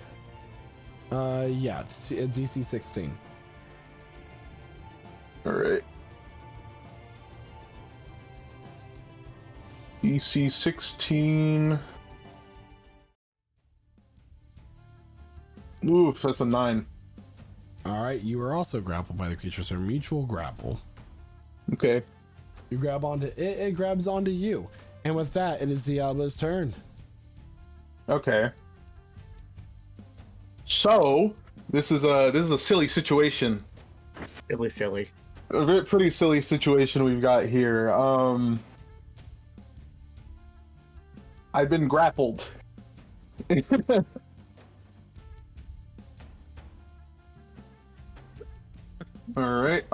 A: Yeah, it's DC 16.
B: Alright. DC 16. Oof, that's a 9.
A: Alright, you are also grappled by the creature, so mutual grapple.
B: Okay.
A: You grab onto it, it grabs onto you. And with that, it is Diablo's turn.
B: Okay. So, this is a silly situation.
C: Really silly.
B: A pretty silly situation we've got here. I've been grappled. Alright,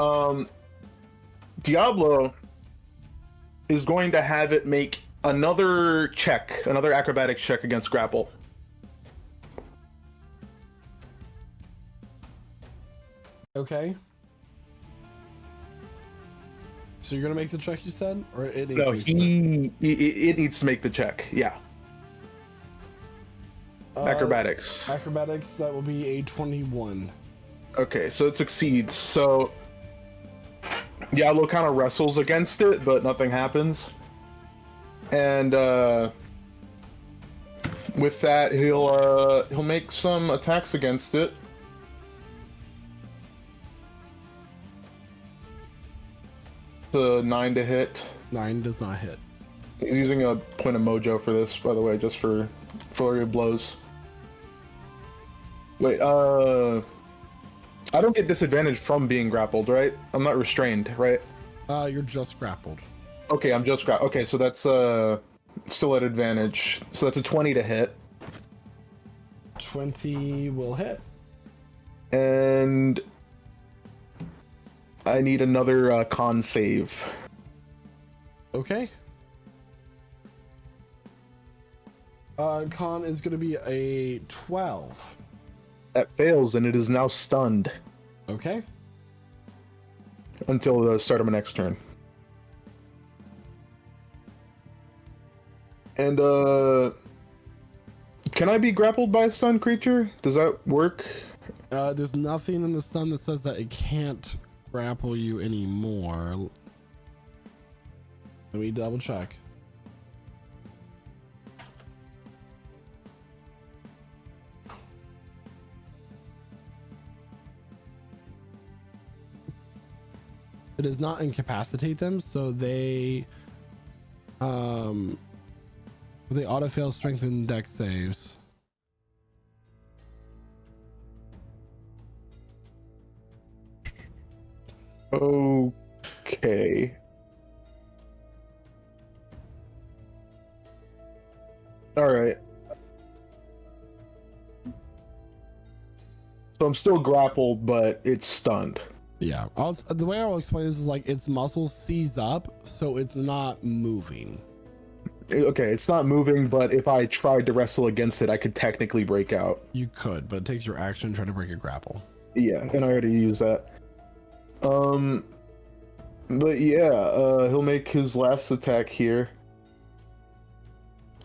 B: Diablo is going to have it make another check, another acrobatics check against grapple.
A: Okay. So you're gonna make the check, you said? Or it needs
B: No,
A: to be
B: it needs to make the check, yeah. Acrobatics.
A: Acrobatics, that will be a 21.
B: Okay, so it succeeds. So Diablo kind of wrestles against it, but nothing happens. And with that, he'll make some attacks against it. The 9 to hit.
A: 9 does not hit.
B: He's using a point of mojo for this, by the way, just for flurry of blows. Wait, I don't get disadvantage from being grappled, right? I'm not restrained, right?
A: You're just grappled.
B: Okay, I'm just grappled. Okay, so that's still at advantage. So that's a 20 to hit.
A: 20 will hit.
B: And I need another con save.
A: Okay. Con is going to be a 12.
B: That fails, and it is now stunned.
A: Okay.
B: Until the start of my next turn. And, can I be grappled by a stunned creature? Does that work?
A: There's nothing in the sun that says that it can't grapple you anymore. Let me double check. It does not incapacitate them, so they auto fail strength and dex saves.
B: Okay. Alright. So I'm still grappled, but it's stunned.
A: Yeah, the way I'll explain this is like its muscles seize up, so it's not moving.
B: Okay, it's not moving, but if I tried to wrestle against it, I could technically break out.
A: You could, but it takes your action to try to break a grapple.
B: Yeah, and I already used that. But yeah, he'll make his last attack here,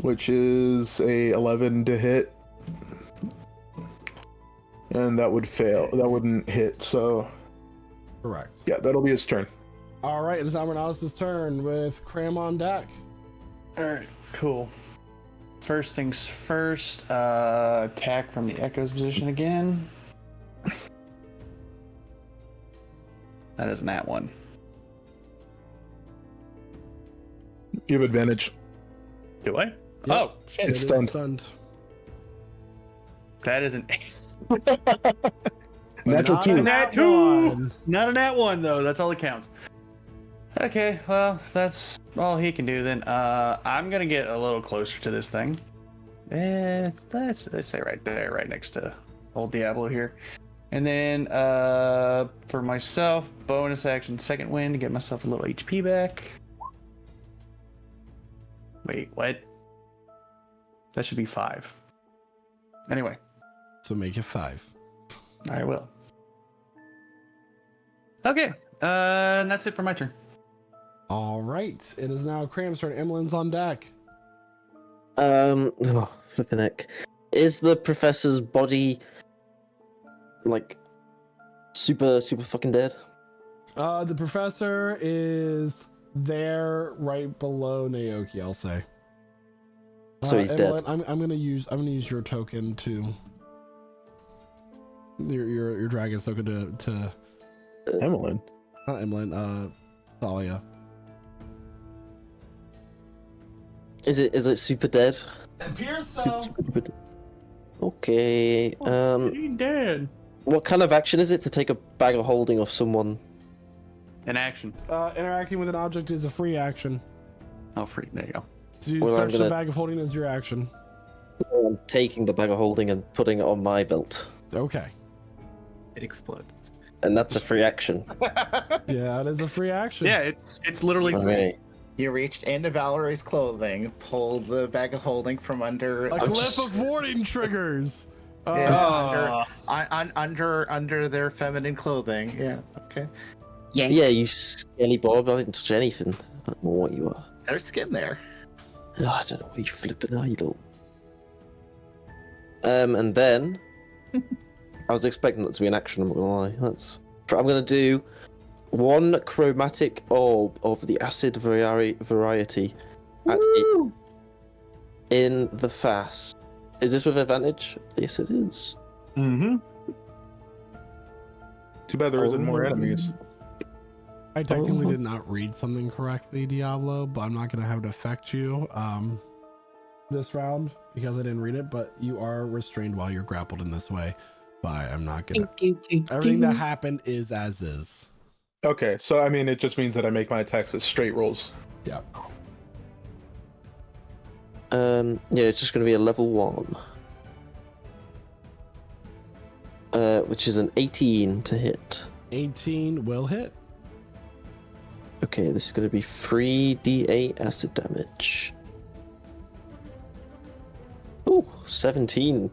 B: which is a 11 to hit, and that would fail. That wouldn't hit, so
A: correct.
B: Yeah, that'll be his turn.
A: All right, it is now Renatus' turn with Craum on deck.
K: All right, cool. First things first, attack from the Echo's position again. That is that one.
B: You have advantage.
K: Do I?
A: Yep.
K: Oh, shit.
B: It's stunned.
A: Stunned.
K: That isn't.
B: Natural 2.
K: Nat 2! Not a nat 1, though. That's all that counts. Okay, well, that's all he can do then. I'm gonna get a little closer to this thing. Let's say right there, right next to old Diablo here. And then for myself, bonus action, second wind to get myself a little HP back. Wait, what? That should be 5. Anyway.
A: So make it 5.
K: I will. Okay, and that's it for my turn.
A: All right, it is now Cram's turn. Emmeline's on deck.
D: Oh, flipping heck. Is the professor's body like super fucking dead?
A: The professor is there right below Naoki, I'll say.
D: So he's
A: Emmeline,
D: dead.
A: I'm gonna use your token to your dragon token to
B: Emelyne.
A: Not Emmeline, Thalia.
D: Is it super dead?
A: It appears so.
D: Super dead. Okay.
K: He's dead.
D: What kind of action is it to take a bag of holding off someone?
K: An action.
A: Interacting with an object is a free action.
K: Oh, free. There you go.
A: To
D: Well,
A: search the bag of holding is your action.
D: I'm taking the bag of holding and putting it on my belt.
A: Okay.
C: It explodes.
D: And that's a free action.
A: Yeah, it is a free action.
K: Yeah, it's literally free.
D: Okay.
C: You reached into Valerie's clothing, pulled the bag of holding from under
A: A cliff of warding triggers.
C: Under their feminine clothing. Yeah. Okay.
D: Yeah, you skelly Bob. I didn't touch anything. I don't know what you are.
C: There's skin there.
D: Oh, I don't know what you flipping idol. And then I was expecting that to be an action. I'm not gonna lie. I'm gonna do 1 chromatic orb of the acid variety in the fast. Is this with advantage? Yes, it is.
B: Mm-hmm. Too bad there isn't more enemies.
A: I technically did not read something correctly, Diablo, but I'm not going to have it affect you this round because I didn't read it, but you are restrained while you're grappled in this way. But I'm not going to... Everything that happened is as is.
B: Okay, so I mean, it just means that I make my attacks as straight rolls.
A: Yeah.
D: Yeah, it's just going to be a level 1. Which is an 18 to hit.
A: 18 will hit.
D: Okay, this is going to be 3d8 acid damage. Ooh, 17.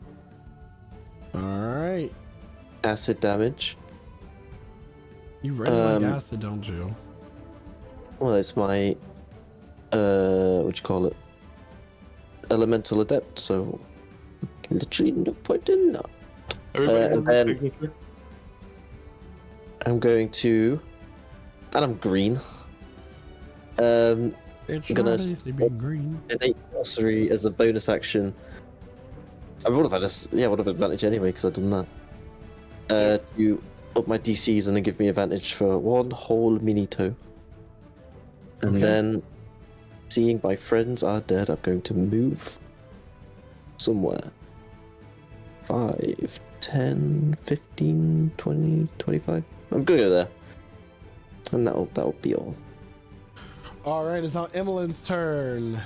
A: Alright.
D: Acid damage.
A: You really like acid, don't you?
D: Well, it's my... what you call it? Elemental adept, so... Literally no point in that. And then... I'm going to... And I'm green.
A: It's
D: I'm gonna
A: being green.
D: innate sorcery as a bonus action. I would have had would have advantage anyway because I've done that. To up my DCs and then give me advantage for 1 whole minito. And then, seeing my friends are dead, I'm going to move somewhere. 5, 10, 15, 20, 25. I'm gonna go there. And that'll be all.
A: Alright, it's now Emmeline's turn.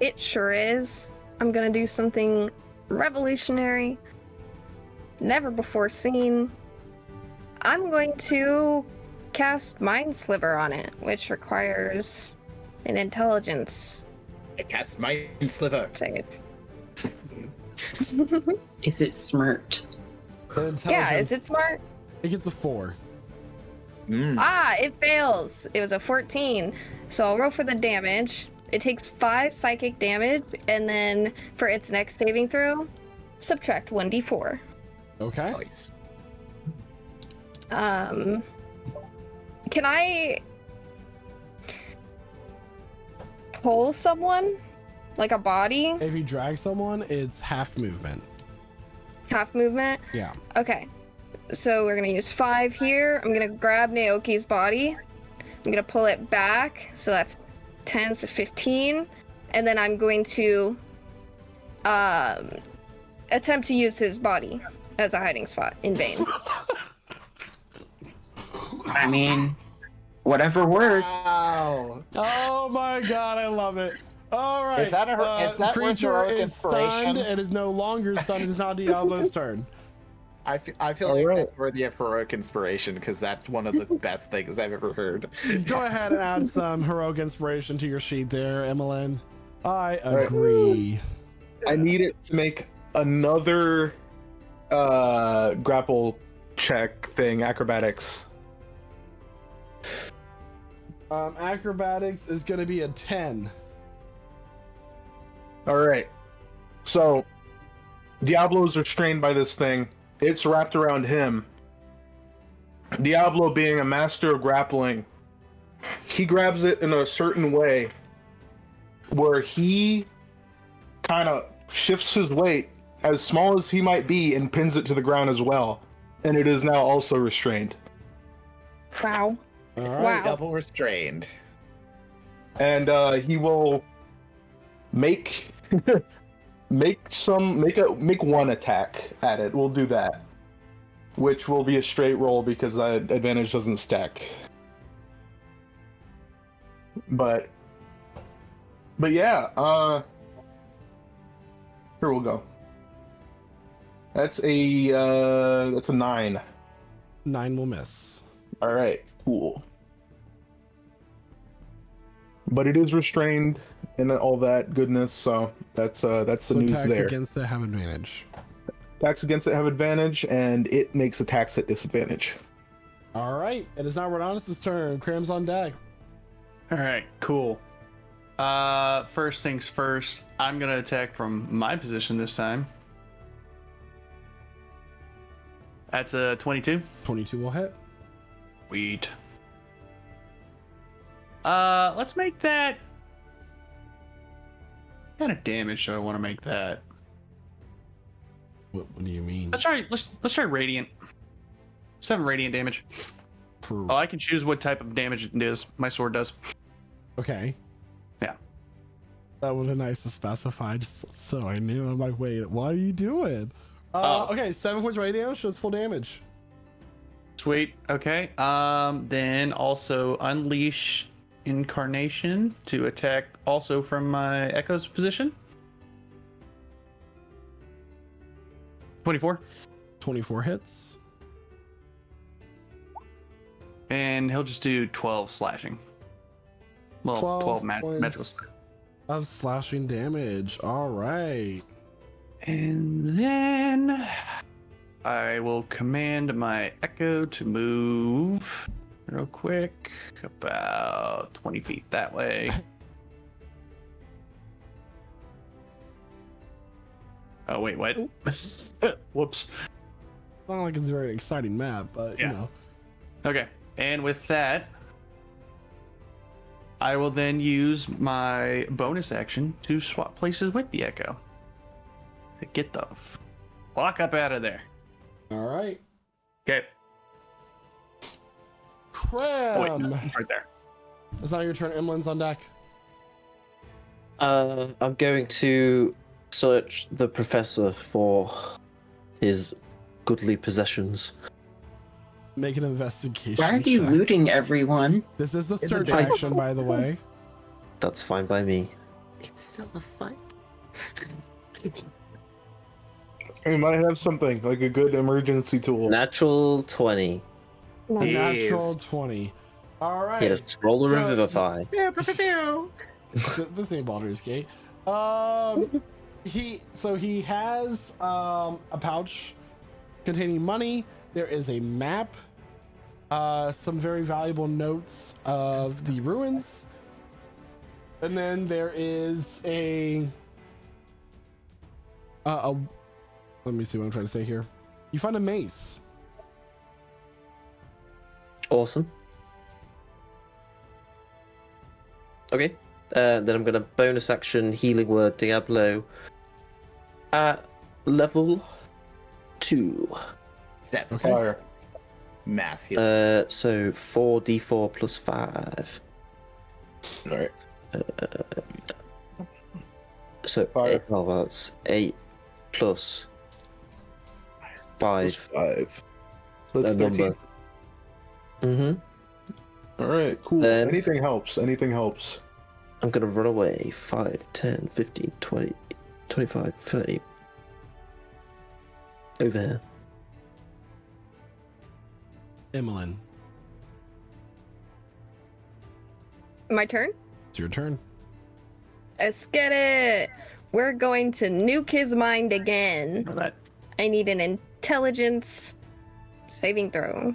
I: It sure is. I'm gonna do something revolutionary, never before seen. I'm going to cast Mind Sliver on it, which requires an intelligence.
C: I cast Mind Sliver.
I: Save.
E: Is it smart?
I: Yeah, is it smart?
A: It gets a 4.
I: It fails. It was a 14. So I'll roll for the damage. It takes 5 psychic damage, and then for its next saving throw, subtract 1d4.
A: Okay.
C: Nice.
I: Can I pull someone? Like a body?
A: If you drag someone, it's half movement.
I: Half movement?
A: Yeah.
I: Okay. So we're gonna use 5 here. I'm gonna grab Naoki's body. I'm gonna pull it back. So that's 10 to 15. And then I'm going to attempt to use his body as a hiding spot in vain.
E: I mean, whatever works.
C: Wow.
A: Oh my god, I love it. All right.
C: Is that worth
A: creature
C: heroic
A: is
C: inspiration?
A: stunned. It is no longer stunned. It is now Diablo's turn.
C: I feel like that's worthy of heroic inspiration because that's one of the best things I've ever heard.
A: Go ahead and add some heroic inspiration to your sheet there, Emelyne. I agree.
B: I need it to make another grapple check thing, acrobatics.
A: Acrobatics is going to be a 10.
B: All right. So Diablo's restrained by this thing. It's wrapped around him. Diablo, being a master of grappling, he grabs it in a certain way where he kind of shifts his weight, as small as he might be, and pins it to the ground as well. And it is now also restrained.
I: Wow.
A: All right.
I: Wow.
C: Double restrained.
B: And he will make make one attack at it. We'll do that, which will be a straight roll because advantage doesn't stack. But yeah, here we'll go. That's a 9.
A: 9 will miss.
B: All right, cool. But it is restrained and all that goodness, so that's the news
A: attacks
B: there.
A: Against it have advantage.
B: Attacks against it have advantage, and it makes attacks at disadvantage.
A: All right, it is now Rodonus' turn. Cram's on deck.
K: All right, cool. First things first, I'm gonna attack from my position this time. That's a 22.
A: 22 will hit.
K: Sweet. Let's make that. What kind of damage do I want to make that?
A: What do you mean?
K: Let's try radiant. 7 radiant damage. Oh, I can choose what type of damage it is. My sword does.
A: Okay.
K: Yeah.
A: That would have been nice to specify, just so I knew. I'm like, wait, what are you doing? Okay, 7 points right damage, so it's full damage.
K: Sweet. Okay. Then also unleash incarnation to attack also from my echo's position. 24.
A: 24 hits.
K: And he'll just do 12 slashing. Well, 12 magical.
A: Of slashing damage. All right.
K: And then I will command my echo to move real quick about 20 feet that way. Oh, wait, what? Whoops.
A: Not like it's a very exciting map, but you know.
K: Okay, and with that, I will then use my bonus action to swap places with the echo to get the fuck up out of there.
A: All right.
K: Okay.
A: Craum.
K: Oh, wait, no, it's right there.
A: It's not your turn. Emelyne's on deck.
D: I'm going to search the professor for his goodly possessions.
A: Make an investigation.
E: Why are you
A: check.
E: looting everyone?
A: This is the search action, by the way.
D: That's fine by me.
M: It's still a fight.
B: We might have something like a good emergency tool.
D: Natural 20.
A: Natural 20. All right.
D: Get a scroll of revivify.
A: This ain't Baldur's Gate. He has a pouch containing money. There is a map, some very valuable notes of the ruins, and then there is a let me see what I'm trying to say here. You find a mace.
D: Awesome. Okay, then I'm gonna bonus action healing word Diablo at level 2.
C: 7.
A: Okay.
B: Fire.
C: Mass heal.
D: So 4d4 plus 5.
B: All right.
D: So
B: Fire.
D: that's 8 plus 5.
B: 5. So that's
D: That
B: 13.
D: number.
B: All right, cool.
D: Then-
B: Anything helps. Anything helps.
D: I'm gonna run away. 5, 10, 15, 20, 25, 30. Over here.
A: Emelyne,
I: My turn?
A: it's your turn.
I: Let's get it. We're going to nuke his mind again.
K: That
I: I need an intelligence saving throw.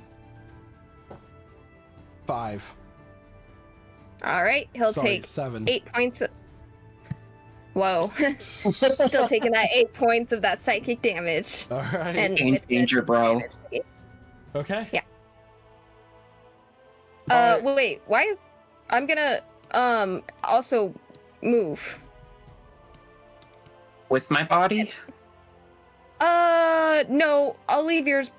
A: 5.
I: All right, he'll
A: Sorry,
I: take
A: 7.
I: 8 points. Whoa. Still taking that 8 points of that psychic damage.
A: All right.
I: And
E: Game
I: with
E: changer,
I: this
E: bro.
I: damage-
A: Okay.
I: Yeah.
A: Alright.
I: Wait, why is I'm gonna also move.
E: With my body?
I: No, I'll leave yours.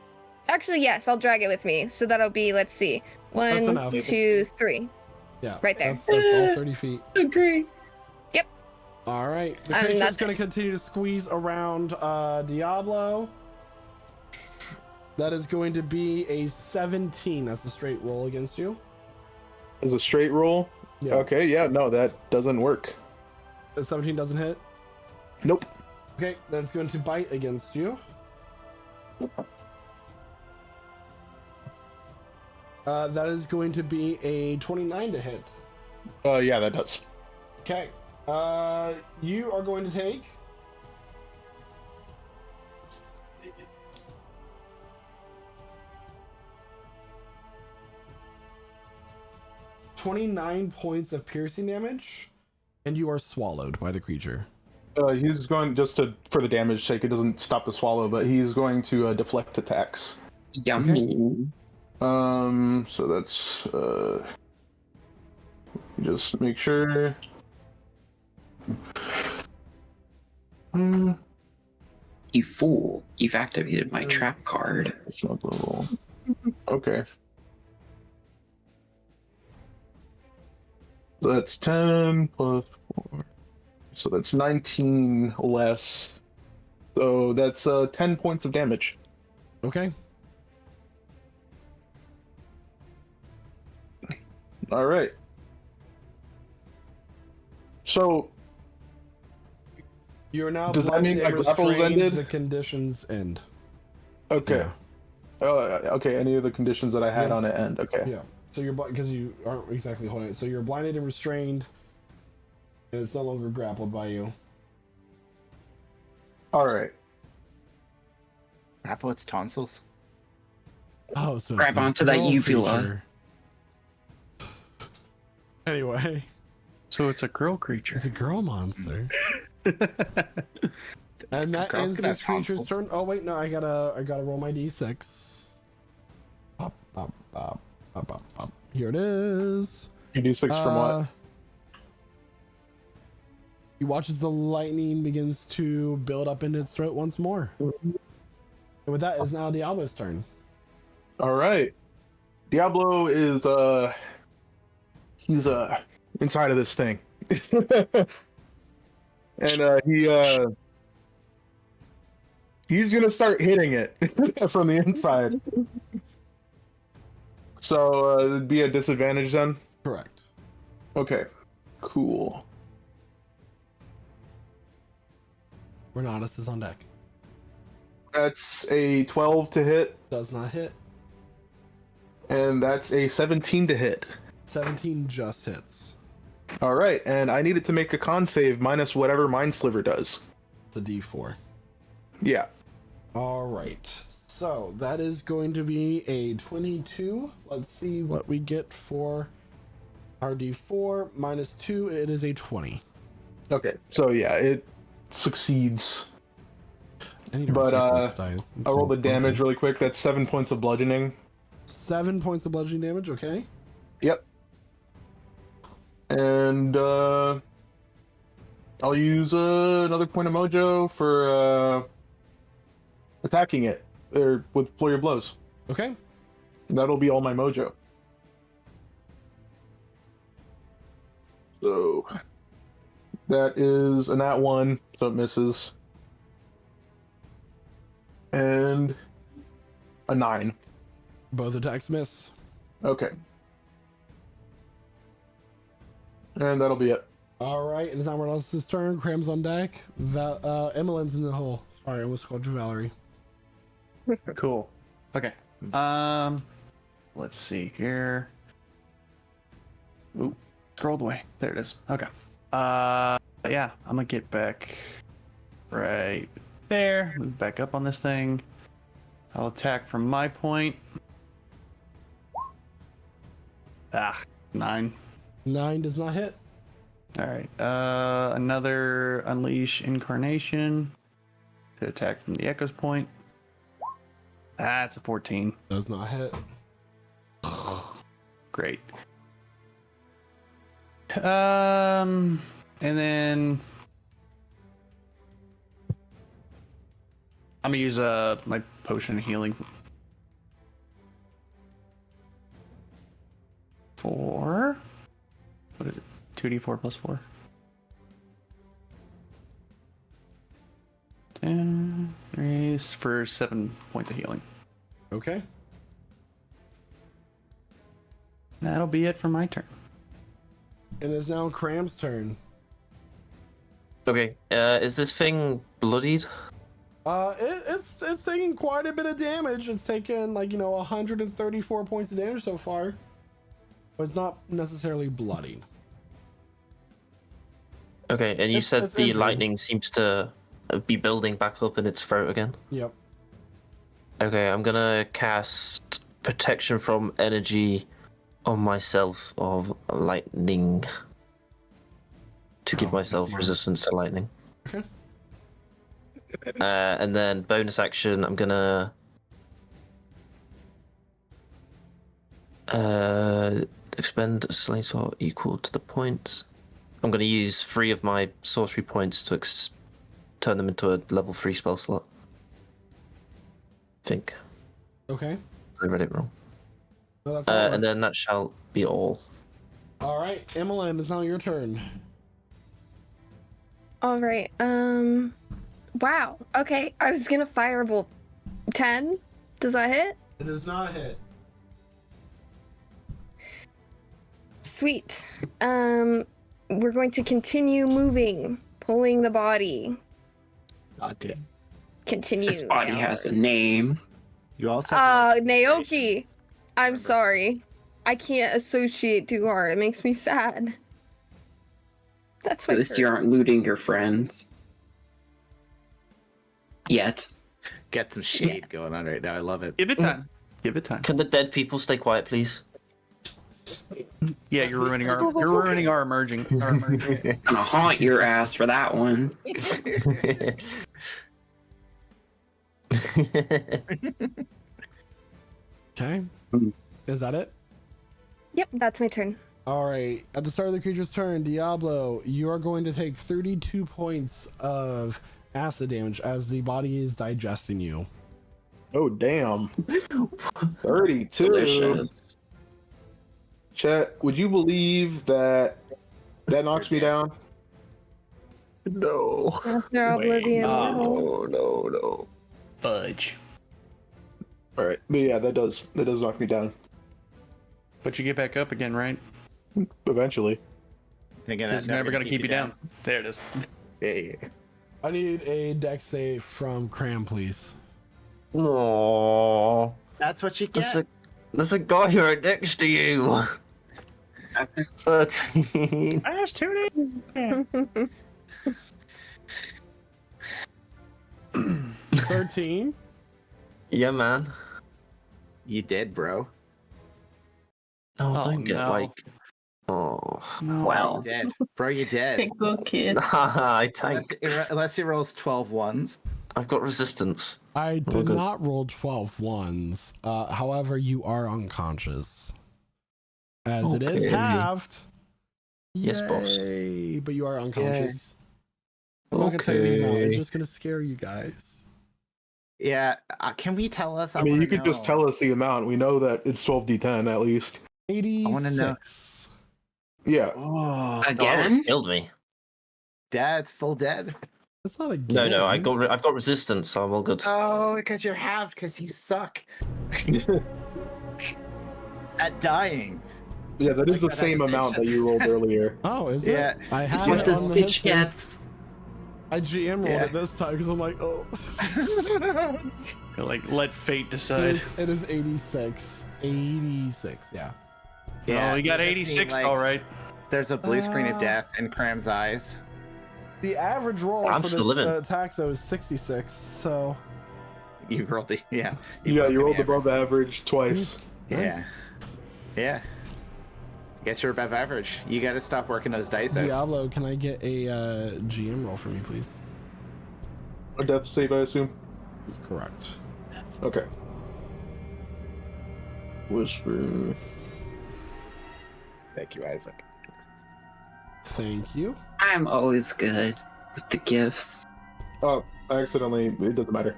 I: Actually, yes, I'll drag it with me. So that'll be, let's see.
A: That's
I: 1,
A: enough.
I: 2, 3.
A: Yeah.
I: Right there.
A: That's all 30 feet.
E: Agree.
I: Yep.
A: All right. The
I: I'm
A: creature's
I: not-
A: going to continue to squeeze around Diablo. That is going to be a 17. That's a straight roll against you.
B: As a straight roll.
A: Yeah.
B: Okay, yeah, no, that doesn't work.
A: The 17 doesn't hit.
B: Nope.
A: Okay, that's going to bite against you. That is going to be a 29 to hit.
B: Yeah, that does.
A: Okay. You are going to take 29 points of piercing damage, and you are swallowed by the creature.
B: He's going just to for the damage sake. It doesn't stop the swallow, but he's going to deflect attacks.
E: Yummy.
B: So that's just make sure.
E: You fool! You've activated my trap card.
B: It's not the roll. Okay. So that's 10 plus 4. So that's 19 less. So that's 10 points of damage.
A: Okay.
B: All right. So
A: You're now
B: does that mean
A: blinded
B: my
A: and
B: grapple's
A: restrained.
B: ended?
A: The conditions end.
B: Okay.
A: Yeah.
B: Okay. Any of the conditions that I had
A: Yeah.
B: on it end. Okay.
A: Yeah. So you're because you aren't exactly holding it. So you're blinded and restrained, and it's no longer grappled by you.
B: All right.
M: Grapple its tonsils.
A: Oh, so
E: Grab
A: it's a
E: onto that
A: girl
E: uvula.
A: creature. Anyway,
K: So it's a girl creature.
A: it's a girl monster. And that
M: Girls
A: ends
M: can have
A: this creature's
M: tonsils.
A: turn. Oh wait, no, I gotta roll my d6. Bop, bop, bop, bop, bop, bop. Here it is.
B: You do 6 from what?
A: He watches the lightning begins to build up in its throat once more. And with that, it's now Diablo's turn.
B: All right. Diablo is he's inside of this thing. And he's gonna start hitting it from the inside. So it'd be a disadvantage then?
A: Correct.
B: Okay. Cool.
A: Renatus is on deck.
B: That's a 12 to hit,
A: Does not hit.
B: and that's a 17 to hit.
A: 17 just hits.
B: All right, and I need it to make a con save minus whatever Mind Sliver does.
A: It's a d4.
B: Yeah.
A: All right. So that is going to be a 22. Let's see what we get for our d4 minus 2. It is a 20.
B: Okay. So yeah, it succeeds.
A: I need to
B: But
A: replace this dice. It's
B: I'll roll the
A: so
B: damage
A: broken.
B: really quick. That's 7 points of bludgeoning.
A: 7 points of bludgeoning damage. Okay.
B: Yep. And I'll use another point of mojo for attacking it or with flurry of blows.
A: Okay.
B: That'll be all my mojo. So that is a nat 1, so it misses. And a 9.
A: Both attacks miss.
B: Okay. And that'll be it.
A: All right. It is now else's turn. Cram's on deck. Emmeline's in the hole. Sorry, I almost called you Valerie.
K: Cool. Okay. Let's see here. Ooh, scrolled away. There it is. Okay. Yeah, I'm gonna get back right there. Move back up on this thing. I'll attack from my point. 9.
A: 9 does not hit.
K: All right. Another Unleash Incarnation to attack from the Echo's point. That's a 14.
A: Does not hit.
K: Great. And then I'm gonna use my potion of healing for what is it? 2d4 plus 4. 10 3 for 7 points of healing.
A: Okay.
K: That'll be it for my turn.
A: And it's now Cram's turn.
D: Okay, is this thing bloodied?
A: It's taking quite a bit of damage. It's taken 134 points of damage so far, but it's not necessarily bloody.
D: Okay, and you
A: It's
D: said the
A: injured.
D: lightning seems to be building back up in its throat again?
A: Yep.
D: Okay, I'm gonna cast Protection from Energy on myself of lightning to give myself
A: smart.
D: resistance to lightning.
A: Okay.
D: And then bonus action, I'm gonna Expend a slay sword equal to the points. I'm going to use 3 of my sorcery points to turn them into a level 3 spell slot. I think.
A: Okay.
D: I read it wrong.
A: No, that's all
D: and then that shall be all.
A: All right, Emelyne, it's now your turn.
I: All right. Wow. Okay, I was gonna firebolt 10. Does that hit?
A: It does not hit.
I: Sweet. We're going to continue moving, pulling the body.
M: God damn.
I: Continue.
E: This body has a name.
M: You also have
I: Naoki. I'm sorry. I can't associate too hard. It makes me sad. That's my
E: At least
I: turn.
E: you aren't looting your friends. Yet.
M: Get some shade going on right now. I love it.
K: Give it time. Give it time.
D: Can the dead people stay quiet, please?
K: Yeah, you're ruining our emerging.
E: I'm gonna haunt your ass for that one.
A: Okay. Is that it?
I: Yep, that's my turn.
A: All right. At the start of the creature's turn, Diablo, you are going to take 32 points of acid damage as the body is digesting you.
B: Oh, damn. 32.
E: Delicious.
B: Chet, would you believe that knocks me down?
D: No.
I: After Oblivion.
D: No.
K: Fudge.
B: All right, but yeah, that does knock me down
K: But you get back up again, right?
B: eventually.
K: It's never gonna keep you down. There it is.
M: Yeah.
A: I need a dex save from Craum, please.
D: Aww.
M: That's what you get.
D: There's a guy right next to you. 13.
M: I was tuning in.
A: 13.
D: Yeah, man.
M: You did, bro.
D: No,
K: Oh,
D: don't get
K: no.
D: like. Oh.
E: Well,
M: You did. Bro, you did.
J: Good kid.
D: I tank.
M: Unless he rolls 12 ones.
D: I've got resistance.
A: I
D: We're
A: did
D: good.
A: not roll 12 ones. However, you are unconscious. As it is
D: Okay.
A: halved.
D: Yes, boss.
A: Yay, but you are unconscious. I'm not going to tell you the amount. It's just going to scare you guys.
M: Yeah. Can we tell us?
B: I mean,
M: wanna
B: you could just
M: know.
B: tell us the amount. We know that it's 12d10 at least.
A: 86.
M: wanna know.
B: Yeah.
M: Oh,
E: again?
D: Killed me.
M: Dad's full dead.
A: That's not a
D: No. I've
A: game.
D: got resistance, so I'm all good.
M: Oh, because you're halved because you suck at dying.
B: Yeah, that is the
M: Like that
B: same amount that you rolled earlier.
A: Oh, is
M: Yeah.
A: it? I have
E: It's
A: it
E: what this
A: on the
E: bitch
A: history.
E: gets.
A: I GM rolled
M: Yeah.
A: it this time because I'm like, oh.
K: Like, let fate decide.
A: It is 86. 86, yeah.
K: Oh, you got
M: it does
K: 86,
M: seem like
K: all right.
M: There's a blue screen of death in Cram's eyes.
A: The average roll
D: I'm
A: for
D: still
A: this
D: living.
A: attack, though, is 66, so...
M: You rolled the
B: Yeah,
M: broke
B: you
M: the
B: rolled
M: average.
B: above average twice.
M: Yeah. Guess you're above average. You got to stop working those dice out.
A: Diablo, can I get a GM roll for me, please?
B: A death save, I assume?
A: Correct.
B: Okay. Whisper.
M: Thank you, Isaac.
A: Thank you.
E: I'm always good with the gifts.
B: Oh, I accidentally. It doesn't matter.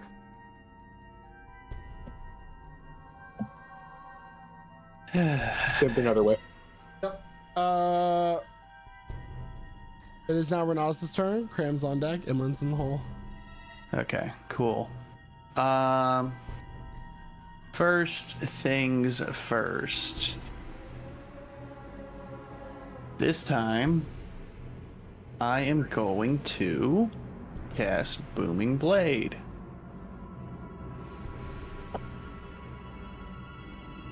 B: Same thing either way.
A: It is now Renatus' turn. Cram's on deck. Emelyne's in the hole.
K: Okay, cool. First things first. This time, I am going to cast Booming Blade.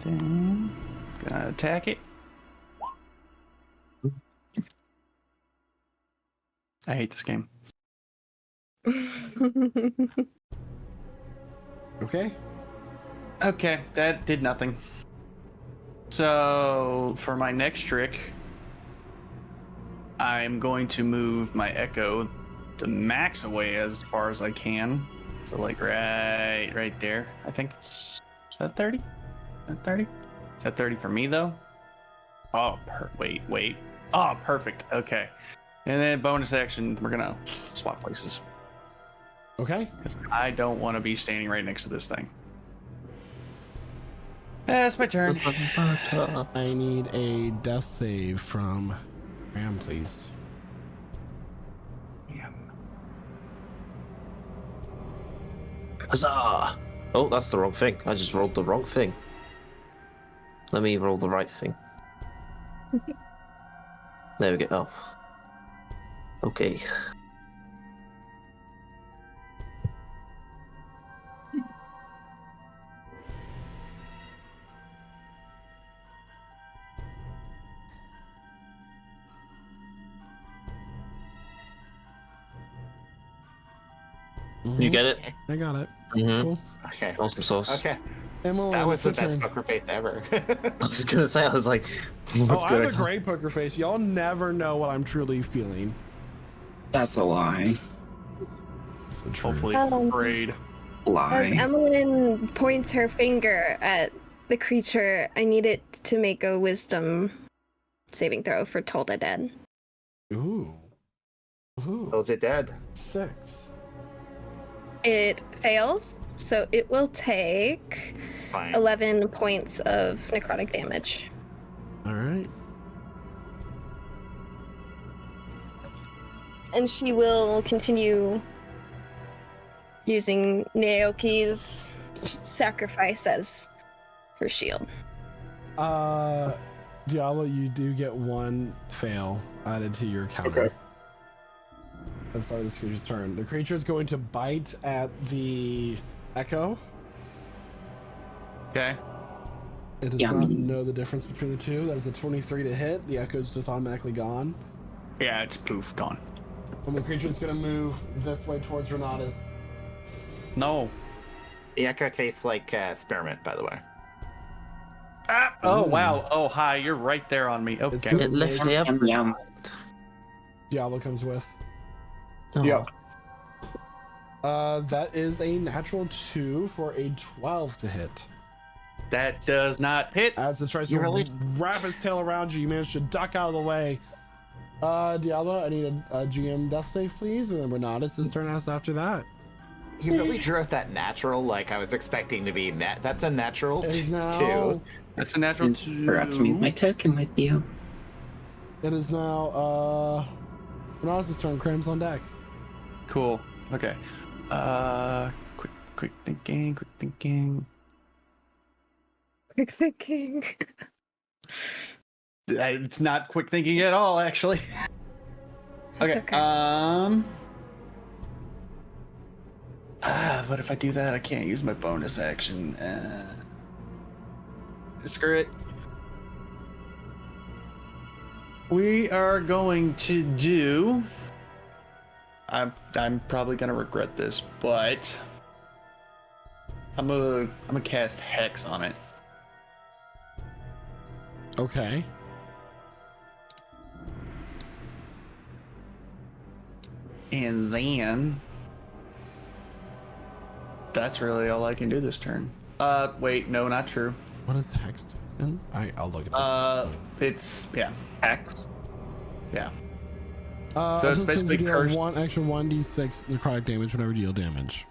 K: Then, gonna attack it. I hate this game.
A: Okay.
K: Okay, that did nothing. So, for my next trick, I'm going to move my Echo the max away as far as I can. So, like, right there. I think it's... Is that 30? Is that 30? Is that 30 for me though? Oh, wait. Oh, perfect. Okay. And then bonus action, we're gonna swap places.
A: Okay.
K: Because I don't want to be standing right next to this thing. That's my turn.
A: I need a death save from Ram, please.
D: Huzzah! Oh, that's the wrong thing. I just rolled the wrong thing. Let me roll the right thing. There we go. Oh. Okay. Did you get it?
A: I got it.
D: Mm-hmm.
A: Cool.
M: Okay.
D: Awesome sauce.
M: Okay.
A: Emily,
M: That was
A: it's
M: the
A: your
M: best
A: turn.
M: poker face ever.
D: I was gonna say, I was like,
A: Oh,
D: what's
A: I
D: going
A: have a
D: on?
A: great poker face. Y'all never know what I'm truly feeling.
E: That's a lie.
A: It's the truth.
K: Hopefully, afraid.
I: As
E: Lie.
I: Emelyne points her finger at the creature, I need it to make a wisdom saving throw for Toll the Dead.
A: Ooh. Ooh.
M: Was it dead?
A: 6.
I: It fails, so it will take
M: Fine.
I: 11 points of necrotic damage.
A: All right.
I: And she will continue using Naoki's sacrifice as her shield.
A: Diablo, you do get 1 fail added to your counter.
B: Okay.
A: At the start of this creature's turn. The creature is going to bite at the echo.
K: Okay.
A: It does
E: Yummy.
A: not know the difference between the two. That is a 23 to hit. The echo is just automatically gone.
K: Yeah, it's poof, gone.
A: And the creature is going to move this way towards Renatus.
K: No.
M: The echo tastes like spearmint, by the way.
K: Ah, oh,
A: Ooh.
K: wow. Oh, hi. You're right there on me.
A: It's
K: Okay.
A: good.
D: It lifted up.
E: Yum yum.
A: Diablo comes with.
D: Oh.
B: Yeah.
A: That is a natural 2 for a 12 to hit.
K: That does not hit.
A: As it tries to
M: You really-
A: wrap its tail around you, you manage to duck out of the way. Diablo, I need a GM death save, please, and then Renatus' turn us after that.
M: You really drew out that natural, like I was expecting to be net. That's a natural
A: It is now.
M: 2.
K: That's a natural
E: And
K: 2.
E: forgot to move my token with you.
A: It is now Renatus' turn. Cram's on deck.
K: Cool. Okay. Quick thinking.
I: Quick thinking.
K: It's not quick thinking at all, actually.
I: That's
K: Okay.
I: okay.
K: But if I do that, I can't use my bonus action. Screw it. We are going to do. I'm probably gonna regret this, but I'm gonna cast Hex on it.
A: Okay.
K: And then that's really all I can do this turn. Wait, no, not true.
A: What is Hex do? I'll look it up.
K: It's
E: X.
K: yeah.
A: So
K: it's
A: it's
K: basically
A: deal
K: cursed.
A: 1 extra 1d6 necrotic damage whenever you deal damage.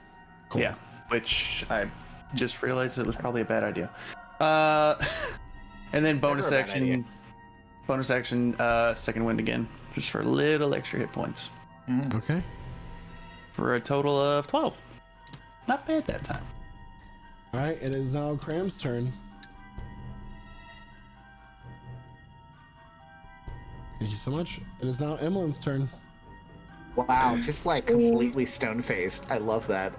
A: Cool.
K: Yeah, which I just realized it was probably a bad idea. And then bonus
M: Never a bad idea.
K: action, second wind again, just for a little extra hit points,
A: Okay.
K: for a total of 12. Not bad that time.
A: All right. It is now Cram's turn. Thank you so much. It is now Emmeline's turn.
M: Wow, just like completely stone-faced. I love that.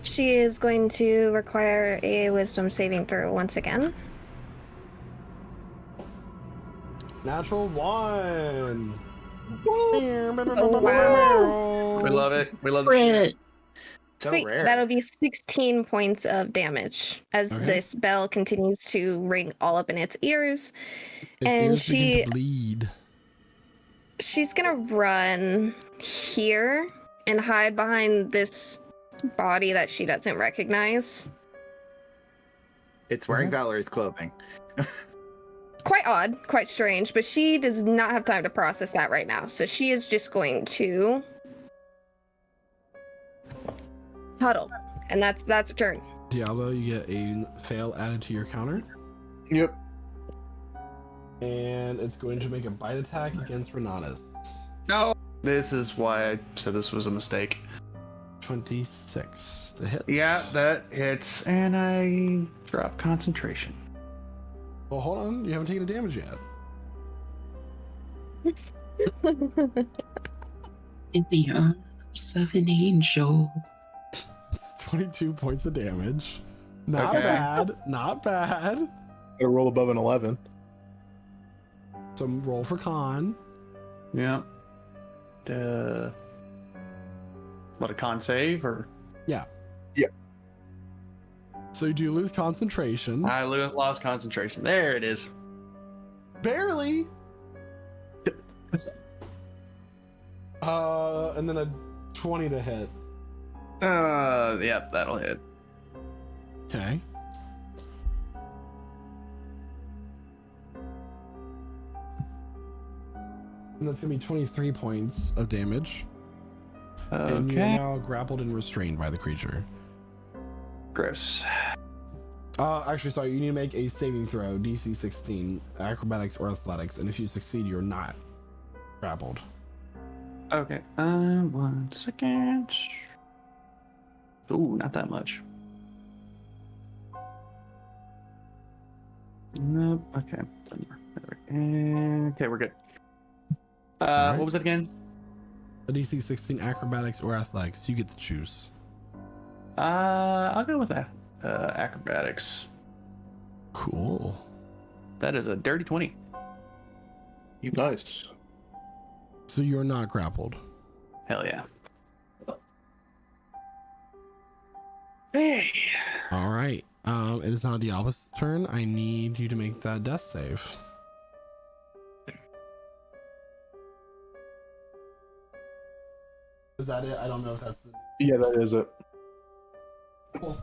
I: She is going to require a wisdom saving throw once again.
A: Natural 1.
I: wow.
K: We love it. We love the
E: Crit.
M: So
I: Sweet.
M: rare.
I: That'll be 16 points of damage as
A: Okay.
I: this bell continues to ring all up in its ears.
A: Its
I: And
A: ears begin
I: she-
A: to bleed.
I: She's gonna run here and hide behind this body that she doesn't recognize.
M: It's wearing Valerie's clothing.
I: Quite odd, quite strange, but she does not have time to process that right now. So she is just going to huddle, and that's a turn.
A: Diablo, you get a fail added to your counter.
B: Yep.
A: And it's going to make a bite attack against Renatus.
K: No. This is why I said this was a mistake.
A: 26 to hit.
K: Yeah, that hits, and I drop concentration.
A: Well, hold on. You haven't taken a damage yet.
E: In the arms of an angel.
A: It's 22 points of damage. Not
K: Okay.
A: bad. Not bad.
B: I roll above an 11.
A: So roll for con.
K: Yeah. What, a con save, or?
A: Yeah.
B: Yeah.
A: So you do lose concentration.
K: I lost concentration. There it is.
A: Barely. And then a 20 to hit.
K: Yep, that'll hit.
A: Okay. And that's gonna be 23 points of damage. And you're
K: Okay.
A: now grappled and restrained by the creature.
K: Gross.
A: Actually, sorry, you need to make a saving throw, DC 16, acrobatics or athletics, and if you succeed, you're not grappled.
K: Okay. 1 second. Ooh, not that much. Nope. Okay. Okay, we're good.
A: Alright.
K: What was it again?
A: A DC 16, acrobatics or athletics, you get to choose.
K: I'll go with that. Acrobatics.
A: Cool.
K: That is a dirty 20.
B: Nice.
A: So you're not grappled.
K: Hell yeah. Hey.
A: All right. It is now Diablo's turn. I need you to make that death save. Is that it? I don't know if that's the...
B: Yeah, that is it.
A: Cool.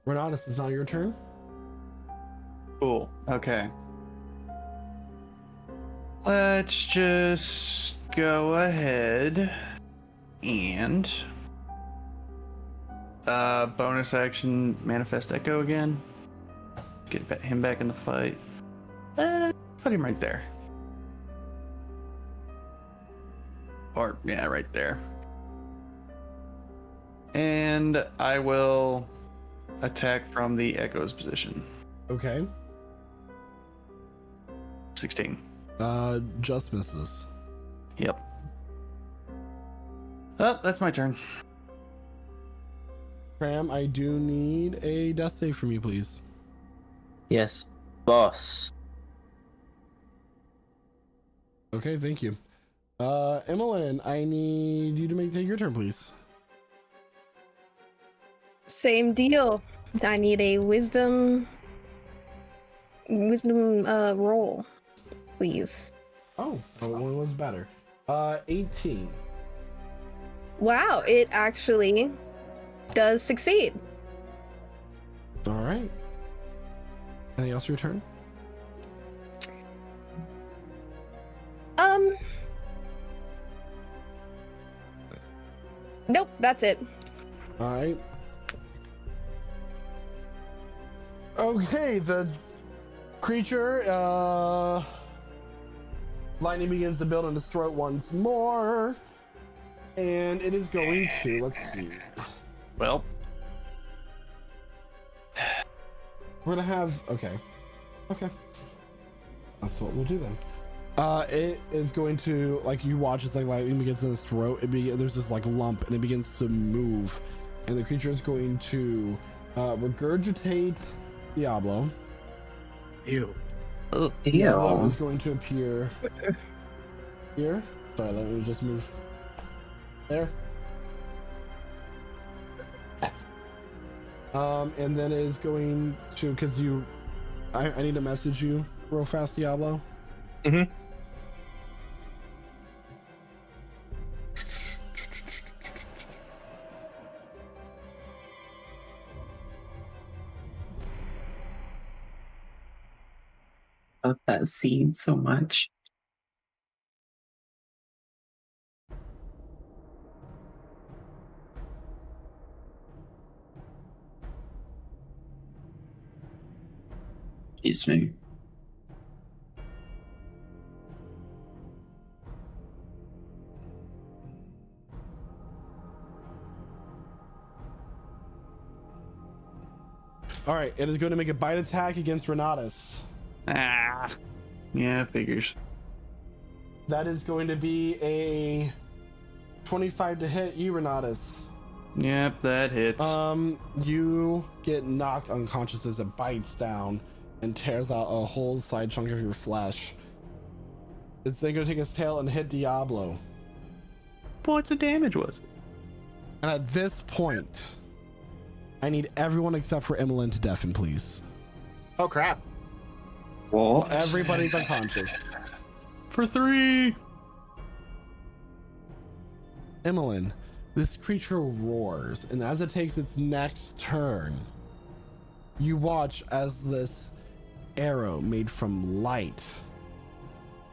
A: Renatus, is now your turn.
K: Cool. Okay. Let's just go ahead and bonus action manifest echo again. Get him back in the fight. Put him right there. Or yeah, right there. And I will attack from the echo's position.
A: Okay.
K: 16.
A: Just misses.
K: Yep. Oh, that's my turn.
A: Cram, I do need a death save from you, please.
D: Yes, boss.
A: Okay, thank you. Emelyne, I need you to take your turn, please.
I: Same deal. I need a wisdom roll, please.
A: Oh, one was better. 18.
I: Wow, it actually does succeed.
A: All right. Anything else for your turn?
I: Nope, that's it.
A: All right. Okay, the creature, lightning begins to build in its throat once more, and it is going to, let's see.
K: Well,
A: we're gonna have, okay. That's what we'll do then. It is going to, like, you watch as like lightning begins in its throat. There's this like lump, and it begins to move, and the creature is going to regurgitate Diablo.
M: Ew.
E: Oh,
A: Diablo is going to appear here. Sorry, let me just move there. And then is going to, because I need to message you real fast, Diablo.
B: Mm-hmm.
E: love that scene so much. Excuse me.
A: All right, it is going to make a bite attack against Renatus.
K: Ah. Yeah, figures.
A: That is going to be a 25 to hit you, Renatus.
K: Yep, that hits.
A: You get knocked unconscious as it bites down and tears out a whole side chunk of your flesh. It's then going to take its tail and hit Diablo.
K: Points of damage was it?
A: And at this point, I need everyone except for Emelyne to deafen, please.
M: Oh crap.
E: Well,
A: Everybody's unconscious.
K: For 3.
A: Emelyne, this creature roars, and as it takes its next turn, you watch as this arrow made from light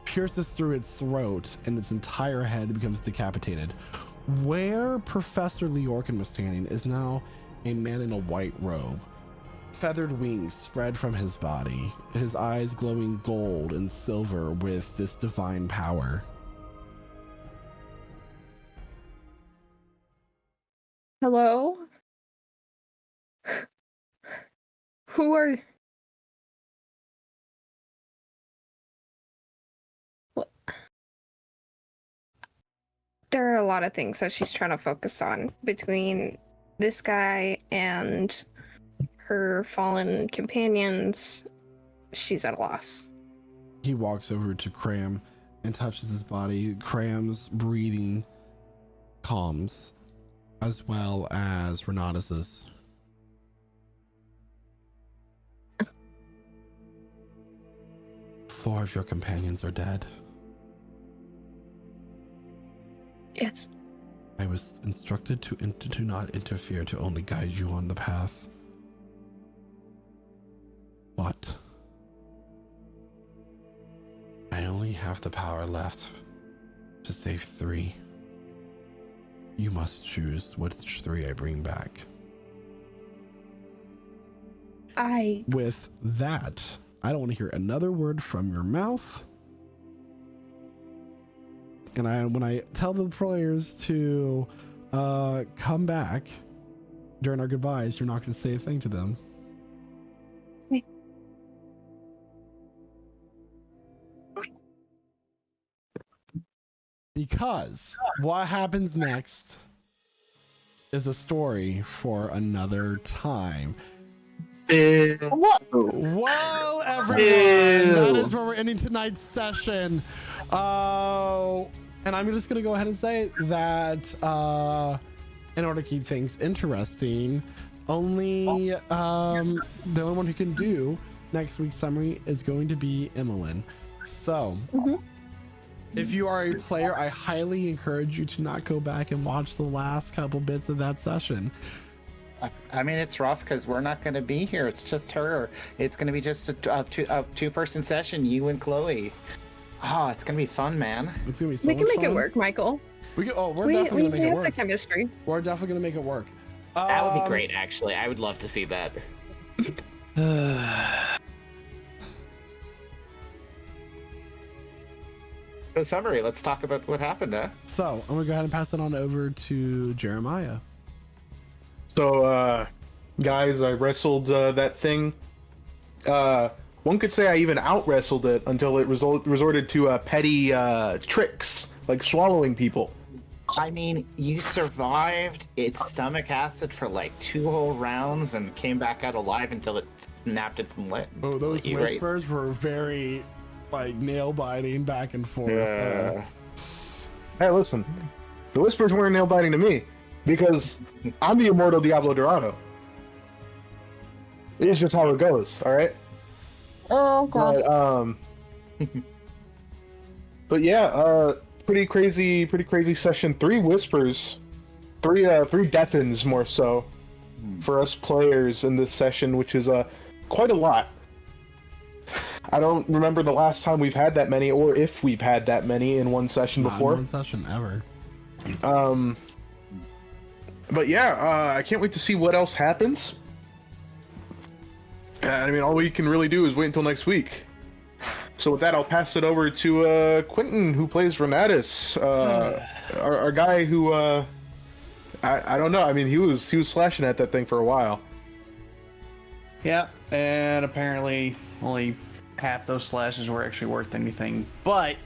A: pierces through its throat and its entire head becomes decapitated. Where Professor Leorkin was standing is now a man in a white robe. Feathered wings spread from his body, his eyes glowing gold and silver with this divine power.
I: Hello? Who are... What? There are a lot of things that she's trying to focus on between this guy and her fallen companions. She's at a loss.
A: He walks over to Craum and touches his body. Cram's breathing calms, as well as Renatus's. 4 of your companions are dead.
I: Yes.
A: I was instructed to not interfere, to only guide you on the path. But I only have the power left to save 3. You must choose which 3 I bring back. With that, I don't want to hear another word from your mouth. And when I tell the players to come back during our goodbyes, you're not going to say a thing to them.
I: Okay.
A: Because what happens next is a story for another time.
M: What?
A: Well, everyone, that is where we're ending tonight's session. And I'm just going to go ahead and say that in order to keep things interesting, the only one who can do next week's summary is going to be Emelyne. So, if you are a player, I highly encourage you to not go back and watch the last couple bits of that session.
M: I mean, it's rough because we're not going to be here. It's just her. It's going to be just a two-person session, you and Chloe. Oh, it's going to be fun, man.
A: It's going to be so
I: We can
A: much
I: make
A: fun.
I: it work, Michael.
A: We're definitely going to make it
I: have
A: work.
I: the chemistry.
A: We're definitely going to make it work.
M: That would be great, actually. I would love to see that. So, summary. Let's talk about what happened, huh?
A: So, I'm going to go ahead and pass it on over to Jeremiah.
B: So, guys, I wrestled that thing. One could say I even out-wrestled it until it resorted to petty tricks, like swallowing people.
M: I mean, you survived its stomach acid for like 2 whole rounds and came back out alive until it snapped its lip.
A: Oh, those
M: You,
A: whispers were very, like, nail-biting back and forth.
B: Hey, listen. The whispers weren't nail-biting to me, because I'm the immortal Diablo Dorado. It's just how it goes, alright?
I: Oh, God.
B: But yeah, pretty crazy session. 3 whispers, 3 deafens more so for us players in this session, which is quite a lot. I don't remember the last time we've had that many, or if we've had that many in one session
A: Not
B: before.
A: in one session ever.
B: But yeah, I can't wait to see what else happens. I mean, all we can really do is wait until next week. So with that, I'll pass it over to Quentin, who plays Renatus, our guy who I don't know. I mean, he was slashing at that thing for a while.
K: Yeah, and apparently only half those slashes were actually worth anything. But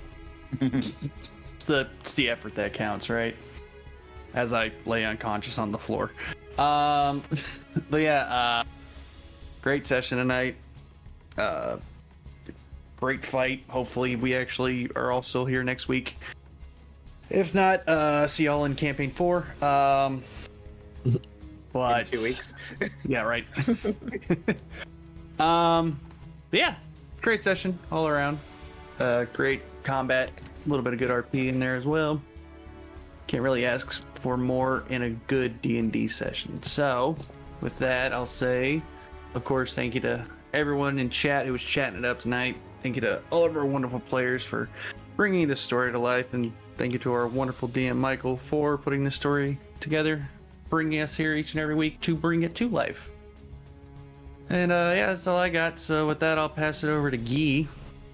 K: it's the effort that counts, right? As I lay unconscious on the floor. But yeah, great session tonight. Great fight. Hopefully we actually are all still here next week. If not, see y'all in campaign 4. But
M: In 2 weeks.
K: Yeah, right. Yeah, great session all around. Great combat. A little bit of good RP in there as well. Can't really ask for more in a good D&D session. So, with that, I'll say, of course, thank you to everyone in chat who was chatting it up tonight. Thank you to all of our wonderful players for bringing this story to life, and thank you to our wonderful DM Michael for putting this story together, bringing us here each and every week to bring it to life. And yeah, that's all I got. So with that, I'll pass it over to Guy,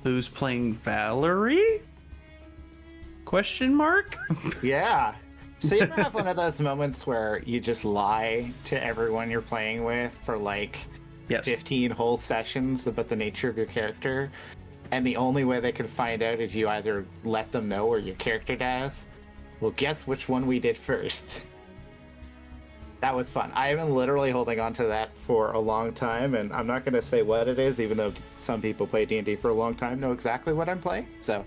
K: who's playing Valerie? Question mark?
M: Yeah. So you ever have one of those moments where you just lie to everyone you're playing with for like 15 whole sessions about the nature of your character, and the only way they can find out is you either let them know or your character dies? Well, guess which one we did first. That was fun. I have been literally holding on to that for a long time, and I'm not going to say what it is, even though some people play D&D for a long time know exactly what I'm playing. So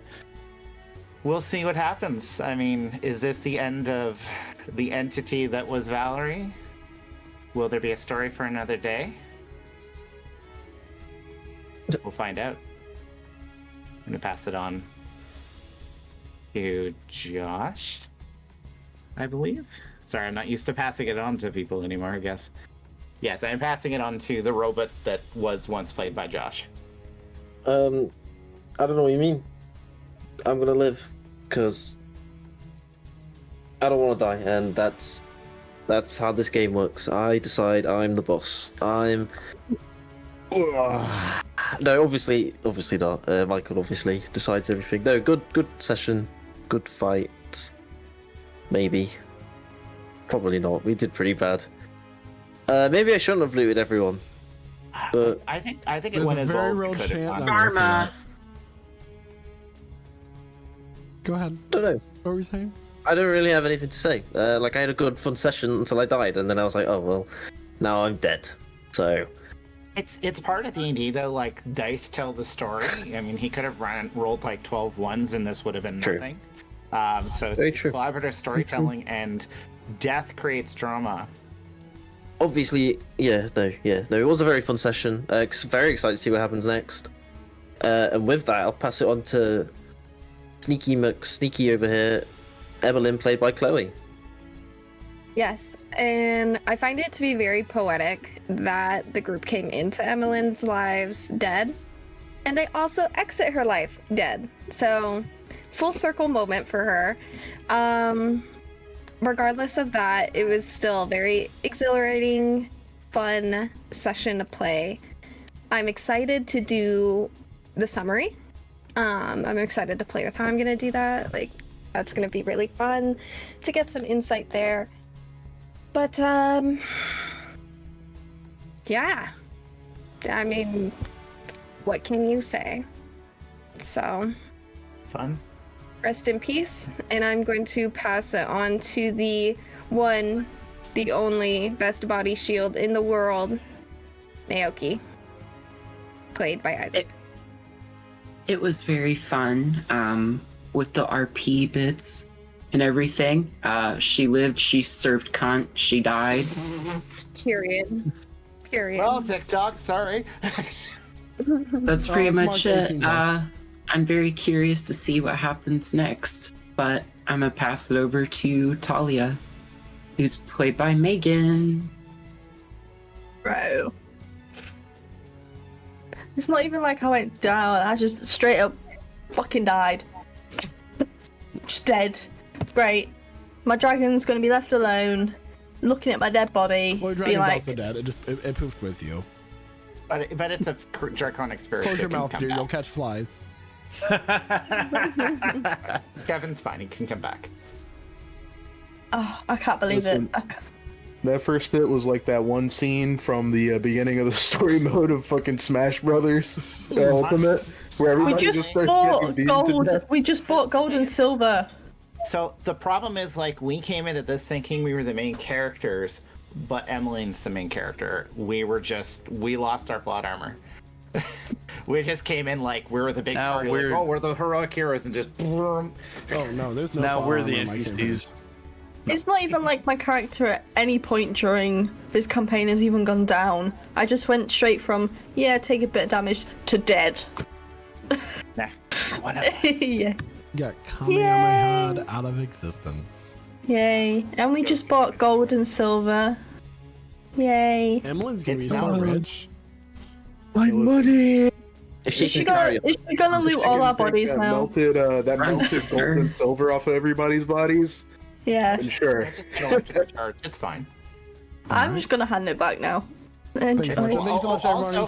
M: we'll see what happens. I mean, is this the end of the entity that was Valerie? Will there be a story for another day? We'll find out. I'm going to pass it on to Josh, I believe. Sorry, I'm not used to passing it on to people anymore, I guess. Yes, I'm passing it on to the robot that was once played by Josh.
D: I don't know what you mean. I'm gonna live, because I don't want to die, and that's how this game works. I decide I'm the boss. No, obviously not. Michael obviously decides everything. No, good session, good fight. Maybe. Probably not. We did pretty bad. Maybe I shouldn't have looted everyone. But
M: I think it went as well as it could have.
I: Karma.
A: Go ahead.
D: I don't know.
A: What were you saying?
D: I don't really have anything to say. Like, I had a good fun session until I died, and then I was like, oh well, now I'm dead. So
M: It's part of D&D though. Like, dice tell the story. I mean, he could have rolled like 12 ones, and this would have been nothing. So it's
D: very true.
M: Collaborative storytelling, and death creates drama.
D: Obviously, no, it was a very fun session. Very excited to see what happens next. And with that, I'll pass it on to Sneaky McSneaky over here, Emelyne, played by Chloe.
I: Yes, and I find it to be very poetic that the group came into Emmeline's lives dead, and they also exit her life dead. So, full circle moment for her. Regardless of that, it was still a very exhilarating, fun session to play. I'm excited to do the summary. I'm excited to play with how I'm gonna do that. Like, that's gonna be really fun to get some insight there. But, yeah. I mean, what can you say? So,
M: fun.
I: Rest in peace, and I'm going to pass it on to the one, the only best body shield in the world, Naoki, played by Isaac.
E: It was very fun, with the RP bits and everything. She lived, she served cunt, she died.
I: Period.
M: Well, TikTok, sorry.
E: That's pretty much it. I'm very curious to see what happens next, but I'm gonna pass it over to Talia, who's played by Megan.
J: Bro. It's not even like I went down. I just straight up fucking died. Just dead. Great. My dragon's gonna be left alone, looking at my dead body.
A: Well, your
J: being
A: dragon's
J: like,
A: also dead. It poofed with you.
M: But it's a draconic spirit.
A: Close your
M: that can
A: mouth,
M: come
A: dude.
M: back.
A: You'll catch flies.
M: Kevin's fine. He can come back.
J: oh, I can't believe
B: Listen.
J: it.
B: That first bit was like that one scene from the beginning of the story mode of fucking Smash Brothers Ultimate, where
J: We
B: everybody
J: just
B: starts
J: bought
B: getting beaten to
J: gold.
B: death.
J: We just bought gold and silver.
M: So the problem is, like, we came into this thinking we were the main characters, but Emmeline's the main character. We lost our plot armor. We just came in like we were the big
K: Now
M: party. We're the heroic heroes, and just boom.
A: Oh no, there's no.
K: Now
A: plot
K: we're the
A: armor in my
K: NPCs.
A: campaign.
J: It's not even like my character at any point during this campaign has even gone down. I just went straight from, yeah, take a bit of damage, to dead.
M: Nah, whatever.
J: Yeah.
A: Got Kamehameha out of existence.
J: Yay. And we just bought gold and silver. Yay.
A: Emmeline's gonna be
M: It's
A: so
M: not-
A: rich.
B: My money.
D: If she
J: Is she
D: can carry
J: gonna loot all our bodies
B: that
J: now?
B: Melted, that melted
E: Francis,
B: gold and silver off of everybody's bodies.
J: Yeah.
B: And sure.
M: It's fine.
J: I'm just gonna hand it back now.
A: Thank you so much.
J: Enjoy.
A: Thank you so much, everyone.
M: Also,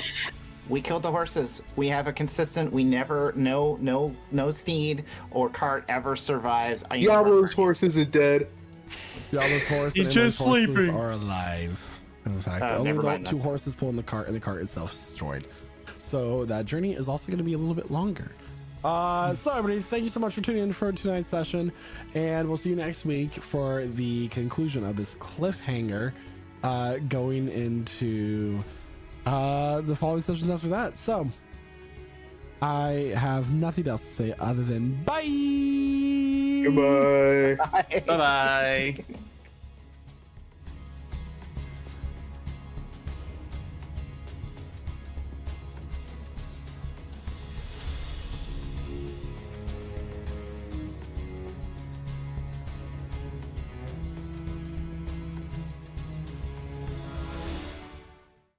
M: we killed the horses. We have a consistent. We never. No steed or cart ever survives.
B: Diablo's horse isn't dead.
A: Diablo's horse
K: He's
A: and
K: just
A: Emmeline's horses
K: sleeping.
A: are alive. In fact,
M: Oh,
A: only
M: never
A: the
M: mind
A: two
M: that.
A: horses pulling the cart, and the cart itself is destroyed. So that journey is also going to be a little bit longer. So everybody, thank you so much for tuning in for tonight's session, and we'll see you next week for the conclusion of this cliffhanger, going into the following sessions after that. So I have nothing else to say other than bye.
B: Goodbye.
K: Bye bye.